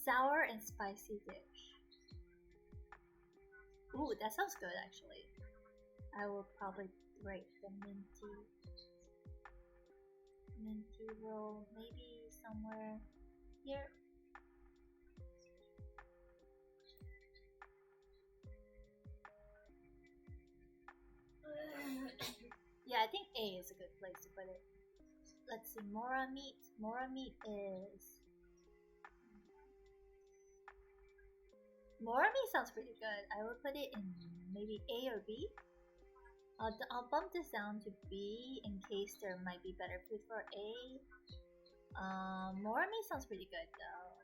sour and spicy dish. Ooh, that sounds good actually. I will probably rate the minty roll maybe somewhere here. Yeah, I think A is a good place to put it. Let's see, Mora meat. Mora meat is... Mora meat sounds pretty good. I will put it in maybe A or B. I'll bump this down to B in case there might be better food for A. Mora meat sounds pretty good though.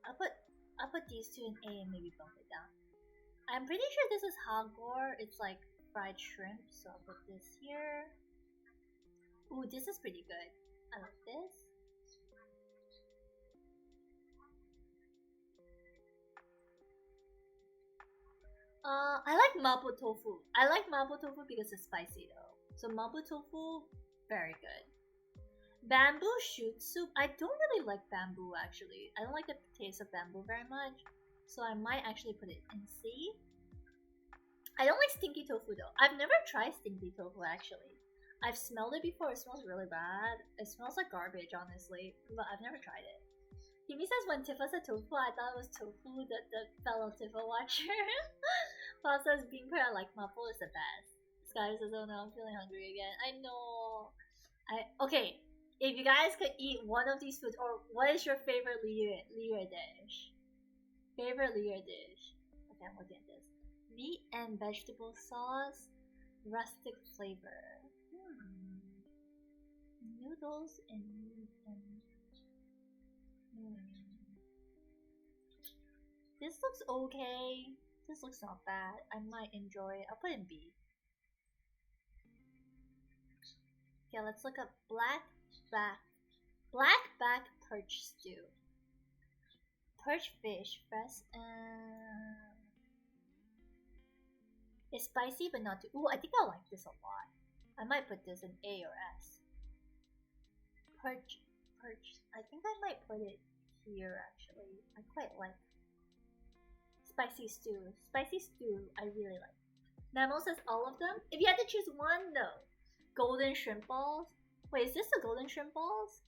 I'll put these two in A and maybe bump it down. I'm pretty sure this is hagor. It's like fried shrimp, so I'll put this here. Ooh, this is pretty good. I like this. I like mapo tofu. I like mapo tofu because it's spicy though. So mapo tofu, very good. Bamboo shoot soup. I don't really like bamboo actually. I don't like the taste of bamboo very much. So I might actually put it in C. I don't like stinky tofu though. I've never tried stinky tofu actually. I've smelled it before. It smells really bad. It smells like garbage honestly. But I've never tried it. Kimi says when Tifa said tofu, I thought it was tofu, the fellow Tifa watcher. Paul says bean curd, I like mapo, is the best. Sky says, oh no, I'm feeling hungry again. I know. Okay, if you guys could eat one of these foods, or what is your favorite Lier dish? Favorite Lier dish? Okay, I'm looking at this. Meat and vegetable sauce, rustic flavor. Noodles and meat and... This looks okay. This looks not bad. I might enjoy it. I'll put it in B. Okay, let's look up black back perch stew. Perch fish, fresh. It's spicy but not too. Ooh, I think I like this a lot. I might put this in A or S. Perch. I think I might put it here actually. I quite like spicy stew. Spicy stew, I really like. Nemo says all of them. If you had to choose one, no. Golden shrimp balls. Wait, is this the golden shrimp balls?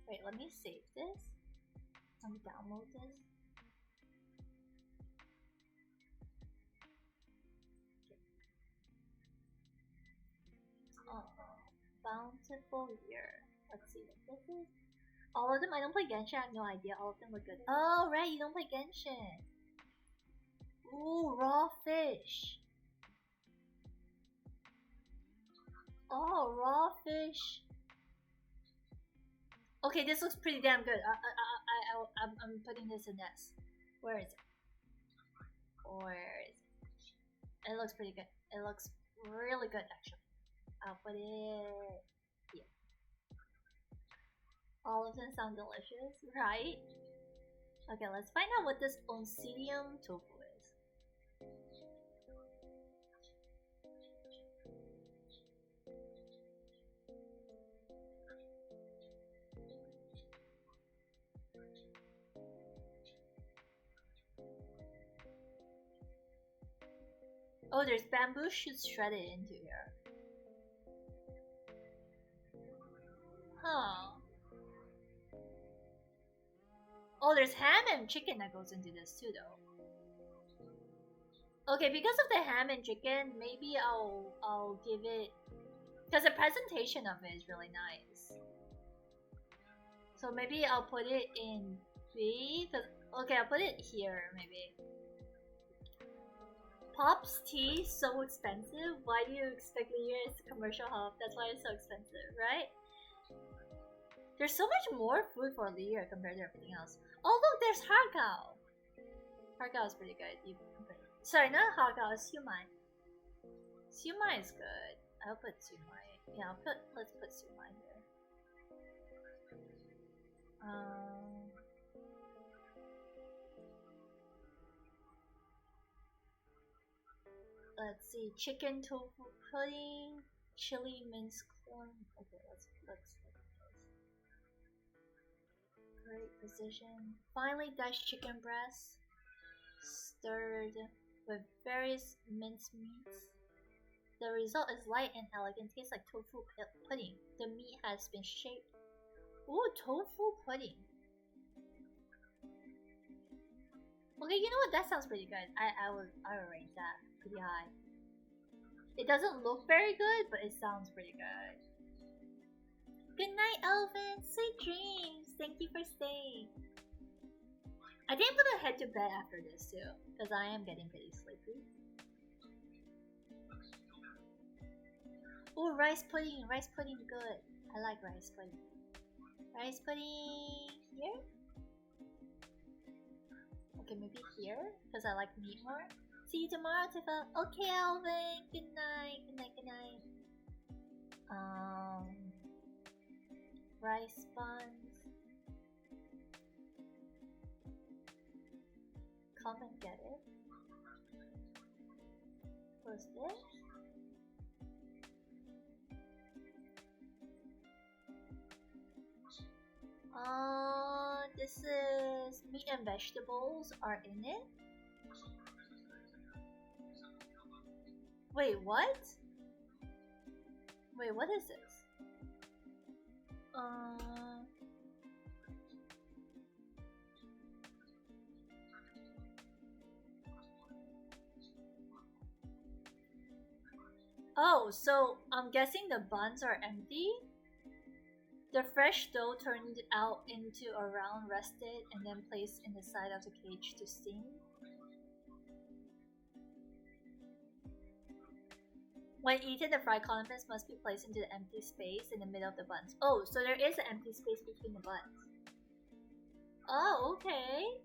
Wait, let me save this. Let me download this. Bountiful year. Let's see what this is. All of them? I don't play Genshin, I have no idea. All of them look good. Oh, right, you don't play Genshin. Ooh, raw fish. Oh, raw fish. Okay, this looks pretty damn good. I'm putting this in S. Where is it? Where is it? It looks pretty good. It looks really good, actually. I'll put it here. All of them sound delicious, right? Okay, let's find out what this Oncidium tofu is. Oh, there's bamboo shoots shredded into here. Huh. Oh, there's ham and chicken that goes into this too, though. Okay, because of the ham and chicken, maybe I'll give it, because the presentation of it is really nice. So maybe I'll put it in B. Okay, I'll put it here maybe. Pop's tea so expensive. Why do you expect the year is a commercial hub? That's why it's so expensive, right? There's so much more food for Lier compared to everything else. Oh look, there's Hargao. Hargao is pretty good. Sorry, not Hargao, it's Siumai. Siumai is good. I'll put Siumai. Yeah, let's put Siumai here. Let's see, chicken tofu pudding, chili minced corn. Okay, let's look at this. Great precision. Finely diced chicken breast, stirred with various minced meats. The result is light and elegant, tastes like tofu pudding. The meat has been shaped. Ooh, tofu pudding. Okay, you know what? That sounds pretty good. I would rate that pretty high. It doesn't look very good, but it sounds pretty good. Good night, Elvin. Sweet dreams. Thank you for staying. I think I'm gonna head to bed after this too, because I am getting pretty sleepy. Oh, rice pudding. Rice pudding, good. I like rice pudding. Rice pudding here? Okay, maybe here, because I like meat more. See you tomorrow, Tifa. Okay, Alvin. Good night. Good night. Good night. Rice buns. Come and get it. What's this? This is meat and vegetables are in it. Wait, what? Wait, what is this? Oh, so I'm guessing the buns are empty? The fresh dough turned out into a round rested and then placed in the side of the cage to steam. When eaten, the fried condiments must be placed into the empty space in the middle of the buns. Oh, so there is an empty space between the buns. Oh, okay.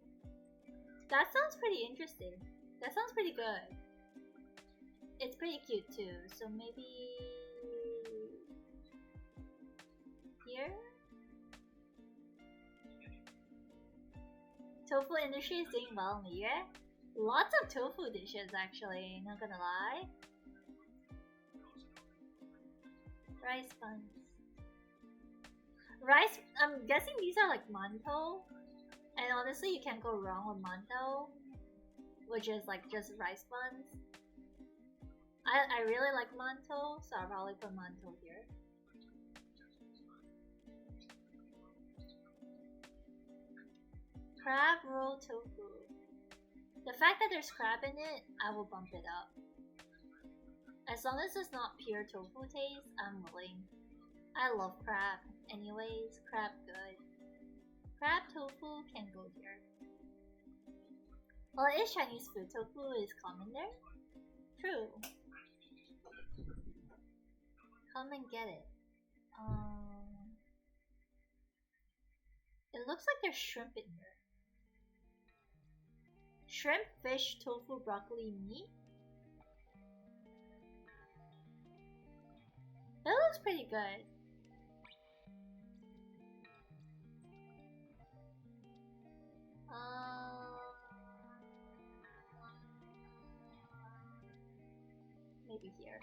That sounds pretty interesting. That sounds pretty good. It's pretty cute too, so maybe here? Tofu industry is doing well in the year. Lots of tofu dishes actually, not gonna lie. Rice buns. Rice, I'm guessing these are like mantou. And honestly, you can't go wrong with mantou, which is like just rice buns. I really like mantou, so I'll probably put mantou here. Crab roll tofu. The fact that there's crab in it, I will bump it up. As long as it's not pure tofu taste, I'm willing. I love crab. Anyways, crab good. Crab tofu can go here. Well, it is Chinese food. Tofu is common there. True. Come and get it. It looks like there's shrimp in here. Shrimp, fish, tofu, broccoli, meat. That looks pretty good. Maybe here.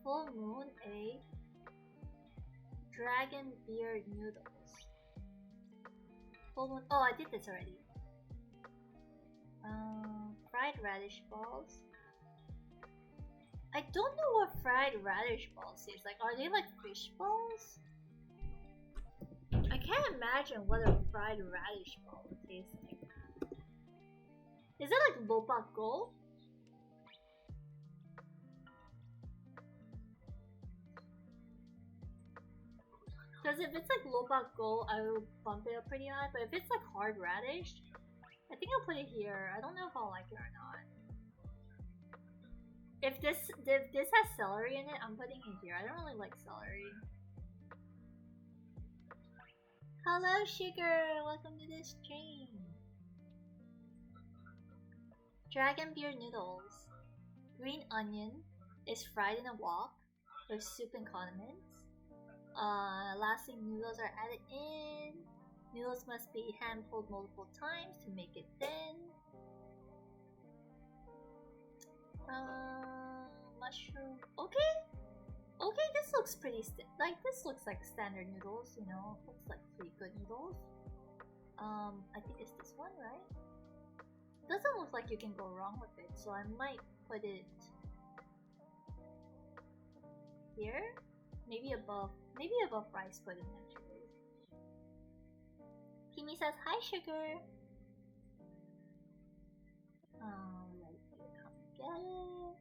Full moon egg. Dragon beard noodles. Full moon. Oh, I did this already. Fried radish balls. I don't know what fried radish balls is. Like, are they like fish balls? I can't imagine what a fried radish ball would taste like. Is it like lopako? Because if it's like lopako, I will bump it up pretty high. But if it's like hard radish, I think I'll put it here. I don't know if I'll like it or not. If this has celery in it, I'm putting it here. I don't really like celery. Hello, Sugar! Welcome to the stream. Dragon beer noodles. Green onion is fried in a wok with soup and condiments. Lastly, noodles are added in. Noodles must be hand pulled multiple times to make it thin. Mushroom. Okay. Okay, this looks pretty this looks like standard noodles, you know, looks like pretty good noodles. I think it's this one, right? Doesn't look like you can go wrong with it, so I might put it here, maybe above rice pudding actually. Kimi says hi, sugar. Let's come get it.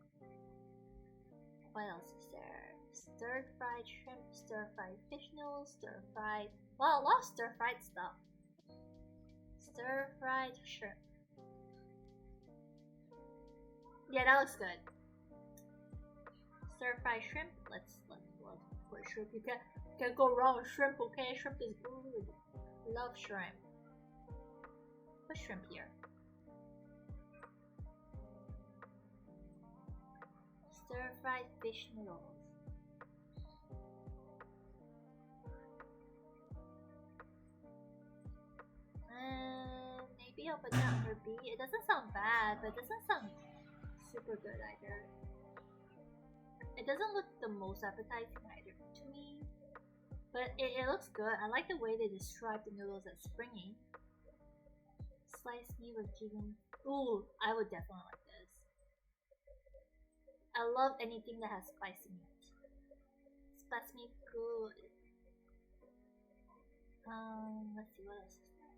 What else is there? Stir-fried shrimp, stir-fried fish noodles, stir-fried. Wow, a lot of stir-fried stuff. Stir-fried shrimp. Yeah, that looks good. Stir-fried shrimp. Let's put shrimp. You can't go wrong with shrimp, okay? Shrimp is good. Love shrimp. Put shrimp here. Stir-fried fish noodles. Maybe I'll put that under B. It doesn't sound bad, but it doesn't sound super good either. It doesn't look the most appetizing either to me, but it looks good. I like the way they describe the noodles as springy. Sliced meat with given. Ooh, I would definitely like this. I love anything that has spicy meat. Spicy meat, good. Let's see what else is there.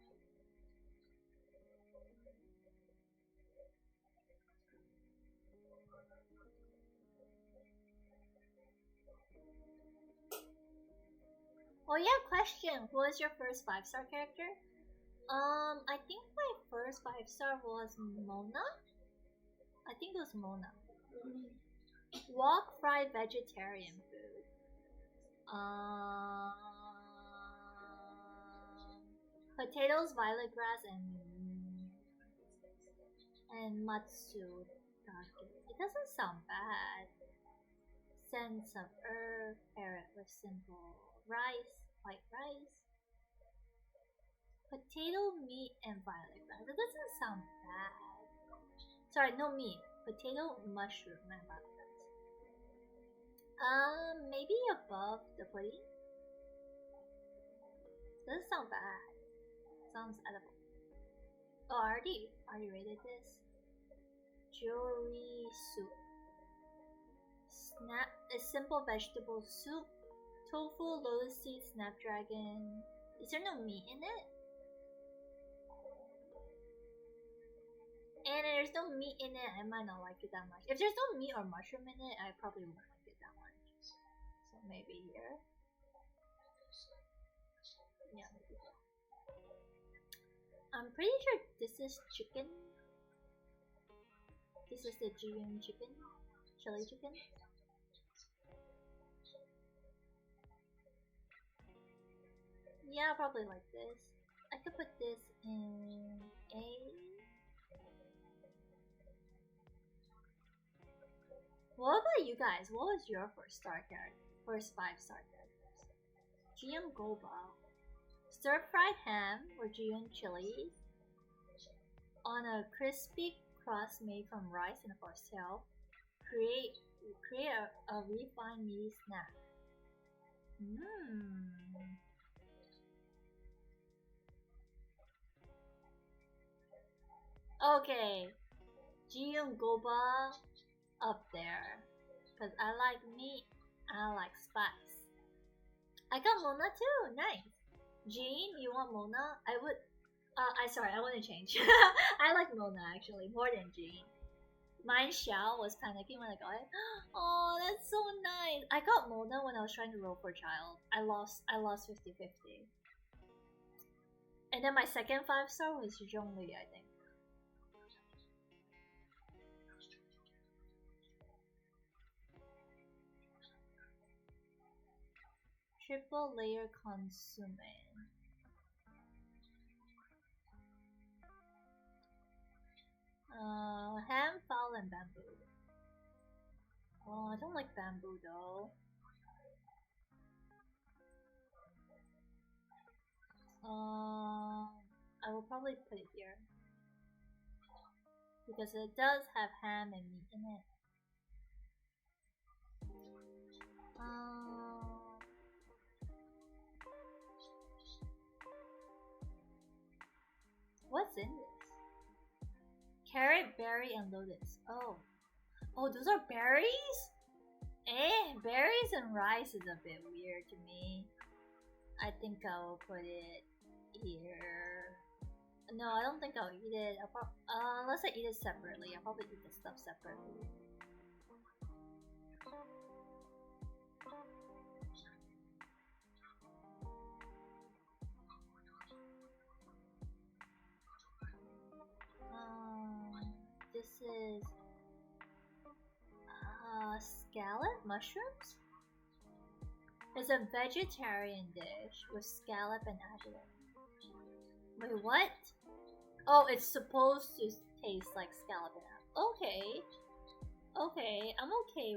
Oh yeah, question. Who was your first 5-star character? I think my first 5-star was Mona. I think it was Mona. Wok fried vegetarian food. Potatoes, violet grass, and matsutake. It doesn't sound bad. Sense of herb, carrot with simple rice, white rice. Potato, meat, and violet grass. It doesn't sound bad. Sorry, no meat. Potato, mushroom, and violet grass. Maybe above the pudding. Doesn't sound bad. Sounds edible. Oh, I already rated this. Jewelry soup. A simple vegetable soup. Tofu, lotus seed, snapdragon. Is there no meat in it? And if there's no meat in it, I might not like it that much. If there's no meat or mushroom in it, I probably won't like it that much. So maybe here. Yeah, maybe here. I'm pretty sure this is chicken. This is the Jiyun chicken. Chili chicken. Yeah, I'll probably like this. I could put this in A. What about you guys? What was your first 5-star characters? GM Goba. Stir-fried ham or Jiyun chilies on a crispy crust made from rice and horsetail. Create a refined meaty snack. Okay, Jiyun Goba up there, cause I like meat, I like spice. I got Mona too, nice. Jean, you want Mona? I would. I want to change. I like Mona actually more than Jean. Mine Xiao was panicking when I got it. Oh, that's so nice. I got Mona when I was trying to roll for child. I lost 50-50. And then my second 5-star was Zhongli, I think. Triple layer consomme. Ham, fowl, and bamboo. Oh, I don't like bamboo though. I will probably put it here because it does have ham and meat in it. What's in this? Carrot, berry, and lotus. Oh. Oh, those are berries? Berries and rice is a bit weird to me. I think I'll put it here. No, I don't think I'll eat it. Unless I eat it separately. I'll probably eat the stuff separately. This is scallop mushrooms? It's a vegetarian dish with scallop and abalone. Wait, what? Oh, it's supposed to taste like scallop and abalone. Okay. Okay, I'm okay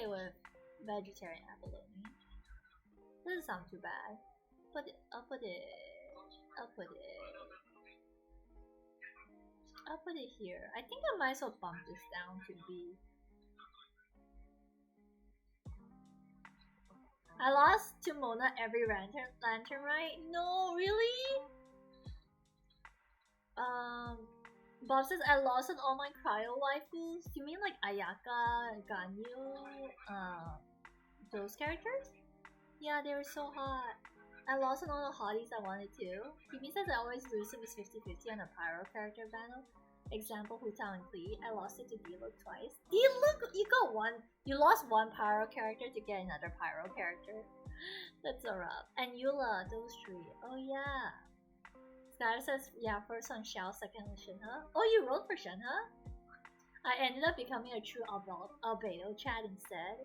with vegetarian abalone. Doesn't sound too bad. I'll put it here. I think I might as well bump this down to B. I lost to Mona every lantern, right? No, really? Bob says I lost on all my cryo waifus. You mean like Ayaka, Ganyu, those characters? Yeah, they were so hot. I lost on all the hotties I wanted to. TV says I always lose if it's 50-50 on a pyro character battle. Example, Hu Tao and Klee. I lost it to D-Look twice. D-Look, you lost one pyro character to get another pyro character. That's so rough. And Eula, those three. Oh yeah. Sky says, yeah, first on Xiao, second on Shinha. Oh, you rolled for Shinha? I ended up becoming a true albedo chat instead.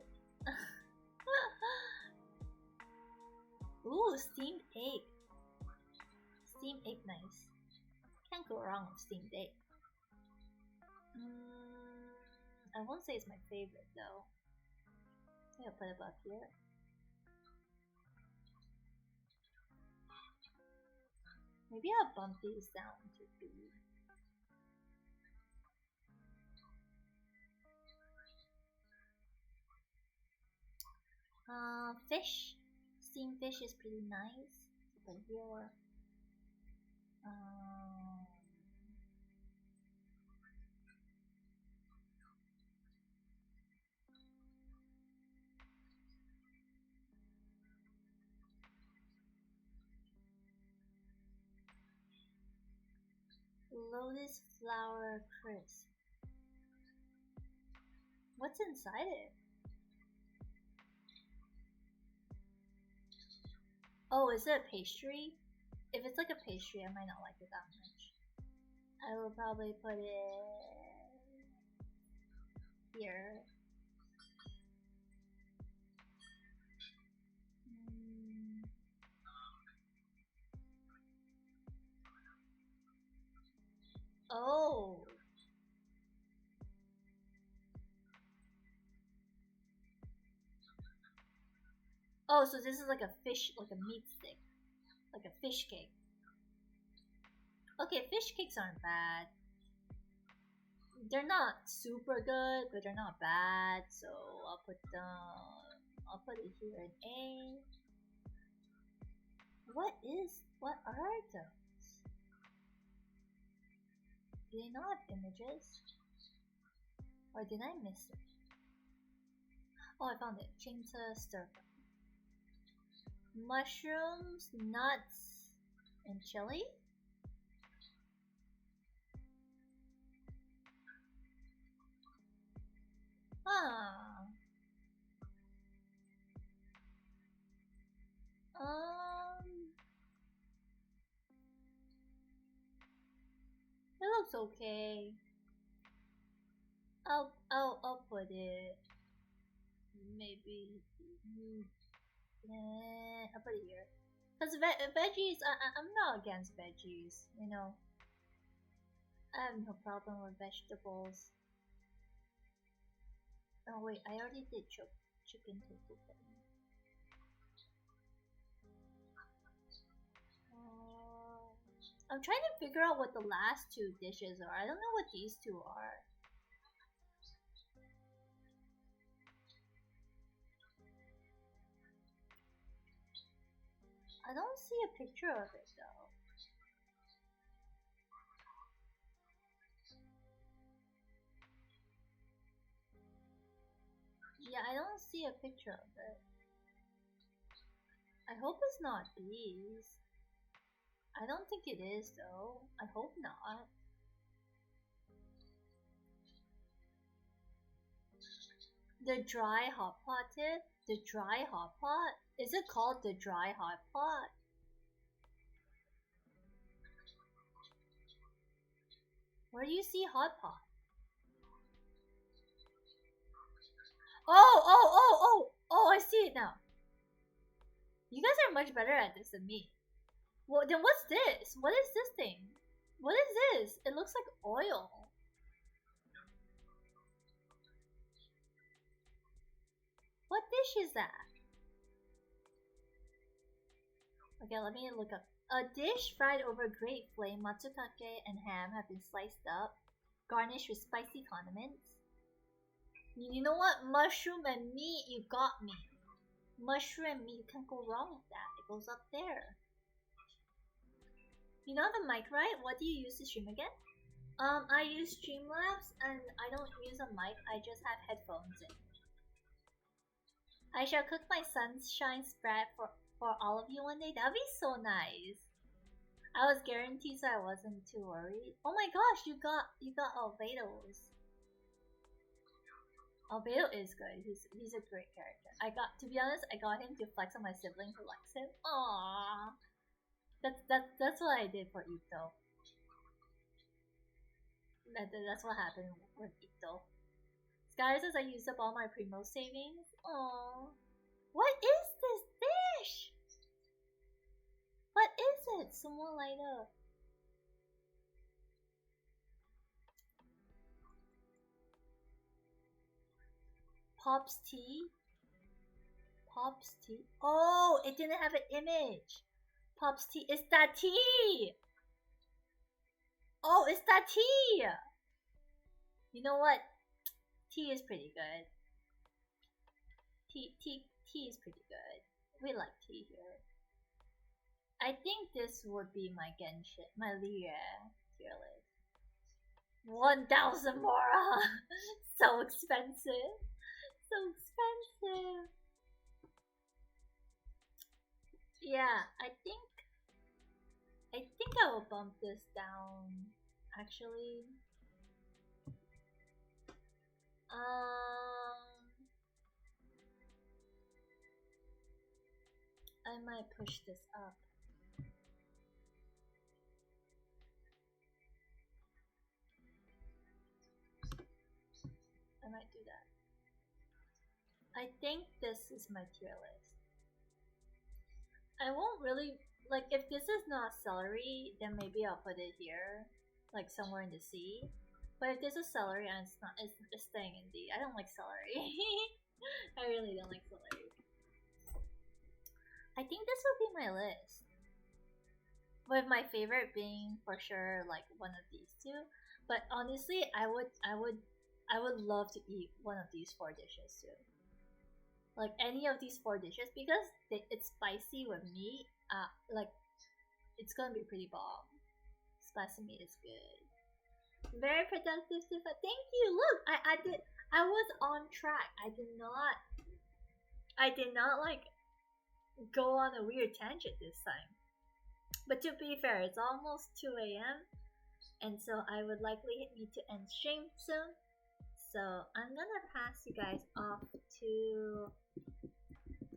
Ooh, steamed egg. Steamed egg, nice. Can't go wrong with steamed egg. I won't say it's my favorite though. I'll put it up here. Maybe I'll bump these down to B. Fish. Steamed fish is pretty nice. Put it here. Lotus flower crisp. What's inside it? Oh, is it a pastry? If it's like a pastry, I might not like it that much. I will probably put it here. Oh. Oh, so this is like a fish, like a meat stick. Like a fish cake. Okay, fish cakes aren't bad. They're not super good, but they're not bad, so I'll put it here in A. What are those? Do they not have images? Or did I miss it? Oh, I found it. Chinta stir fry. Mushrooms, nuts, and chili? Huh. It looks okay. I'll put it maybe. I'll put it here. Cause veggies, I'm not against veggies. You know, I have no problem with vegetables. Oh wait, I already did chicken tofu. I'm trying to figure out what the last two dishes are. I don't know what these two are. I don't see a picture of it though. Yeah, I don't see a picture of it. I hope it's not these. I don't think it is though. I hope not. The dry hot pot tip? The dry hot pot? Is it called the dry hot pot? Where do you see hot pot? Oh, I see it now. You guys are much better at this than me. Well, then what's this? What is this thing? What is this? It looks like oil. What dish is that? Okay, let me look up. A dish fried over a great flame, matsutake and ham have been sliced up, garnished with spicy condiments. You know what? Mushroom and meat, you got me. Mushroom and meat, you can't go wrong with that. It goes up there. You know the mic, right? What do you use to stream again? I use Streamlabs and I don't use a mic, I just have headphones in. I shall cook my sunshine spread for all of you one day. That'd be so nice. I was guaranteed so I wasn't too worried. Oh my gosh, you got Albedo's. Albedo is good. He's a great character. To be honest, I got him to flex on my sibling who likes him. Aww. That's what I did for Ito. That's what happened with Ito. Sky says I used up all my Primo savings. Aww. What is this dish? What is it? Someone light up. Pop's tea? Pop's tea? Oh, it didn't have an image. Pop's tea. It's that tea! Oh, it's that tea! You know what? Tea is pretty good. Tea is pretty good. We like tea here. I think this would be my Genshin, my Liria tier list. 1,000 Mora! So expensive. So expensive. Yeah, I think I will bump this down. Actually, I might push this up. I might do that. I think this is my tier list. I won't really, like, if this is not celery, then maybe I'll put it here, like somewhere in the sea. But if this is celery and it's staying in D. I don't like celery. I really don't like celery. I think this will be my list. With my favorite being for sure like one of these two. But honestly, I would love to eat one of these 4 dishes too. Like any of these 4 dishes because it's spicy with meat. Like it's gonna be pretty bomb. Spicy meat is good. Very productive, Tifa. Thank you. Look, I was on track. I did not like go on a weird tangent this time. But to be fair, it's almost 2 a.m. and so I would likely need to end stream soon. So I'm gonna pass you guys off to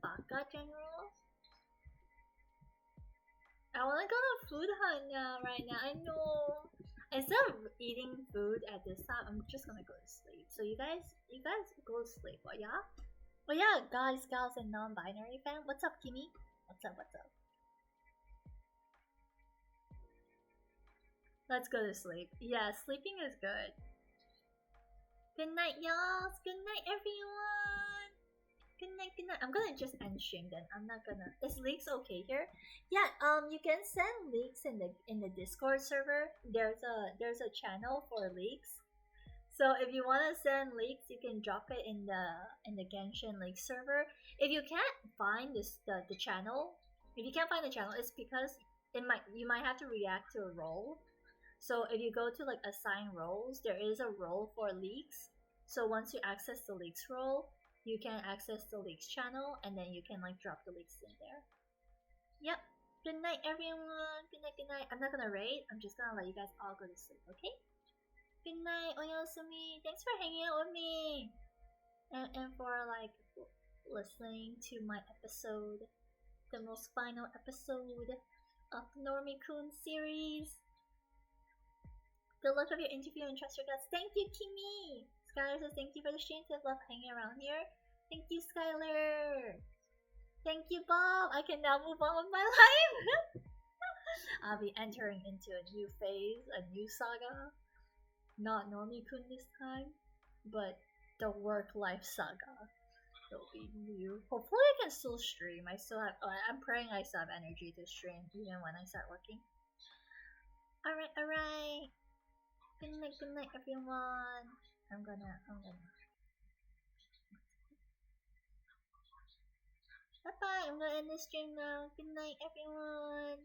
Baka General. I wanna go on food hunt now, right now. I know. Instead of eating food at this time, I'm just gonna go to sleep. So you guys go to sleep, oh yeah? Oh yeah, guys, gals, and non-binary fan. What's up, Kimmy? What's up? Let's go to sleep. Yeah, sleeping is good. Good night, y'all. Good night, everyone. Good night. I'm gonna just end stream then. I'm not gonna. Is leaks okay here? Yeah. You can send leaks in the Discord server. There's a channel for leaks. So if you wanna send leaks, you can drop it in the Genshin leak server. If you can't find the channel, it's because you might have to react to a role. So if you go to like assign roles, there is a role for leaks. So once you access the leaks role, you can access the leaks channel, and then you can like drop the leaks in there. Yep. Good night, everyone. Good night, good night. I'm not gonna raid. I'm just gonna let you guys all go to sleep, okay? Good night, Oyasumi. Thanks for hanging out with me. And for like listening to my episode, the most final episode of the Normie-kun series. Good luck with your interview and trust your guts. Thank you, Kimi. Skylar says thank you for the stream. I love hanging around here. Thank you, Skylar. Thank you, Bob. I can now move on with my life. I'll be entering into a new phase, a new saga. Not Normie-kun this time, but the work-life saga. It'll be new. Hopefully I can still stream. I'm praying I still have energy to stream even when I start working. Alright. Good night, everyone. I'm gonna. Bye bye. I'm gonna end the stream now. Good night, everyone.